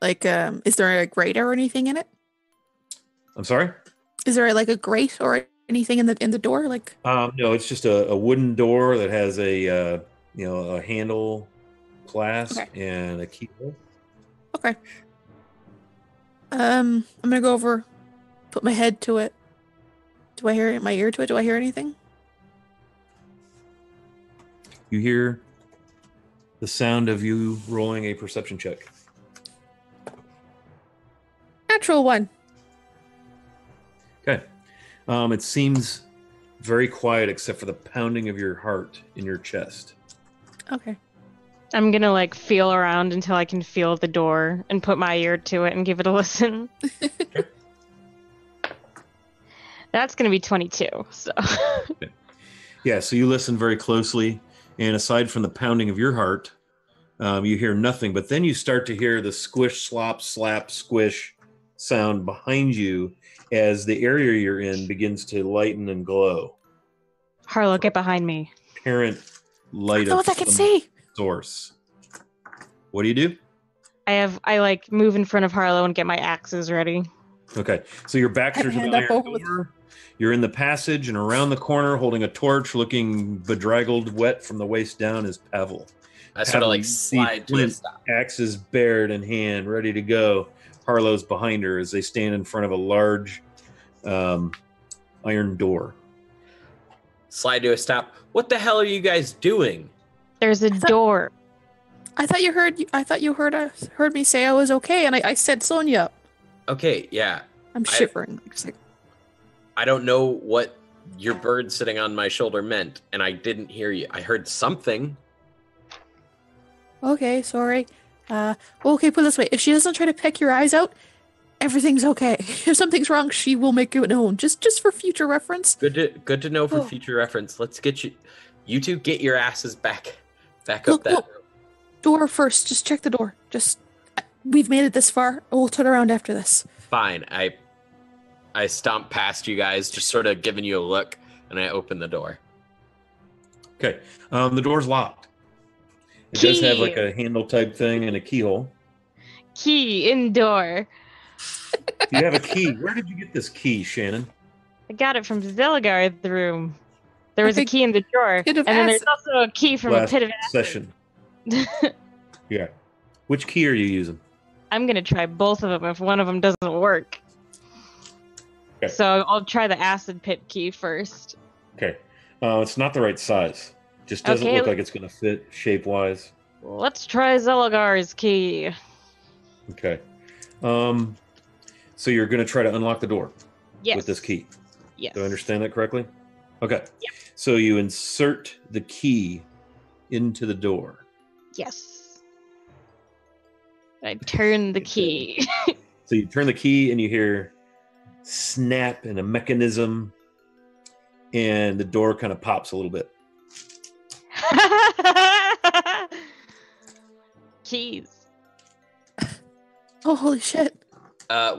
Speaker 2: Like, is there a grate or anything in it?
Speaker 1: I'm sorry?
Speaker 2: Is there like a grate or anything in the door? Like,
Speaker 1: no, it's just a wooden door that has a handle, clasp, and a keyhole.
Speaker 2: Okay. I'm gonna go over, put my head to it. Do I hear it? My ear to it? Do I hear anything?
Speaker 1: You hear the sound of you rolling a perception check.
Speaker 2: Natural one.
Speaker 1: Okay. It seems very quiet except for the pounding of your heart in your chest.
Speaker 2: Okay.
Speaker 5: I'm gonna like feel around until I can feel the door and put my ear to it and give it a listen. That's gonna be 22. So.
Speaker 1: Okay. Yeah. So you listen very closely, and aside from the pounding of your heart, you hear nothing. But then you start to hear the squish, slop, slap, squish sound behind you as the area you're in begins to lighten and glow.
Speaker 5: Harlow, get behind me.
Speaker 1: Apparent light
Speaker 2: I
Speaker 1: of
Speaker 2: can see.
Speaker 1: Source. What do you do?
Speaker 5: I like move in front of Harlow and get my axes ready.
Speaker 1: Okay, so your backs are to the iron door. You're in the passage, and around the corner, holding a torch, looking bedraggled, wet from the waist down, is Pavil.
Speaker 4: I sort of like slide to a stop.
Speaker 1: Axes bared in hand, ready to go. Harlow's behind her as they stand in front of a large iron door.
Speaker 4: Slide to a stop. What the hell are you guys doing?
Speaker 5: There's a door.
Speaker 2: I thought you heard me say I was okay, and I said Sonia.
Speaker 4: Okay, yeah.
Speaker 2: I'm shivering.
Speaker 4: I don't know what your bird sitting on my shoulder meant, and I didn't hear you. I heard something.
Speaker 2: Okay, sorry. Okay, put it this way. If she doesn't try to peck your eyes out, Everything's okay. If something's wrong, she will make it known. Just for future reference.
Speaker 4: Good to know for future reference. Let's get you two get your asses back up that.
Speaker 2: Look, door first. Just check the door. We've made it this far. We'll turn around after this.
Speaker 4: Fine. I stomp past you guys, just sort of giving you a look, and I open the door.
Speaker 1: Okay. The door's locked. It does have like a handle type thing and a keyhole.
Speaker 5: Key in door.
Speaker 1: You have a key. Where did you get this key, Shannon?
Speaker 5: I got it from Zelligar in the room. There was a key in the drawer.
Speaker 2: Pit of
Speaker 5: And then
Speaker 2: acid.
Speaker 5: there's also a key from
Speaker 1: Last
Speaker 5: a pit of acid.
Speaker 1: session. Yeah. Which key are you using?
Speaker 5: I'm going to try both of them if one of them doesn't work.
Speaker 1: Okay.
Speaker 5: So I'll try the acid pit key first.
Speaker 1: Okay. It's not the right size. Just doesn't
Speaker 5: Okay.
Speaker 1: look like it's going to fit shape-wise.
Speaker 5: Let's try Zelligar's key.
Speaker 1: Okay. So you're going to try to unlock the door
Speaker 5: Yes.
Speaker 1: with this key.
Speaker 5: Yes.
Speaker 1: Do I understand that correctly? Okay.
Speaker 5: Yep.
Speaker 1: So you insert the key into the door.
Speaker 5: Yes. I turn the key.
Speaker 1: So you turn the key and you hear snap and a mechanism, and the door kind of pops a little bit.
Speaker 5: Keys.
Speaker 2: Oh, holy shit.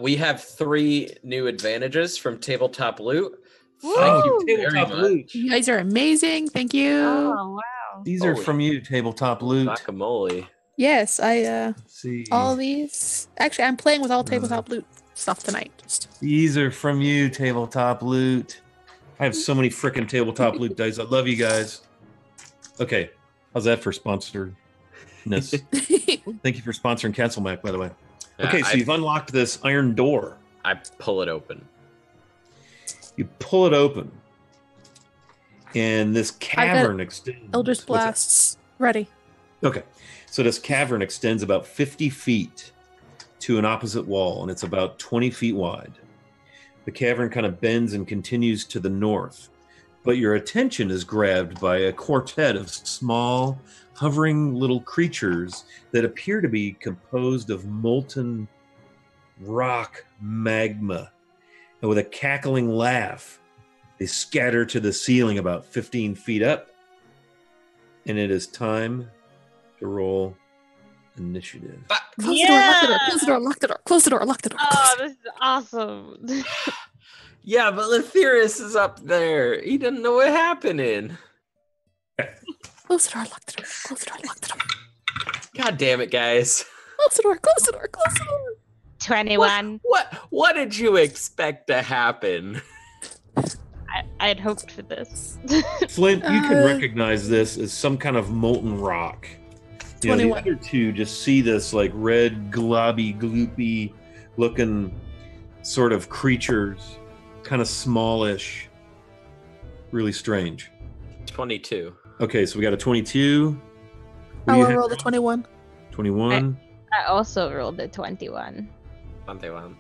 Speaker 4: We have 3 new advantages from tabletop loot.
Speaker 1: Thank you,
Speaker 5: Woo!
Speaker 4: Very
Speaker 1: Tabletop
Speaker 4: much.
Speaker 1: Loot.
Speaker 2: You guys are amazing. Thank you.
Speaker 5: Oh, wow.
Speaker 1: These are
Speaker 4: Holy
Speaker 1: from you, Tabletop Loot.
Speaker 4: Guacamole.
Speaker 2: Yes,
Speaker 1: Let's see.
Speaker 2: all these. Actually, I'm playing with all tabletop loot stuff tonight.
Speaker 1: These are from you, Tabletop Loot. I have so many freaking Tabletop Loot dice. I love you guys. Okay. How's that for sponsoredness? Thank you for sponsoring Castle Mac, by the way. Okay, so you've unlocked this iron door.
Speaker 4: I pull it open.
Speaker 1: You pull it open, and this cavern extends.
Speaker 2: Eldritch
Speaker 1: What's that?
Speaker 2: blasts ready.
Speaker 1: Okay, so this cavern extends about 50 feet to an opposite wall, and it's about 20 feet wide. The cavern kind of bends and continues to the north, but your attention is grabbed by a quartet of small, hovering little creatures that appear to be composed of molten rock magma. And with a cackling laugh, they scatter to the ceiling about 15 feet up. And it is time to roll initiative.
Speaker 2: Close the door, lock the door, close the door, lock the door, close the door, lock the door.
Speaker 5: Oh, this is awesome.
Speaker 4: Yeah, but Lethyrus is up there. He doesn't know what happening.
Speaker 2: Close the door, lock the door, close the door, lock the door.
Speaker 4: God damn it, guys.
Speaker 2: Close the door, close the door, close the door.
Speaker 5: 21.
Speaker 4: What did you expect to happen?
Speaker 5: I'd hoped for this.
Speaker 1: Flint, you can recognize this as some kind of molten rock. You know, the
Speaker 2: 21.
Speaker 1: other two just see this like red, globby, gloopy looking sort of creatures, kind of smallish, really strange.
Speaker 4: 22.
Speaker 1: Okay, so we got a 22. What
Speaker 2: I
Speaker 1: do you
Speaker 2: will
Speaker 1: have?
Speaker 2: roll the 21.
Speaker 1: 21.
Speaker 5: I also rolled a 21.
Speaker 4: 21.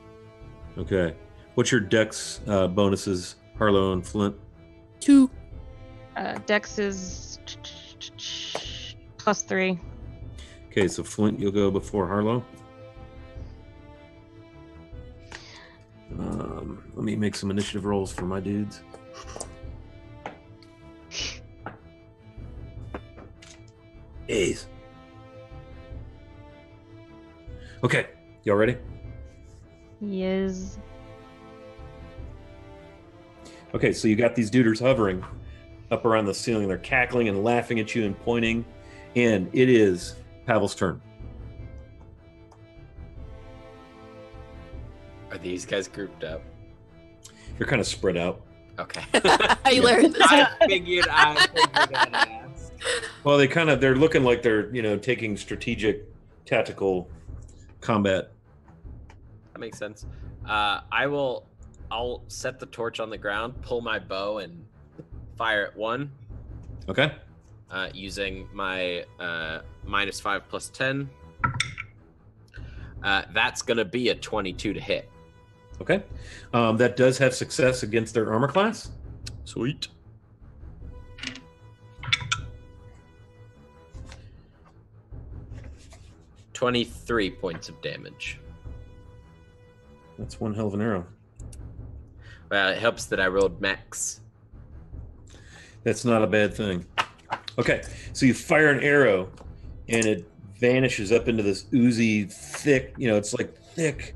Speaker 1: Okay. What's your dex bonuses, Harlow and Flint?
Speaker 2: 2.
Speaker 5: Dex is +3.
Speaker 1: Okay, so Flint, you'll go before Harlow. Let me make some initiative rolls for my dudes. A's. Okay, y'all ready?
Speaker 5: Yes.
Speaker 1: Okay, so you got these duders hovering up around the ceiling. They're cackling and laughing at you and pointing. And it is Pavil's turn.
Speaker 4: Are these guys grouped up?
Speaker 1: They're kind of spread out.
Speaker 4: Okay.
Speaker 2: I learned this.
Speaker 4: I figured I'd ask.
Speaker 1: Well, they're looking like they're, taking strategic, tactical combat.
Speaker 4: That makes sense. I'll set the torch on the ground, pull my bow, and fire at one.
Speaker 1: Okay.
Speaker 4: Using my -5 + 10. That's gonna be a 22 to hit.
Speaker 1: Okay. That does have success against their armor class. Sweet.
Speaker 4: $23 points of damage.
Speaker 1: That's one hell of an arrow.
Speaker 4: Well, it helps that I rolled max.
Speaker 1: That's not a bad thing. Okay, so you fire an arrow, and it vanishes up into this oozy, thick, it's like thick,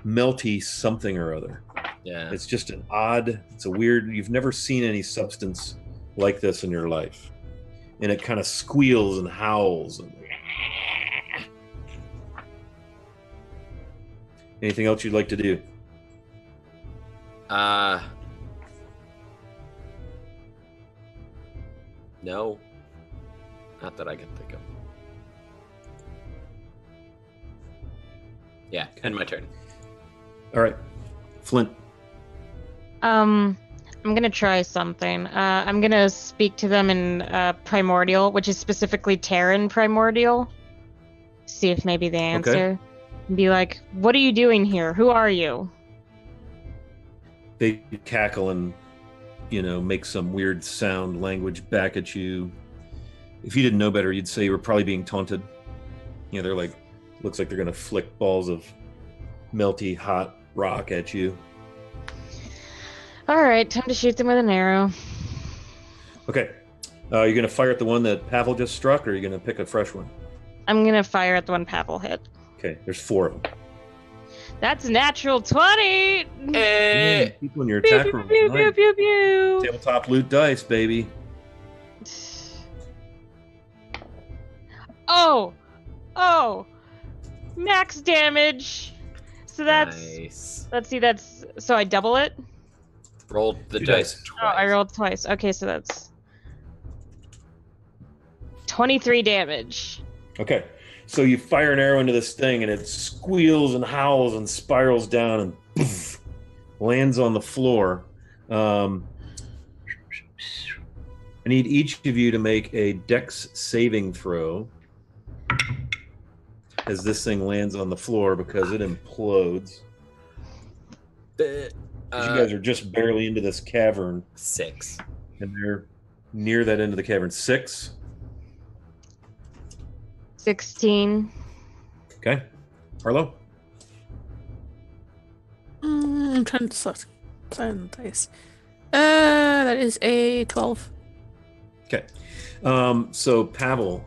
Speaker 1: melty something or other.
Speaker 4: Yeah.
Speaker 1: It's just it's a weird, you've never seen any substance like this in your life. And it kind of squeals and howls. Anything else you'd like to do?
Speaker 4: No. Not that I can think of. Yeah, end my turn.
Speaker 1: All right. Flint.
Speaker 5: I'm gonna try something. I'm gonna speak to them in Primordial, which is specifically Terran Primordial. See if maybe they answer.
Speaker 1: Okay.
Speaker 5: And be like, "What are you doing here? Who are you?"
Speaker 1: They cackle and, make some weird sound language back at you. If you didn't know better, you'd say you were probably being taunted. They're like, looks like they're going to flick balls of melty, hot rock at you.
Speaker 5: All right, time to shoot them with an arrow.
Speaker 1: Okay. You're going to fire at the one that Pavil just struck, or are you going to pick a fresh one?
Speaker 5: I'm gonna fire at the one Pavil hit.
Speaker 1: Okay, there's 4 of them.
Speaker 5: That's a natural 20!
Speaker 1: Keep on your attack roll.
Speaker 5: Pew, pew, pew, pew.
Speaker 1: Tabletop loot dice, baby.
Speaker 5: Oh! Max damage! So that's...
Speaker 4: Nice.
Speaker 5: Let's see, so I double it?
Speaker 4: Rolled the
Speaker 1: Two
Speaker 4: dice
Speaker 1: dice.
Speaker 4: twice.
Speaker 5: Oh, I rolled twice. Okay, so that's 23 damage.
Speaker 1: Okay, so you fire an arrow into this thing, and it squeals and howls and spirals down and poof, lands on the floor. I need each of you to make a Dex saving throw as this thing lands on the floor because it implodes. 'Cause you guys are just barely into this cavern.
Speaker 4: 6.
Speaker 1: And they're near that end of the cavern. 6.
Speaker 5: 16.
Speaker 1: Okay. Harlow?
Speaker 2: I'm trying to select the dice. That is a 12.
Speaker 1: Okay. So, Pavil,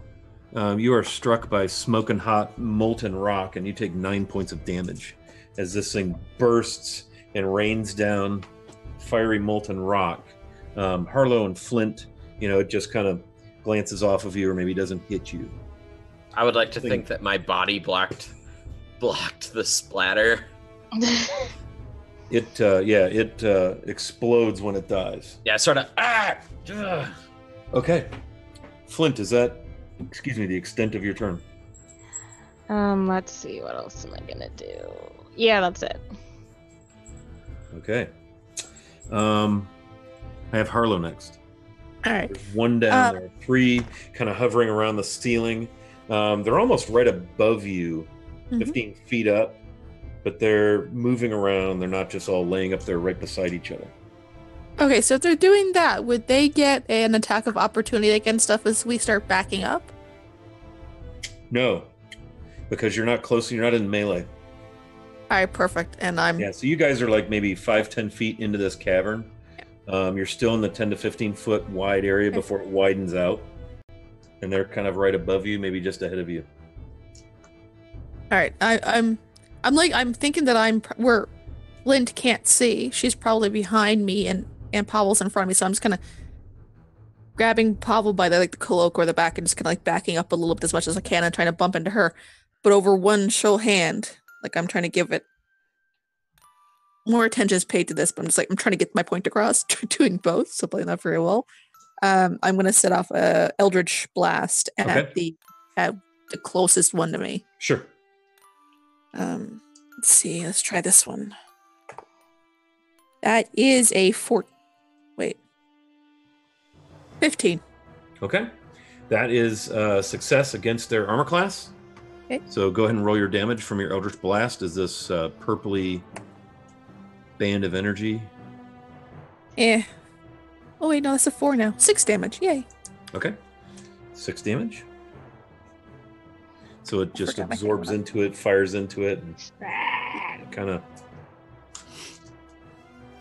Speaker 1: you are struck by smoking hot, molten rock, and you take 9 points of damage as this thing bursts and rains down fiery, molten rock. Harlow and Flint, it just kind of glances off of you or maybe doesn't hit you.
Speaker 4: I would like to think that my body blocked the splatter.
Speaker 1: It explodes when it dies.
Speaker 4: Yeah, sort of.
Speaker 1: Okay. Flint, is that, the extent of your turn?
Speaker 5: Let's see, what else am I gonna do? Yeah, that's it.
Speaker 1: Okay. I have Harlow next.
Speaker 2: All right.
Speaker 1: There's one down there, 3 kind of hovering around the ceiling. They're almost right above you, 15 feet up, but they're moving around. They're not just all laying up there right beside each other.
Speaker 2: Okay, so if they're doing that, would they get an attack of opportunity against stuff as we start backing up?
Speaker 1: No, because you're not close. You're not in melee.
Speaker 2: All right, perfect. And I'm...
Speaker 1: Yeah, so you guys are like maybe 5-10 feet into this cavern. You're still in the 10 to 15 foot wide area before it widens out. And they're kind of right above you, maybe just ahead of you.
Speaker 2: All right, I'm thinking that where Flint can't see. She's probably behind me, and Pavel's in front of me. So I'm just kind of grabbing Pavel by the cloak or the back, and just kind of backing up a little bit as much as I can, and trying to bump into her, but over one show hand. I'm trying to give it more attention is paid to this, but I'm trying to get my point across. Doing both, so playing that very well. I'm going to set off a Eldritch Blast at the closest one to me.
Speaker 1: Sure.
Speaker 2: Let's see. Let's try this one. That is a 15.
Speaker 1: Okay. That is success against their armor class.
Speaker 2: Okay.
Speaker 1: So go ahead and roll your damage from your Eldritch Blast. Is this purpley band of energy?
Speaker 2: Oh wait, no, that's a 4 now. 6 damage. Yay.
Speaker 1: Okay. 6 damage. So it just absorbs into it, fires into it, and kind of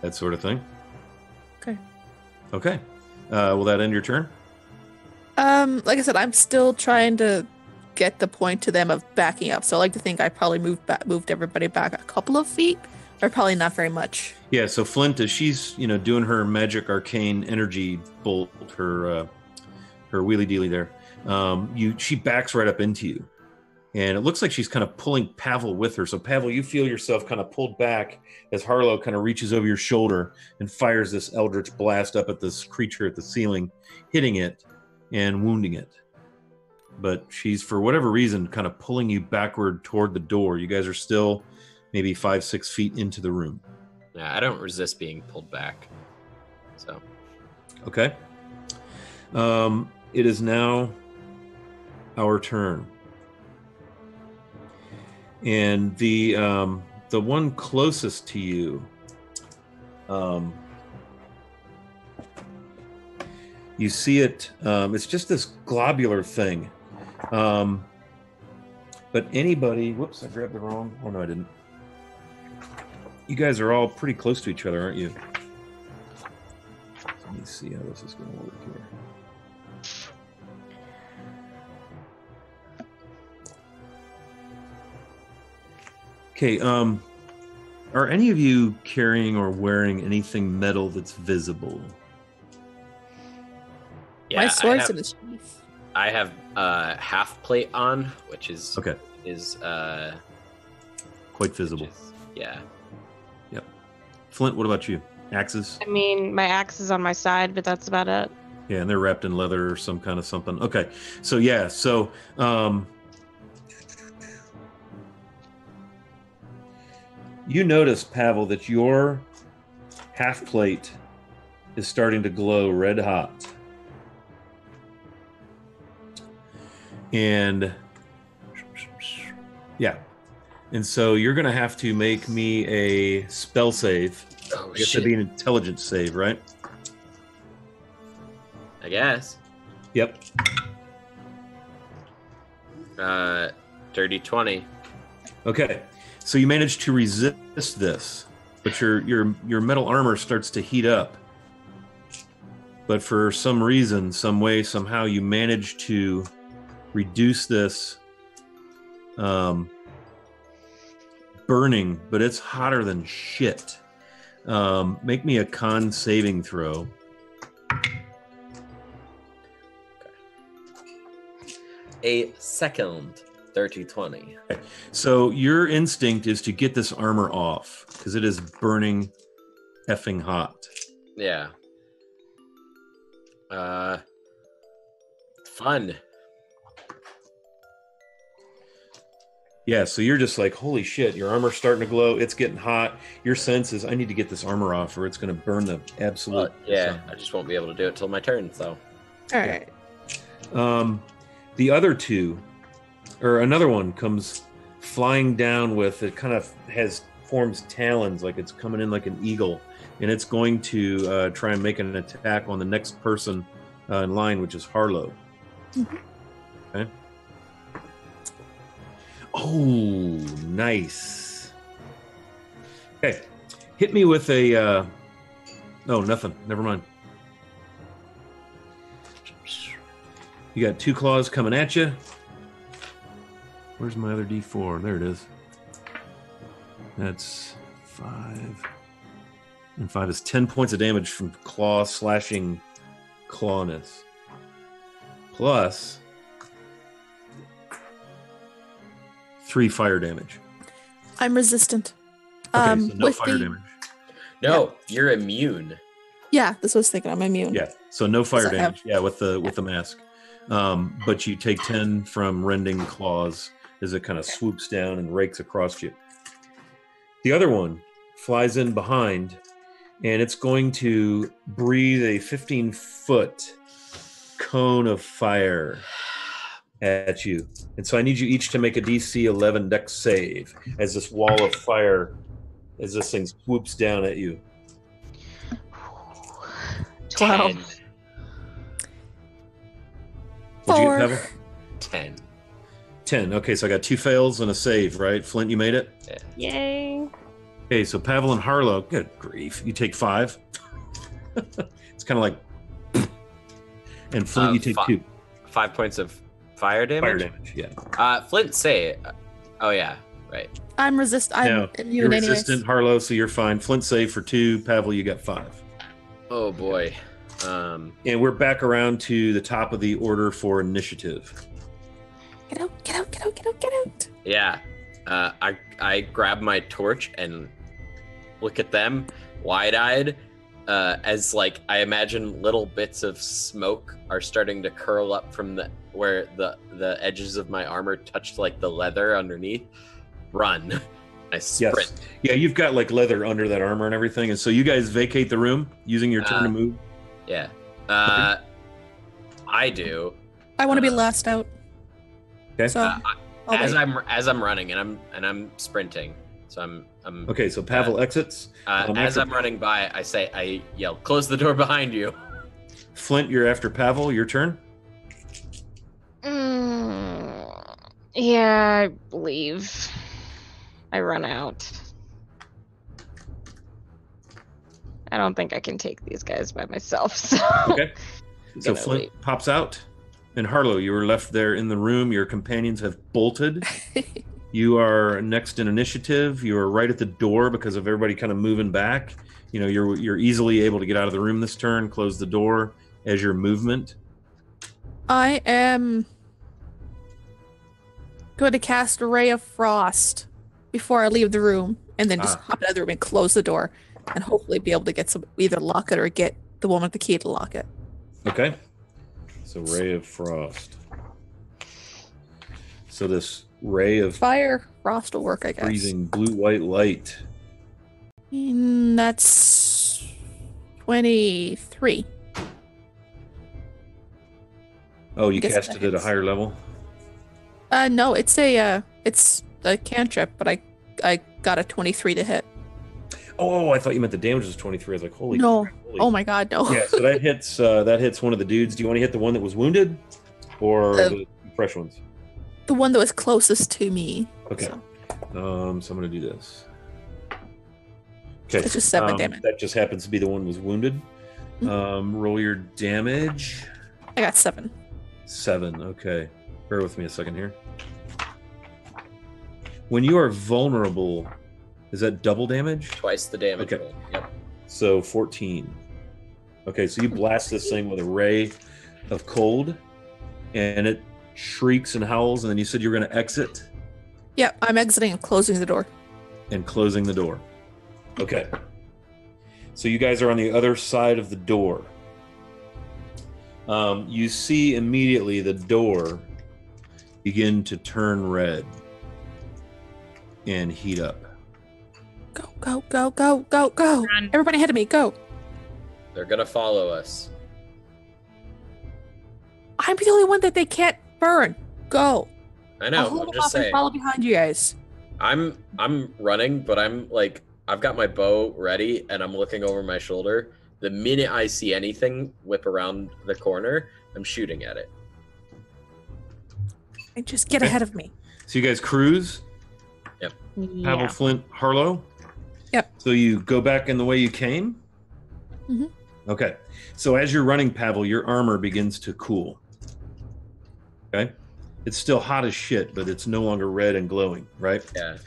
Speaker 1: that sort of thing.
Speaker 2: Okay.
Speaker 1: Okay. Will that end your turn?
Speaker 2: Like I said, I'm still trying to get the point to them of backing up. So I like to think I probably moved everybody back a couple of feet, or probably not very much.
Speaker 1: Yeah. So Flint, as she's doing her magic arcane energy bolt, her wheelie dealy there, she backs right up into you, and it looks like she's kind of pulling Pavil with her. So Pavil, you feel yourself kind of pulled back as Harlow kind of reaches over your shoulder and fires this eldritch blast up at this creature at the ceiling, hitting it and wounding it. But she's, for whatever reason, kind of pulling you backward toward the door. You guys are still maybe 5-6 feet into the room.
Speaker 4: Yeah, I don't resist being pulled back. So.
Speaker 1: Okay. It is now our turn. And the one closest to you, you see it, it's just this globular thing. But anybody, whoops, I grabbed the wrong, oh no, I didn't. You guys are all pretty close to each other, aren't you? Let me see how this is going to work here. Okay, are any of you carrying or wearing anything metal that's visible?
Speaker 4: Yeah,
Speaker 2: My sword's in the sheath.
Speaker 4: I have half plate on, which is
Speaker 1: Okay. Quite visible.
Speaker 4: Yeah.
Speaker 1: Yep. Flint, what about you? Axes?
Speaker 5: I mean, my axe is on my side, but that's about it.
Speaker 1: Yeah, and they're wrapped in leather or some kind of something. Okay, so you notice, Pavil, that your half plate is starting to glow red hot. And yeah. And so you're going to have to make me a spell save.
Speaker 4: Oh,
Speaker 1: I guess it'd be an intelligence save, right?
Speaker 4: I guess.
Speaker 1: Yep.
Speaker 4: Dirty 20.
Speaker 1: Okay. So you manage to resist this, but your metal armor starts to heat up. But for some reason, some way, somehow, you manage to reduce this burning, but it's hotter than shit. Make me a con saving throw.
Speaker 4: A second dirty 20.
Speaker 1: Okay. So your instinct is to get this armor off because it is burning effing hot.
Speaker 4: Yeah. Fun.
Speaker 1: Yeah, so you're just like, holy shit, your armor's starting to glow. It's getting hot. Your sense is, I need to get this armor off or it's going to burn the absolute...
Speaker 4: yeah, I just won't be able to do it till my turn, so...
Speaker 2: All right.
Speaker 1: The other two, or another one comes flying down with, it kind of forms talons, like it's coming in like an eagle, and it's going to try and make an attack on the next person in line, which is Harlow.
Speaker 2: Mm-hmm.
Speaker 1: Okay. Oh, nice. Okay. Hit me with a... no, nothing. Never mind. You got 2 claws coming at you. Where's my other D4? There it is. That's 5. And 5 is 10 points of damage from claw slashing clawness. Plus 3 fire damage.
Speaker 2: I'm resistant.
Speaker 1: Okay, so no fire damage.
Speaker 4: No, you're immune.
Speaker 2: Yeah, that's what I was thinking. I'm immune.
Speaker 1: Yeah, so no fire damage. Yeah, with the mask. But you take 10 from rending claws as it kind of swoops down and rakes across you. The other one flies in behind, and it's going to breathe a 15-foot cone of fire at you. And so I need you each to make a DC 11 dex save as this wall of fire, as this thing swoops down at you.
Speaker 2: 12.
Speaker 4: 10.
Speaker 1: What'd you
Speaker 2: 4.
Speaker 1: have?
Speaker 4: 10.
Speaker 1: 10. Okay, so I got 2 fails and a save, right? Flint, you made it?
Speaker 5: Yay.
Speaker 1: Okay, so Pavil and Harlow, good grief, you take 5. It's kind of like, and Flint, you take 2.
Speaker 4: 5 points of fire damage.
Speaker 1: Fire damage, yeah.
Speaker 4: Flint, say. Oh yeah, right.
Speaker 2: I'm
Speaker 1: No, you're resistant, Harlow, so you're fine. Flint save for 2. Pavil, you got 5.
Speaker 4: Oh boy.
Speaker 1: And we're back around to the top of the order for initiative.
Speaker 2: Get out, get out, get out, get out, get out.
Speaker 4: Yeah. I grab my torch and look at them wide-eyed as like I imagine little bits of smoke are starting to curl up from where the edges of my armor touched like the leather underneath. Run. I sprint.
Speaker 1: Yes. Yeah, you've got like leather under that armor and everything, and so you guys vacate the room using your turn to move.
Speaker 4: Yeah. I do.
Speaker 2: I want to be last out.
Speaker 1: Okay.
Speaker 2: So
Speaker 4: as I'm running and I'm sprinting. So I'm
Speaker 1: okay, so Pavil exits.
Speaker 4: As I'm running by, I yell, "Close the door behind you."
Speaker 1: Flint, you're after Pavil. Your turn.
Speaker 5: Yeah, I believe. I run out. I don't think I can take these guys by myself. So
Speaker 1: okay. So Flint pops out, and Harlow, you were left there in the room. Your companions have bolted. You are next in initiative. You are right at the door because of everybody kind of moving back. You know, you're easily able to get out of the room this turn. Close the door as your movement.
Speaker 2: I am going to cast a ray of frost before I leave the room, and then just hop out of the room and close the door, and hopefully be able to get either lock it or get the one with the key to lock it.
Speaker 1: Okay. So ray of frost. So this ray of
Speaker 2: fire frost will work, I guess.
Speaker 1: Freezing blue-white light.
Speaker 2: That's 23.
Speaker 1: Oh, you cast it at a higher level?
Speaker 2: No, it's a cantrip, but I got a 23 to hit.
Speaker 1: Oh, I thought you meant the damage was 23. I was like, holy
Speaker 2: no.
Speaker 1: crap,
Speaker 2: Oh my god, no.
Speaker 1: Yeah, so that hits one of the dudes. Do you want to hit the one that was wounded or the fresh ones?
Speaker 2: The one that was closest to me.
Speaker 1: Okay. So I'm gonna do this. Okay.
Speaker 2: It's just 7 damage.
Speaker 1: That just happens to be the one that was wounded. Mm-hmm. Roll your damage.
Speaker 2: I got 7.
Speaker 1: 7, okay. Bear with me a second here. When you are vulnerable, is that double damage?
Speaker 4: Twice the damage.
Speaker 1: Okay.
Speaker 4: Roll. Yep.
Speaker 1: So 14. Okay, so you blast this thing with a ray of cold, and it shrieks and howls, and then you said you were going to exit?
Speaker 2: Yeah, I'm exiting and closing the door.
Speaker 1: And closing the door. Okay. So you guys are on the other side of the door. You see immediately the door begin to turn red and heat up.
Speaker 2: Go, go, go, go, go, go.
Speaker 5: Run.
Speaker 2: Everybody ahead of me, go.
Speaker 4: They're gonna follow us.
Speaker 2: I'm the only one that they can't burn. Go.
Speaker 4: I know.
Speaker 2: I'll hold
Speaker 4: I'm
Speaker 2: them
Speaker 4: just
Speaker 2: off and
Speaker 4: saying.
Speaker 2: follow behind you guys.
Speaker 4: I'm running, but I'm like I've got my bow ready and I'm looking over my shoulder. The minute I see anything whip around the corner, I'm shooting at it.
Speaker 2: And just get ahead of me.
Speaker 1: So you guys cruise?
Speaker 4: Yep.
Speaker 1: Pavil, Flint, Harlow?
Speaker 2: Yep.
Speaker 1: So you go back in the way you came?
Speaker 2: Mm-hmm.
Speaker 1: Okay. So as you're running, Pavil, your armor begins to cool. Okay? It's still hot as shit, but it's no longer red and glowing, right?
Speaker 4: Yeah.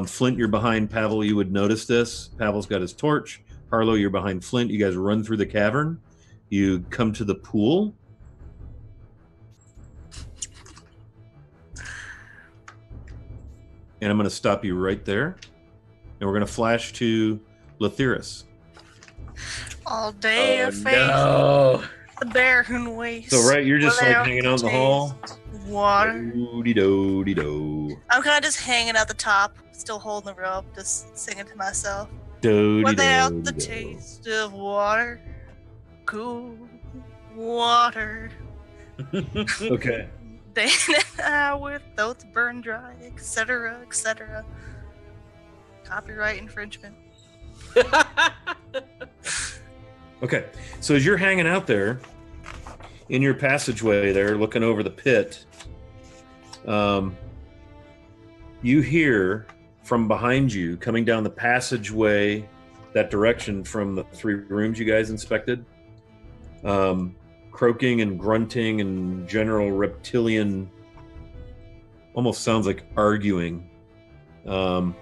Speaker 1: Flint, you're behind Pavil. You would notice this. Pavil's got his torch. Harlow, you're behind Flint. You guys run through the cavern. You come to the pool. And I'm going to stop you right there. And we're going to flash to Lethiris.
Speaker 3: All day I face
Speaker 4: No.
Speaker 3: the barren waste.
Speaker 1: So, right, you're just like
Speaker 3: without
Speaker 1: hanging out in the hall.
Speaker 3: Water.
Speaker 1: Do-de-do-de-do.
Speaker 3: I'm kind of just hanging at the top, still holding the rope, just singing to myself.
Speaker 1: Do-de-do-de-do.
Speaker 3: Without the taste of water, cool water.
Speaker 1: Okay.
Speaker 3: Day and hour with throats burned dry, etc., etc. Copyright infringement.
Speaker 1: Okay. So as you're hanging out there, in your passageway there, looking over the pit, you hear from behind you, coming down the passageway, that direction from the 3 rooms you guys inspected. Croaking and grunting and general reptilian, almost sounds like arguing. And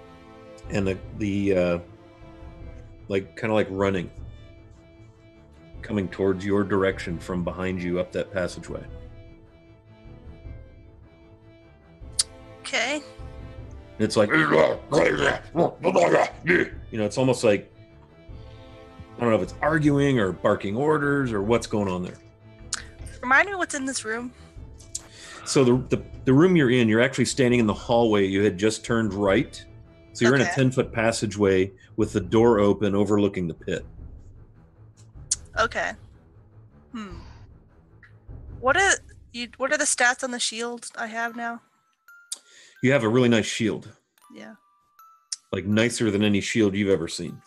Speaker 1: the like kind of like running, coming towards your direction from behind you up that passageway.
Speaker 3: Okay.
Speaker 1: It's like, you know, it's almost like, I don't know if it's arguing or barking orders or what's going on there.
Speaker 3: Remind me what's in this room.
Speaker 1: So the room you're in, you're actually standing in the hallway. You had just turned right. So you're in a 10-foot passageway with the door open overlooking the pit.
Speaker 3: Okay. What are the stats on the shield I have now?
Speaker 1: You have a really nice shield.
Speaker 3: Yeah.
Speaker 1: Like nicer than any shield you've ever seen.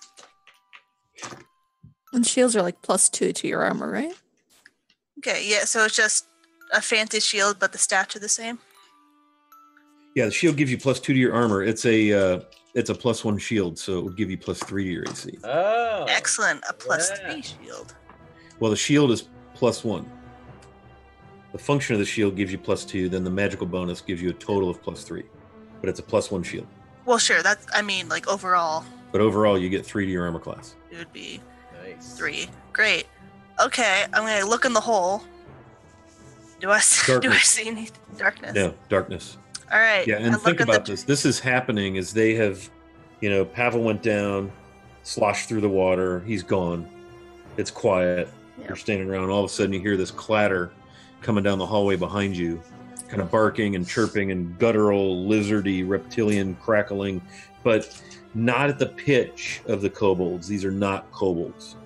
Speaker 2: And shields are like +2 to your armor, right?
Speaker 3: Okay, yeah, so it's just a fancy shield, but the stats are the same?
Speaker 1: Yeah, the shield gives you +2 to your armor. It's a +1 shield, so it would give you +3 to your AC.
Speaker 4: Oh.
Speaker 3: Excellent. A +3 shield.
Speaker 1: Well, the shield is +1. The function of the shield gives you +2, then the magical bonus gives you a total of +3. But it's a +1 shield.
Speaker 3: Well, sure, like overall.
Speaker 1: But overall, you get 3 to your armor class.
Speaker 3: It would be
Speaker 4: Nice.
Speaker 3: 3. Great. Okay, I'm going to look in the hole. Do I see any darkness?
Speaker 1: No, darkness.
Speaker 3: All right.
Speaker 1: Yeah, and think about this. This is happening as they have, Pavil went down, sloshed through the water. He's gone. It's quiet.
Speaker 3: Yep.
Speaker 1: You're standing around. All of a sudden, you hear this clatter coming down the hallway behind you, kind of barking and chirping and guttural, lizardy, reptilian crackling, but not at the pitch of the kobolds. These are not kobolds.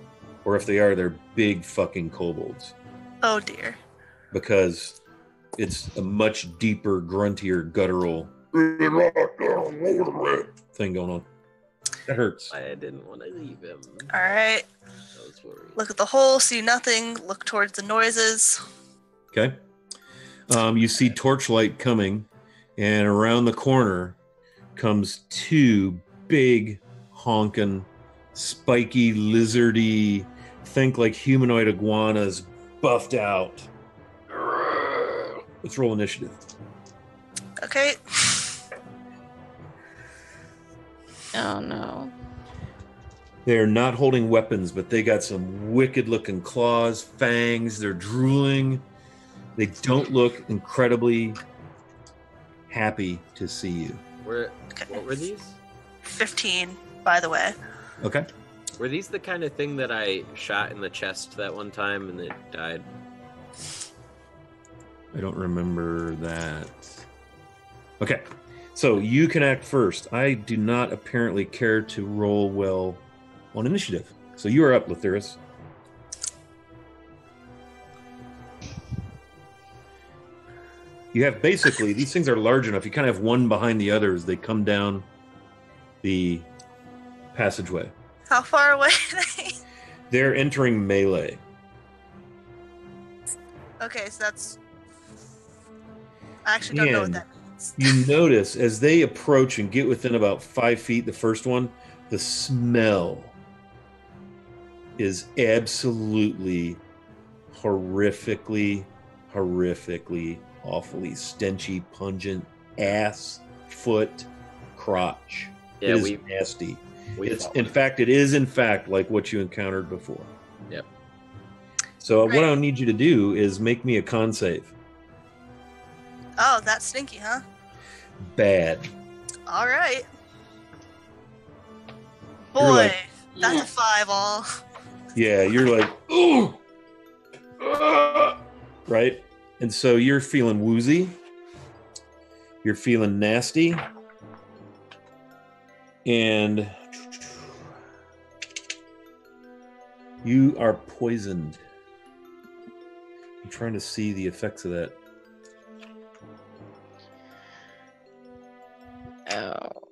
Speaker 1: Or if they are, they're big fucking kobolds.
Speaker 3: Oh, dear.
Speaker 1: Because it's a much deeper, gruntier, guttural thing going on. That hurts.
Speaker 4: I didn't want to leave him.
Speaker 3: All right.
Speaker 4: I was worried.
Speaker 3: Look at the hole, see nothing. Look towards the noises.
Speaker 1: Okay. You see torchlight coming, and around the corner comes 2 big, honking, spiky, lizardy, think like humanoid iguanas, buffed out. Let's roll initiative.
Speaker 3: Okay.
Speaker 5: Oh no.
Speaker 1: They're not holding weapons, but they got some wicked-looking claws, fangs. They're drooling. They don't look incredibly happy to see you.
Speaker 4: What were these?
Speaker 3: 15, by the way.
Speaker 1: Okay.
Speaker 4: Were these the kind of thing that I shot in the chest that one time and it died?
Speaker 1: I don't remember that. Okay. So you can act first. I do not apparently care to roll well on initiative. So you are up, Lethuris. You have basically, these things are large enough. You kind of have one behind the other as they come down the passageway.
Speaker 3: How far away are they?
Speaker 1: They're entering melee.
Speaker 3: Okay, so that's... I actually don't know what that means.
Speaker 1: You notice as they approach and get within about 5 feet, the first one, the smell is absolutely horrifically awfully stenchy, pungent, ass, foot, crotch.
Speaker 4: Yeah,
Speaker 1: it is nasty. In fact, like what you encountered before.
Speaker 4: Yep.
Speaker 1: So what I need you to do is make me a con save.
Speaker 3: Oh, that's stinky, huh?
Speaker 1: Bad.
Speaker 3: All right. Boy, that's a 5 all.
Speaker 1: Yeah, you're like, ooh, right? And so you're feeling woozy. You're feeling nasty. And you are poisoned. I'm trying to see the effects of that.
Speaker 5: Oh.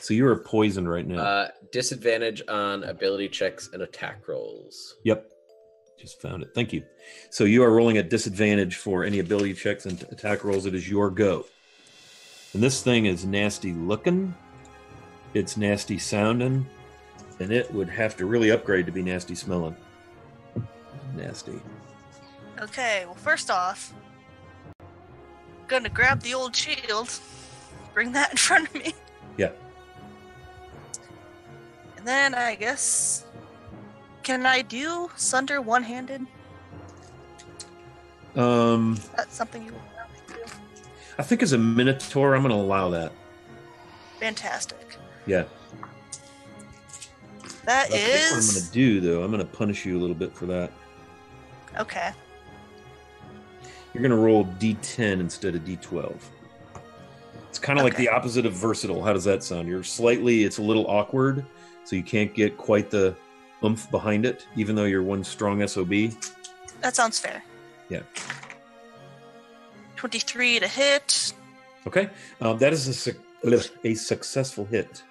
Speaker 1: So you are poisoned right now.
Speaker 4: Disadvantage on ability checks and attack rolls.
Speaker 1: Yep. Just found it. Thank you. So you are rolling at disadvantage for any ability checks and attack rolls. It is your go. And this thing is nasty looking. It's nasty sounding, and it would have to really upgrade to be nasty smelling. Nasty.
Speaker 3: Okay, well, first off, gonna grab the old shield, bring that in front of me,
Speaker 1: Yeah.
Speaker 3: and then I guess, can I do Sunder one-handed? That's something you would allow me to do.
Speaker 1: I think as a Minotaur, I'm going to allow that.
Speaker 3: Fantastic.
Speaker 1: Yeah.
Speaker 3: That
Speaker 1: I think what I'm
Speaker 3: is
Speaker 1: going to do, though, I'm going to punish you a little bit for that.
Speaker 3: okay.
Speaker 1: You're going to roll D10 instead of D12. It's kind of like
Speaker 3: Okay.
Speaker 1: the opposite of versatile. How does that sound? It's a little awkward, so you can't get quite the oomph behind it, even though you're one strong SOB.
Speaker 3: That sounds fair.
Speaker 1: Yeah.
Speaker 3: 23 to hit.
Speaker 1: Okay. That is a successful hit.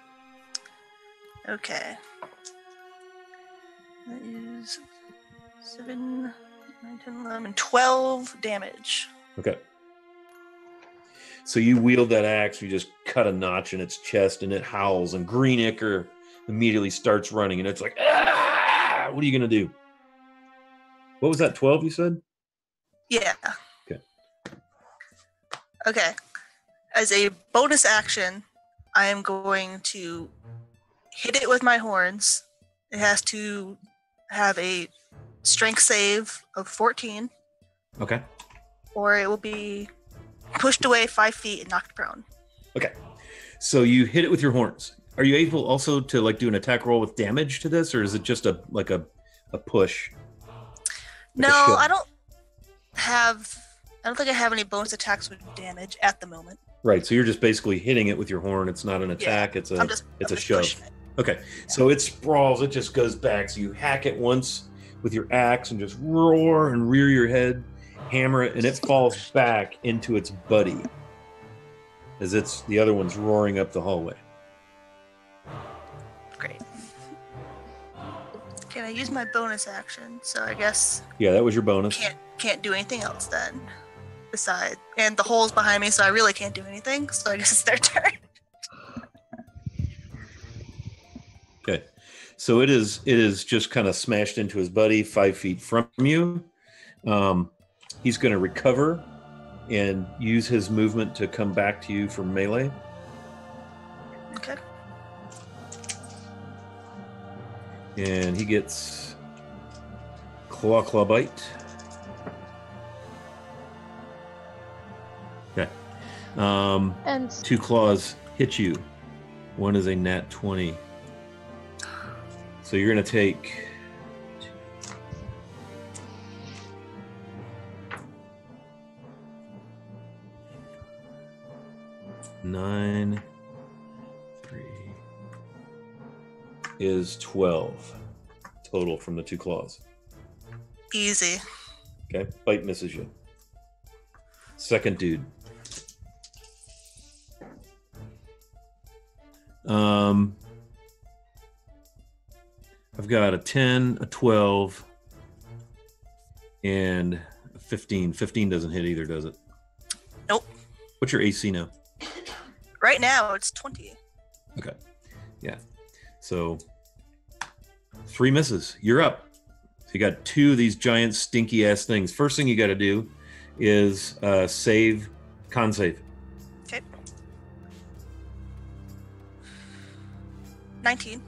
Speaker 3: Okay. That is 7, 9, 10, 11, 12 damage.
Speaker 1: Okay. So you wield that axe, you just cut a notch in its chest, and it howls, and Green Ichor immediately starts running, and it's like, ah! What are you going to do? What was that, 12 you said?
Speaker 3: Yeah.
Speaker 1: Okay.
Speaker 3: Okay. As a bonus action, I am going to hit it with my horns. It has to have a strength save of 14,
Speaker 1: Okay.
Speaker 3: or it will be pushed away 5 feet and knocked prone.
Speaker 1: Okay. So you hit it with your horns. Are you able also to like do an attack roll with damage to this, or is it just a push?
Speaker 3: No,
Speaker 1: a shove?
Speaker 3: I don't think I have any bonus attacks with damage at the moment.
Speaker 1: Right. So you're just basically hitting it with your horn. It's not an attack.
Speaker 3: Yeah,
Speaker 1: It's a
Speaker 3: I'm just
Speaker 1: shove.
Speaker 3: pushing it.
Speaker 1: Okay. So it sprawls. It just goes back. So you hack it once with your axe and just roar and rear your head, hammer it, and it falls back into its buddy as the other one's roaring up the hallway.
Speaker 3: Great. Can I use my bonus action? So I guess
Speaker 1: Yeah, that was your bonus.
Speaker 3: can't do anything else then. Besides, and the hole's behind me, so I really can't do anything. So I guess it's their turn.
Speaker 1: Okay. So it is just kind of smashed into his buddy 5 feet from you. He's going to recover and use his movement to come back to you for melee.
Speaker 3: Okay.
Speaker 1: And he gets claw bite. Okay.
Speaker 5: And
Speaker 1: 2 claws hit you. One is a nat 20. So you're going to take 9, 3 is 12 total from the 2 claws.
Speaker 3: Easy.
Speaker 1: Okay, bite misses you. Second dude. I've got a 10, a 12, and a 15. 15 doesn't hit either, does it?
Speaker 3: Nope.
Speaker 1: What's your AC now?
Speaker 3: Right now it's 20.
Speaker 1: Okay. Yeah. So 3 misses. You're up. So you got 2 of these giant stinky ass things. First thing you got to do is save, con save.
Speaker 3: Okay. 19.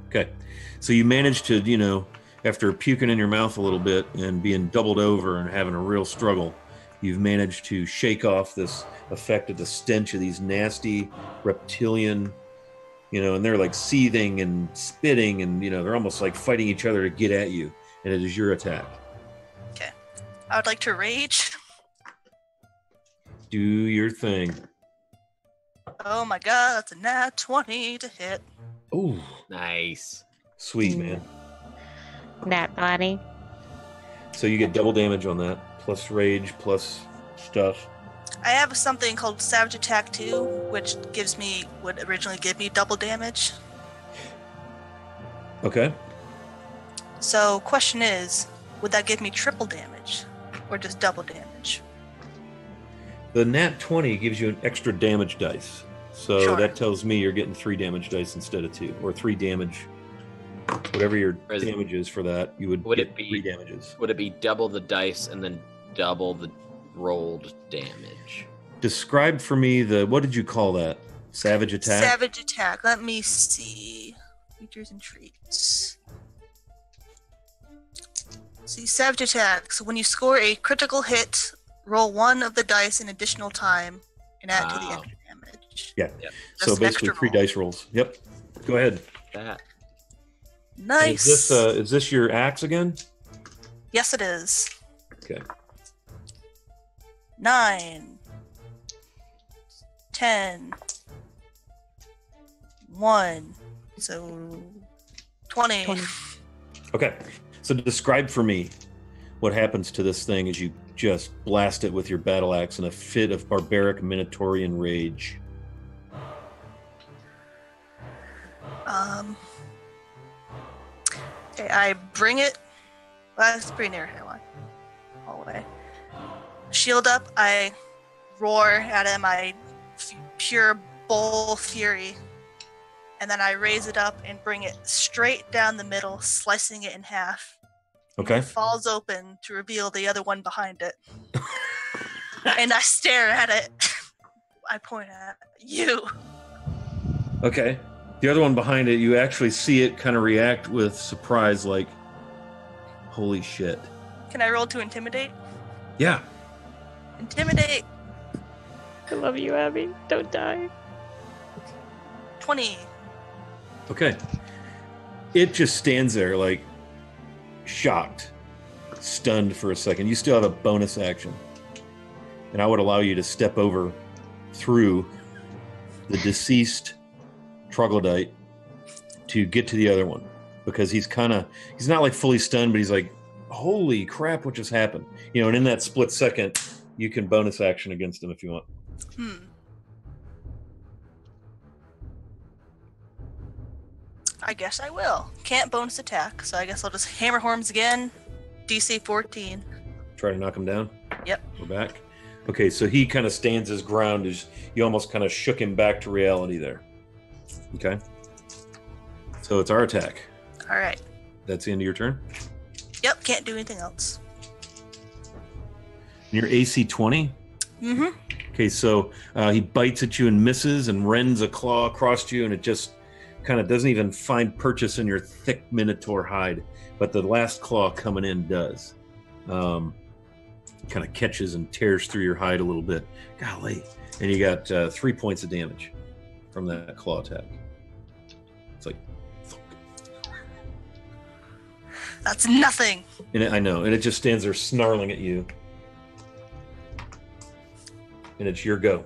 Speaker 1: Okay. So you managed to, after puking in your mouth a little bit and being doubled over and having a real struggle, you've managed to shake off this effect of the stench of these nasty reptilian, and they're like seething and spitting and, they're almost like fighting each other to get at you. And it is your attack.
Speaker 3: Okay. I would like to rage.
Speaker 1: Do your thing.
Speaker 3: Oh my god, that's a nat 20 to hit.
Speaker 1: Oh,
Speaker 4: Nice.
Speaker 1: sweet, man.
Speaker 5: Nat body.
Speaker 1: So you get double damage on that, plus rage, plus stuff.
Speaker 3: I have something called Savage Attack 2, which would originally give me double damage.
Speaker 1: Okay.
Speaker 3: So, question is, would that give me triple damage? Or just double damage?
Speaker 1: The nat 20 gives you an extra damage dice. So
Speaker 3: Sure.
Speaker 1: that tells me you're getting 3 damage dice instead of 2, or 3 damage. Whatever your damage is for that, you would get 3 damages.
Speaker 4: Would it be double the dice and then double the rolled damage?
Speaker 1: Describe for me what did you call that? Savage attack?
Speaker 3: Savage attack. Let me see. Features and traits. See, savage attack. So when you score a critical hit, roll 1 of the dice an additional time and add to the extra damage.
Speaker 1: Yeah.
Speaker 4: Yep.
Speaker 1: So
Speaker 3: Just an
Speaker 1: basically
Speaker 3: extra
Speaker 1: 3
Speaker 3: roll.
Speaker 1: dice rolls. Yep. Go ahead.
Speaker 4: That.
Speaker 3: Nice.
Speaker 1: Is this your axe again?
Speaker 3: Yes, it is.
Speaker 1: Okay.
Speaker 3: 9, 10, 1, so 20.
Speaker 5: 20.
Speaker 1: Okay. So describe for me what happens to this thing as you just blast it with your battle axe in a fit of barbaric Minotaurian rage.
Speaker 3: Okay, I bring it. Well, it's pretty near here. Hallway. Shield up. I roar at him. I pure bull fury, and then I raise it up and bring it straight down the middle, slicing it in half.
Speaker 1: Okay.
Speaker 3: It falls open to reveal the other one behind it. And I stare at it. I point at you.
Speaker 1: Okay. The other one behind it, you actually see it kind of react with surprise, like, holy shit.
Speaker 3: Can I roll to intimidate?
Speaker 1: Yeah.
Speaker 3: Intimidate.
Speaker 5: I love you, Abby. Don't die.
Speaker 3: 20.
Speaker 1: Okay. It just stands there, like, shocked, stunned for a second. You still have a bonus action. And I would allow you to step over through the deceased troglodyte to get to the other one, because he's not like fully stunned, but he's like, holy crap, what just happened? You know, and in that split second, you can bonus action against him if you want.
Speaker 3: I guess I will. Can't bonus attack, so I guess I'll just hammer horns again. DC 14.
Speaker 1: Try to knock him down.
Speaker 3: Yep.
Speaker 1: We're back. Okay, so he kind of stands his ground as you almost kind of shook him back to reality there. Okay. So it's our attack.
Speaker 3: All right.
Speaker 1: That's the end of your turn.
Speaker 3: Yep, can't do anything else.
Speaker 1: And your AC 20?
Speaker 3: Mm-hmm.
Speaker 1: Okay, so he bites at you and misses and rends a claw across you, and it just kind of doesn't even find purchase in your thick Minotaur hide, but the last claw coming in does. Kind of catches and tears through your hide a little bit. Golly. And you got 3 points of damage from that claw attack. It's like...
Speaker 3: That's nothing.
Speaker 1: And I know, and it just stands there snarling at you. And it's your go.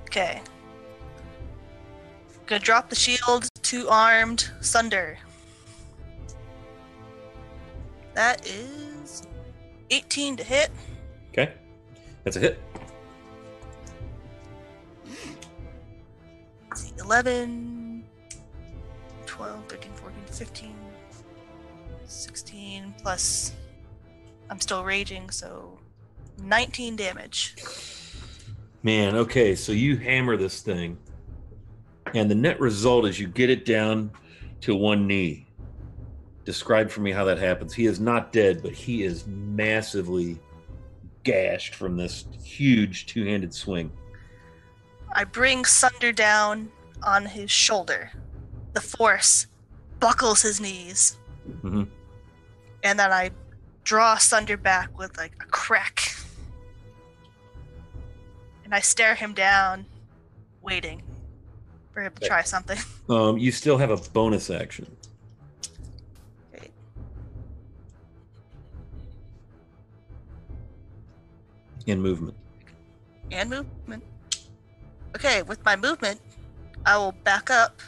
Speaker 3: Okay. Gonna drop the shield, 2 armed, sunder. That is 18 to hit.
Speaker 1: Okay. That's a hit.
Speaker 3: Let's see, 11, 12, 13, 14, 15, 16, plus I'm still raging, so 19 damage.
Speaker 1: Man, okay, so you hammer this thing, and the net result is you get it down to one knee. Describe for me how that happens. He is not dead, but he is massively gashed from this huge two-handed swing.
Speaker 3: I bring Sunder down on his shoulder. The force buckles his knees.
Speaker 1: Mm-hmm.
Speaker 3: And then I draw Sunder back with like a crack. And I stare him down, waiting for him to try something.
Speaker 1: You still have a bonus action.
Speaker 3: Great.
Speaker 1: And movement.
Speaker 3: And movement. Okay, with my movement, I will back up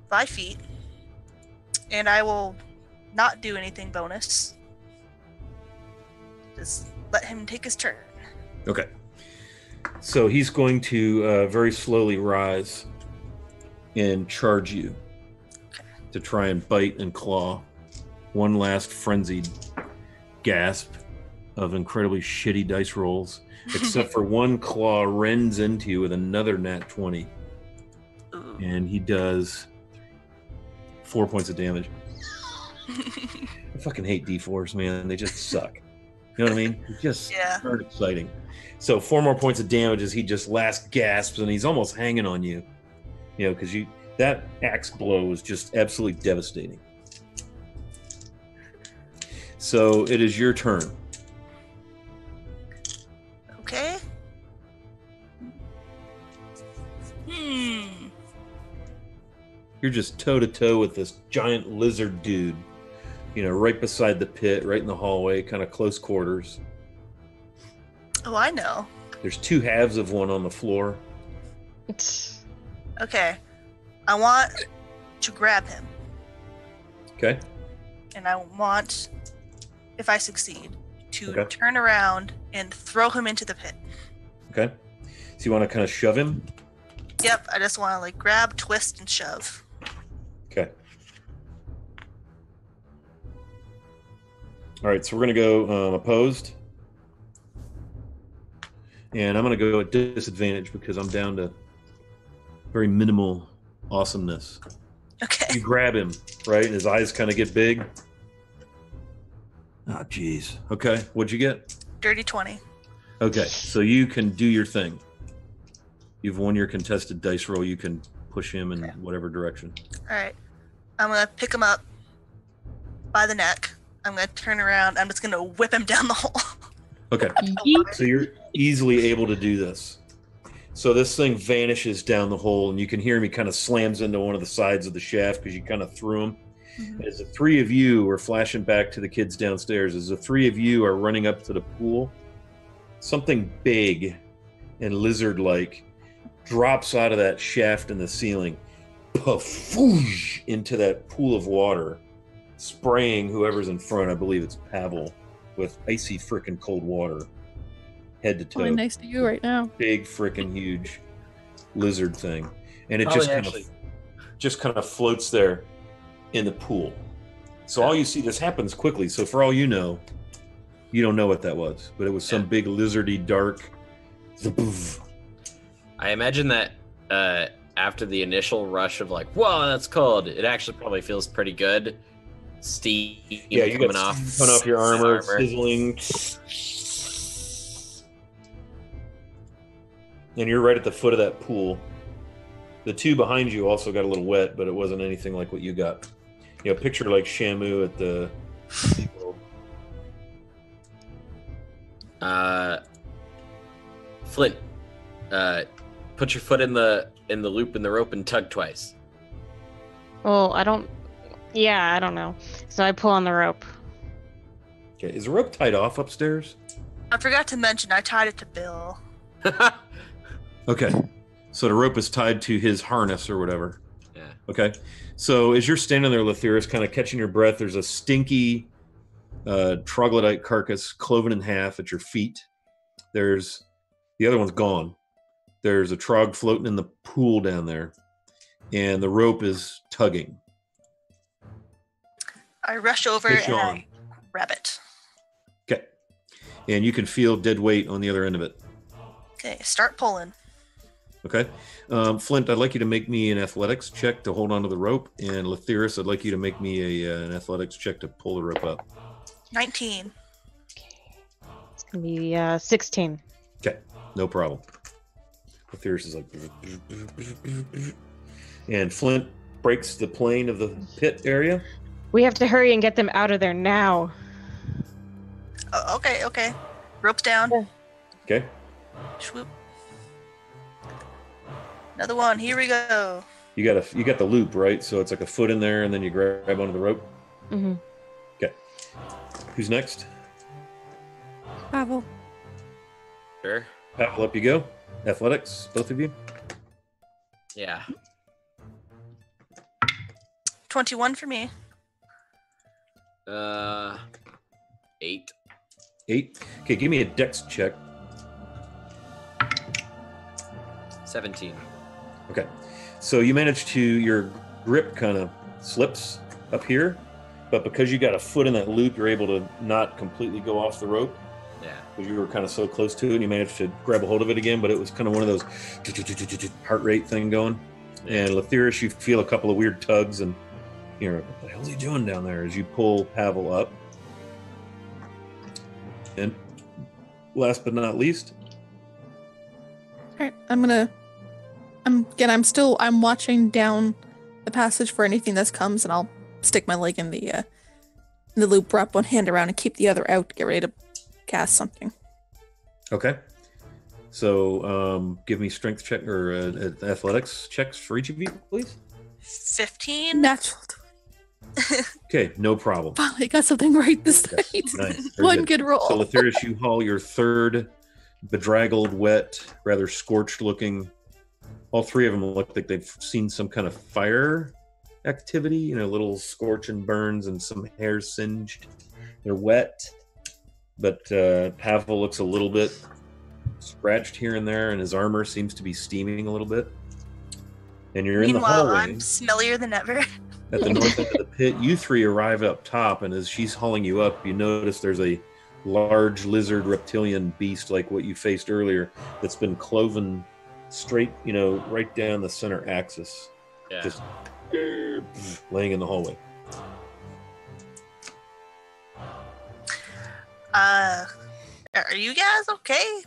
Speaker 3: 5 feet. And I will not do anything bonus. Just let him take his turn.
Speaker 1: Okay. So he's going to very slowly rise and charge you to try and bite and claw. One last frenzied gasp. of incredibly shitty dice rolls, except for one claw rends into you with another nat 20.
Speaker 3: Ooh.
Speaker 1: And he does 4 points of damage. I fucking hate D4s, man. They just suck. You know what I mean? They just aren't exciting. So 4 more points of damage as he just last gasps, and he's almost hanging on you. You know, because that axe blow was just absolutely devastating. So it is your turn.
Speaker 3: Okay.
Speaker 1: You're just toe-to-toe with this giant lizard dude. You know, right beside the pit, right in the hallway, kind of close quarters.
Speaker 3: Oh, I know.
Speaker 1: There's 2 halves of one on the floor.
Speaker 3: Okay. I want to grab him.
Speaker 1: Okay.
Speaker 3: And I want, if I succeed, to turn around and throw him into the pit.
Speaker 1: Okay. So you want to kind of shove him?
Speaker 3: Yep. I just want to like grab, twist, and shove.
Speaker 1: Okay. All right, so we're going to go opposed. And I'm going to go at disadvantage because I'm down to very minimal awesomeness.
Speaker 3: Okay.
Speaker 1: You grab him, right? And his eyes kind of get big. Oh, jeez. Okay, what'd you get?
Speaker 3: Dirty 20.
Speaker 1: Okay, so you can do your thing. You've won your contested dice roll. You can push him in whatever direction.
Speaker 3: All right. I'm going to pick him up by the neck. I'm going to turn around. I'm just going to whip him down the hole.
Speaker 1: Okay. So you're easily able to do this. So this thing vanishes down the hole, and you can hear him. He kind of slams into one of the sides of the shaft because you kind of threw him. Mm-hmm. As the 3 of you are flashing back to the kids downstairs, as the 3 of you are running up to the pool, something big and lizard-like drops out of that shaft in the ceiling, pafoosh, into that pool of water, spraying whoever's in front. I believe it's Pavil, with icy frickin' cold water, head to toe.
Speaker 2: Probably next to you right now.
Speaker 1: Big frickin' huge lizard thing, and it just kind of floats there in the pool. So all you see, this happens quickly. So for all you know, you don't know what that was, but it was some big lizardy dark.
Speaker 4: I imagine that after the initial rush of like, whoa, that's cold, it actually probably feels pretty good. Steam coming off
Speaker 1: your armor, sizzling. And you're right at the foot of that pool. The 2 behind you also got a little wet, but it wasn't anything like what you got. You know, picture like Shamu at the
Speaker 4: Flint, put your foot in the loop in the rope and tug twice.
Speaker 5: Well, I don't know. So I pull on the rope.
Speaker 1: Okay, is the rope tied off upstairs?
Speaker 3: I forgot to mention I tied it to Bill.
Speaker 1: Okay, so the rope is tied to his harness or whatever.
Speaker 4: Yeah.
Speaker 1: Okay, so as you're standing there, Lathyrus, kind of catching your breath, there's a stinky troglodyte carcass cloven in half at your feet. There's the other one's gone. There's a trog floating in the pool down there, and the rope is tugging.
Speaker 3: I rush over and I grab it.
Speaker 1: Okay, and you can feel dead weight on the other end of it.
Speaker 3: Okay, start pulling.
Speaker 1: Okay. Flint, I'd like you to make me an athletics check to hold onto the rope. And Lathyrus, I'd like you to make me an athletics check to pull the rope up.
Speaker 3: 19.
Speaker 5: It's going to be 16.
Speaker 1: Okay, no problem. Lathyrus is like... And Flint breaks the plane of the pit area.
Speaker 5: We have to hurry and get them out of there now.
Speaker 3: Oh, okay. Rope's down.
Speaker 1: Okay.
Speaker 3: Swoop. Another one. Here we go.
Speaker 1: You got the loop, right? So it's like a foot in there, and then you grab onto the rope.
Speaker 5: Mm-hmm.
Speaker 1: Okay. Who's next?
Speaker 2: Pavil.
Speaker 4: Sure.
Speaker 1: Pavil, up you go. Athletics, both of you.
Speaker 4: Yeah.
Speaker 3: 21 for me.
Speaker 4: 8.
Speaker 1: 8. Okay, give me a dex check.
Speaker 4: 17.
Speaker 1: Okay, so you manage to, your grip kind of slips up here, but because you got a foot in that loop, you're able to not completely go off the rope.
Speaker 4: Yeah.
Speaker 1: because you were kind of so close to it, and you managed to grab a hold of it again, but it was kind of one of those heart rate thing going.
Speaker 4: Yeah.
Speaker 1: And Letherius, you feel a couple of weird tugs, and you're like, what the hell's he doing down there? As you pull Pavil up. And last but not least,
Speaker 2: All right, I'm watching down the passage for anything that comes, and I'll stick my leg in the loop, wrap one hand around, and keep the other out. Get ready to cast something.
Speaker 1: okay. So give me strength check or athletics checks for each of you, please.
Speaker 3: 15.
Speaker 2: Natural.
Speaker 1: Okay, no problem.
Speaker 2: Finally got something right this time.
Speaker 1: Nice. Very
Speaker 2: One good roll.
Speaker 1: So Letherius, you haul your third bedraggled, wet, rather scorched looking. All three of them look like they've seen some kind of fire activity, little scorch and burns and some hair singed. They're wet, but Pavil looks a little bit scratched here and there, and his armor seems to be steaming a little bit. And you're in the
Speaker 3: Meanwhile,
Speaker 1: hallway.
Speaker 3: I'm smellier than ever.
Speaker 1: At the north end of the pit, you three arrive up top, and as she's hauling you up, you notice there's a large lizard reptilian beast like what you faced earlier that's been cloven straight, right down the center axis.
Speaker 4: Yeah.
Speaker 1: Just laying in the hallway.
Speaker 3: Are you guys okay?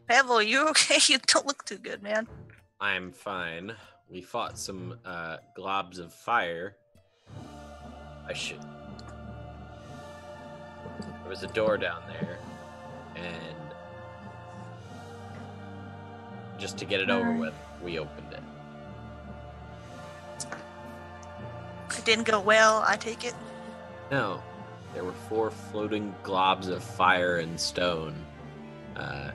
Speaker 3: Pavil, are you okay? You don't look too good, man.
Speaker 4: I'm fine. We fought some globs of fire. There was a door down there, and just to get it over with, we opened it.
Speaker 3: It didn't go well, I take it.
Speaker 4: No, there were 4 floating globs of fire and stone. They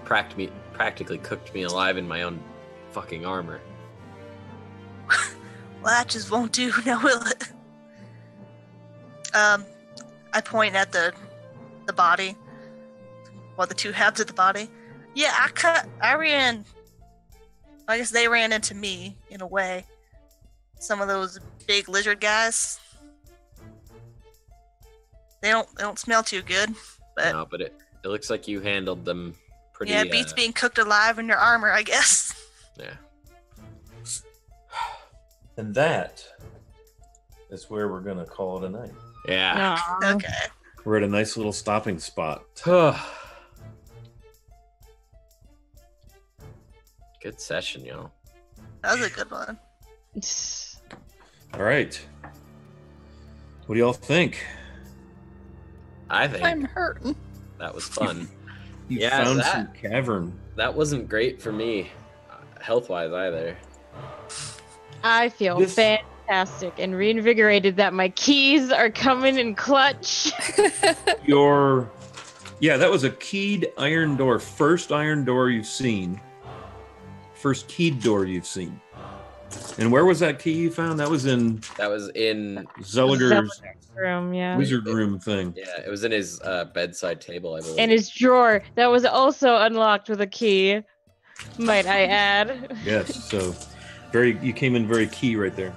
Speaker 4: practically cooked me alive in my own fucking armor.
Speaker 3: Well, that just won't do, now will it? I point at the body. Well, the 2 halves of the body. Yeah, I guess they ran into me, in a way. Some of those big lizard guys. They don't smell too good, but...
Speaker 4: No, but it looks like you handled them pretty...
Speaker 3: Yeah, it beats being cooked alive in your armor, I guess.
Speaker 4: Yeah.
Speaker 1: And that is where we're going to call it a night.
Speaker 4: Yeah.
Speaker 5: Aw.
Speaker 3: Okay.
Speaker 1: We're at a nice little stopping spot.
Speaker 4: Good session, y'all.
Speaker 3: That was a good one.
Speaker 1: All right. What do y'all think?
Speaker 4: I think
Speaker 2: I'm hurting.
Speaker 4: that was fun.
Speaker 1: You
Speaker 4: Yeah,
Speaker 1: found
Speaker 4: that-
Speaker 1: some cavern.
Speaker 4: That wasn't great for me, health-wise either.
Speaker 5: I feel
Speaker 1: This-
Speaker 5: fantastic and reinvigorated that my keys are coming in clutch.
Speaker 1: That was a keyed iron door. First iron door you've seen. First keyed door you've seen. And where was that key you found? That was in
Speaker 4: That was in
Speaker 1: Zelligar's
Speaker 5: Room, yeah.
Speaker 1: wizard room thing.
Speaker 4: it was in his bedside table, I believe.
Speaker 5: And his drawer that was also unlocked with a key, might I add.
Speaker 1: Yes, so you came in very key right there.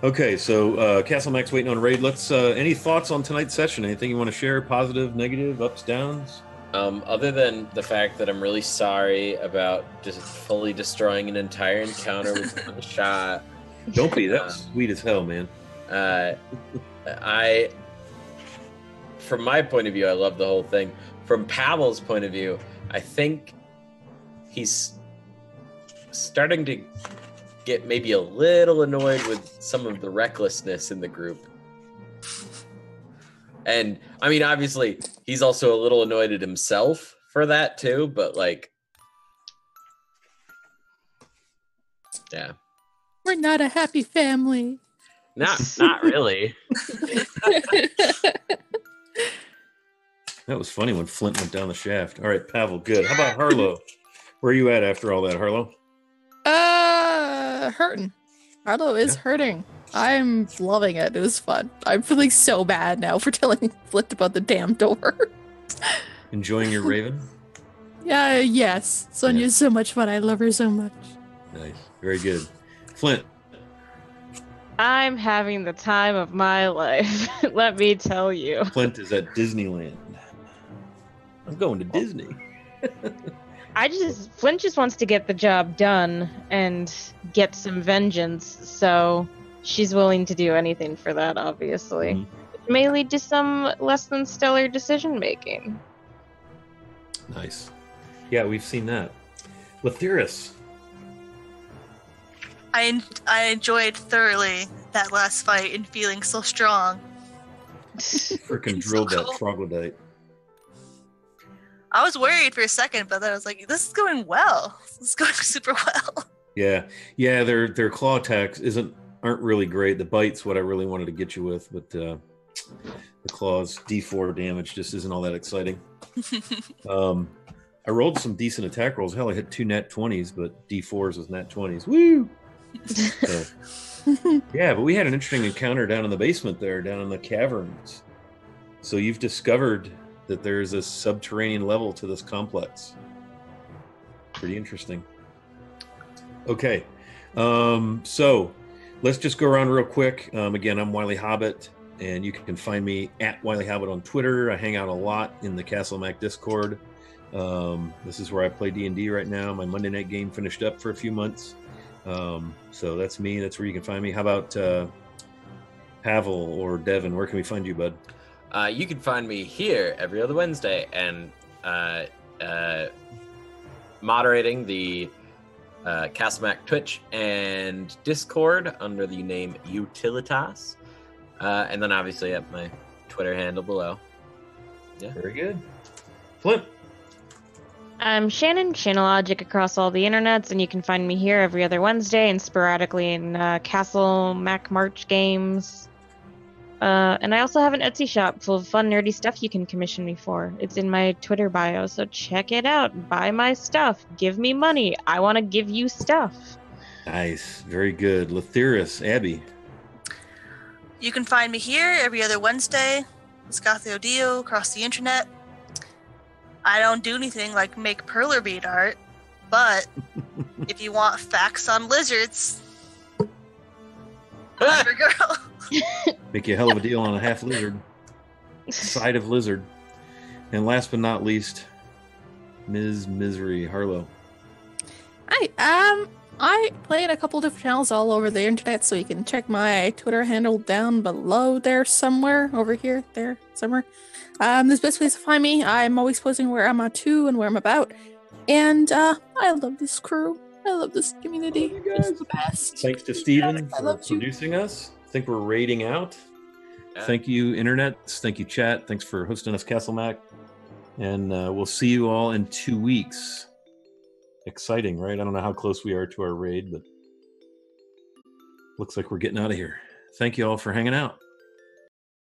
Speaker 1: Okay, so Castle Max waiting on raid. Let's any thoughts on tonight's session? Anything you want to share? Positive, negative, ups, downs?
Speaker 4: Other than the fact that I'm really sorry about just fully destroying an entire encounter with one shot.
Speaker 1: Don't be. That was sweet as hell, man.
Speaker 4: From my point of view, I love the whole thing. From Pavel's point of view, I think he's starting to get maybe a little annoyed with some of the recklessness in the group. And I mean, obviously, he's also a little annoyed at himself for that too, but yeah.
Speaker 2: We're not a happy family.
Speaker 4: Not really.
Speaker 1: That was funny when Flint went down the shaft. All right, Pavel, good. How about Harlow? Where are you at after all that, Harlow?
Speaker 2: Hurting. Harlow is hurting. I'm loving it. It was fun. I'm feeling so bad now for telling Flint about the damn door.
Speaker 1: Enjoying your raven?
Speaker 2: Yeah, yes. Sonia's so much fun. I love her so much.
Speaker 1: Nice. Very good. Flint.
Speaker 5: I'm having the time of my life. Let me tell you.
Speaker 1: Flint is at Disneyland. I'm going to Disney.
Speaker 5: Flint just wants to get the job done and get some vengeance, so she's willing to do anything for that, obviously. It may lead to some less than stellar decision making.
Speaker 1: Nice. Yeah, we've seen that. Lathyrus.
Speaker 3: I enjoyed thoroughly that last fight and feeling so strong.
Speaker 1: Freaking
Speaker 3: It's
Speaker 1: drilled
Speaker 3: so
Speaker 1: that
Speaker 3: cool.
Speaker 1: troglodyte.
Speaker 3: I was worried for a second, but then I was like, this is going well. This is going super well.
Speaker 1: Yeah. Their claw attacks aren't really great. The bite's what I really wanted to get you with, but the claws D4 damage just isn't all that exciting. I rolled some decent attack rolls. Hell, I hit 2 nat 20s, but D4s was nat 20s. Woo! So, yeah, but we had an interesting encounter down in the basement there, down in the caverns. So you've discovered that there's a subterranean level to this complex. Pretty interesting. Okay, so let's just go around real quick. Again, I'm Wiley Hobbit, and you can find me at Wiley Hobbit on Twitter. I hang out a lot in the Castle Mac Discord. This is where I play D&D right now. My Monday night game finished up for a few months. So that's me. That's where you can find me. How about Pavil or Devin? Where can we find you, bud?
Speaker 4: You can find me here every other Wednesday and moderating the Castmac Twitch and Discord under the name Utilitas. And then obviously at my Twitter handle below. Yeah.
Speaker 1: Very good. Flint.
Speaker 5: I'm Shannon, Channellogic across all the internets, and you can find me here every other Wednesday and sporadically in Castle Mac March games. And I also have an Etsy shop full of fun, nerdy stuff you can commission me for. It's in my Twitter bio, so check it out. Buy my stuff. Give me money. I want to give you stuff.
Speaker 1: Nice. Very good. Lathyrus. Abby.
Speaker 3: You can find me here every other Wednesday, Scathio Dio, across the internet. I don't do anything like make perler bead art, but if you want facts on lizards, I'm your girl.
Speaker 1: Make you a hell of a deal on a half lizard. Side of lizard. And last but not least, Ms. Misery, Harlow.
Speaker 2: I play in a couple different channels all over the internet, so you can check my Twitter handle down below there somewhere, over here, there, somewhere. There's best ways to find me. I'm always posting where I'm at to and where I'm about. And I love this crew. I love this community. It's the best.
Speaker 1: Thanks to Steven
Speaker 2: I
Speaker 1: for
Speaker 2: love you.
Speaker 1: producing us. I think we're raiding out.
Speaker 4: Yeah.
Speaker 1: Thank you, Internet. Thank you, chat. Thanks for hosting us, Castle Mac. And we'll see you all in 2 weeks. Exciting, right? I don't know how close we are to our raid, but looks like we're getting out of here. Thank you all for hanging out.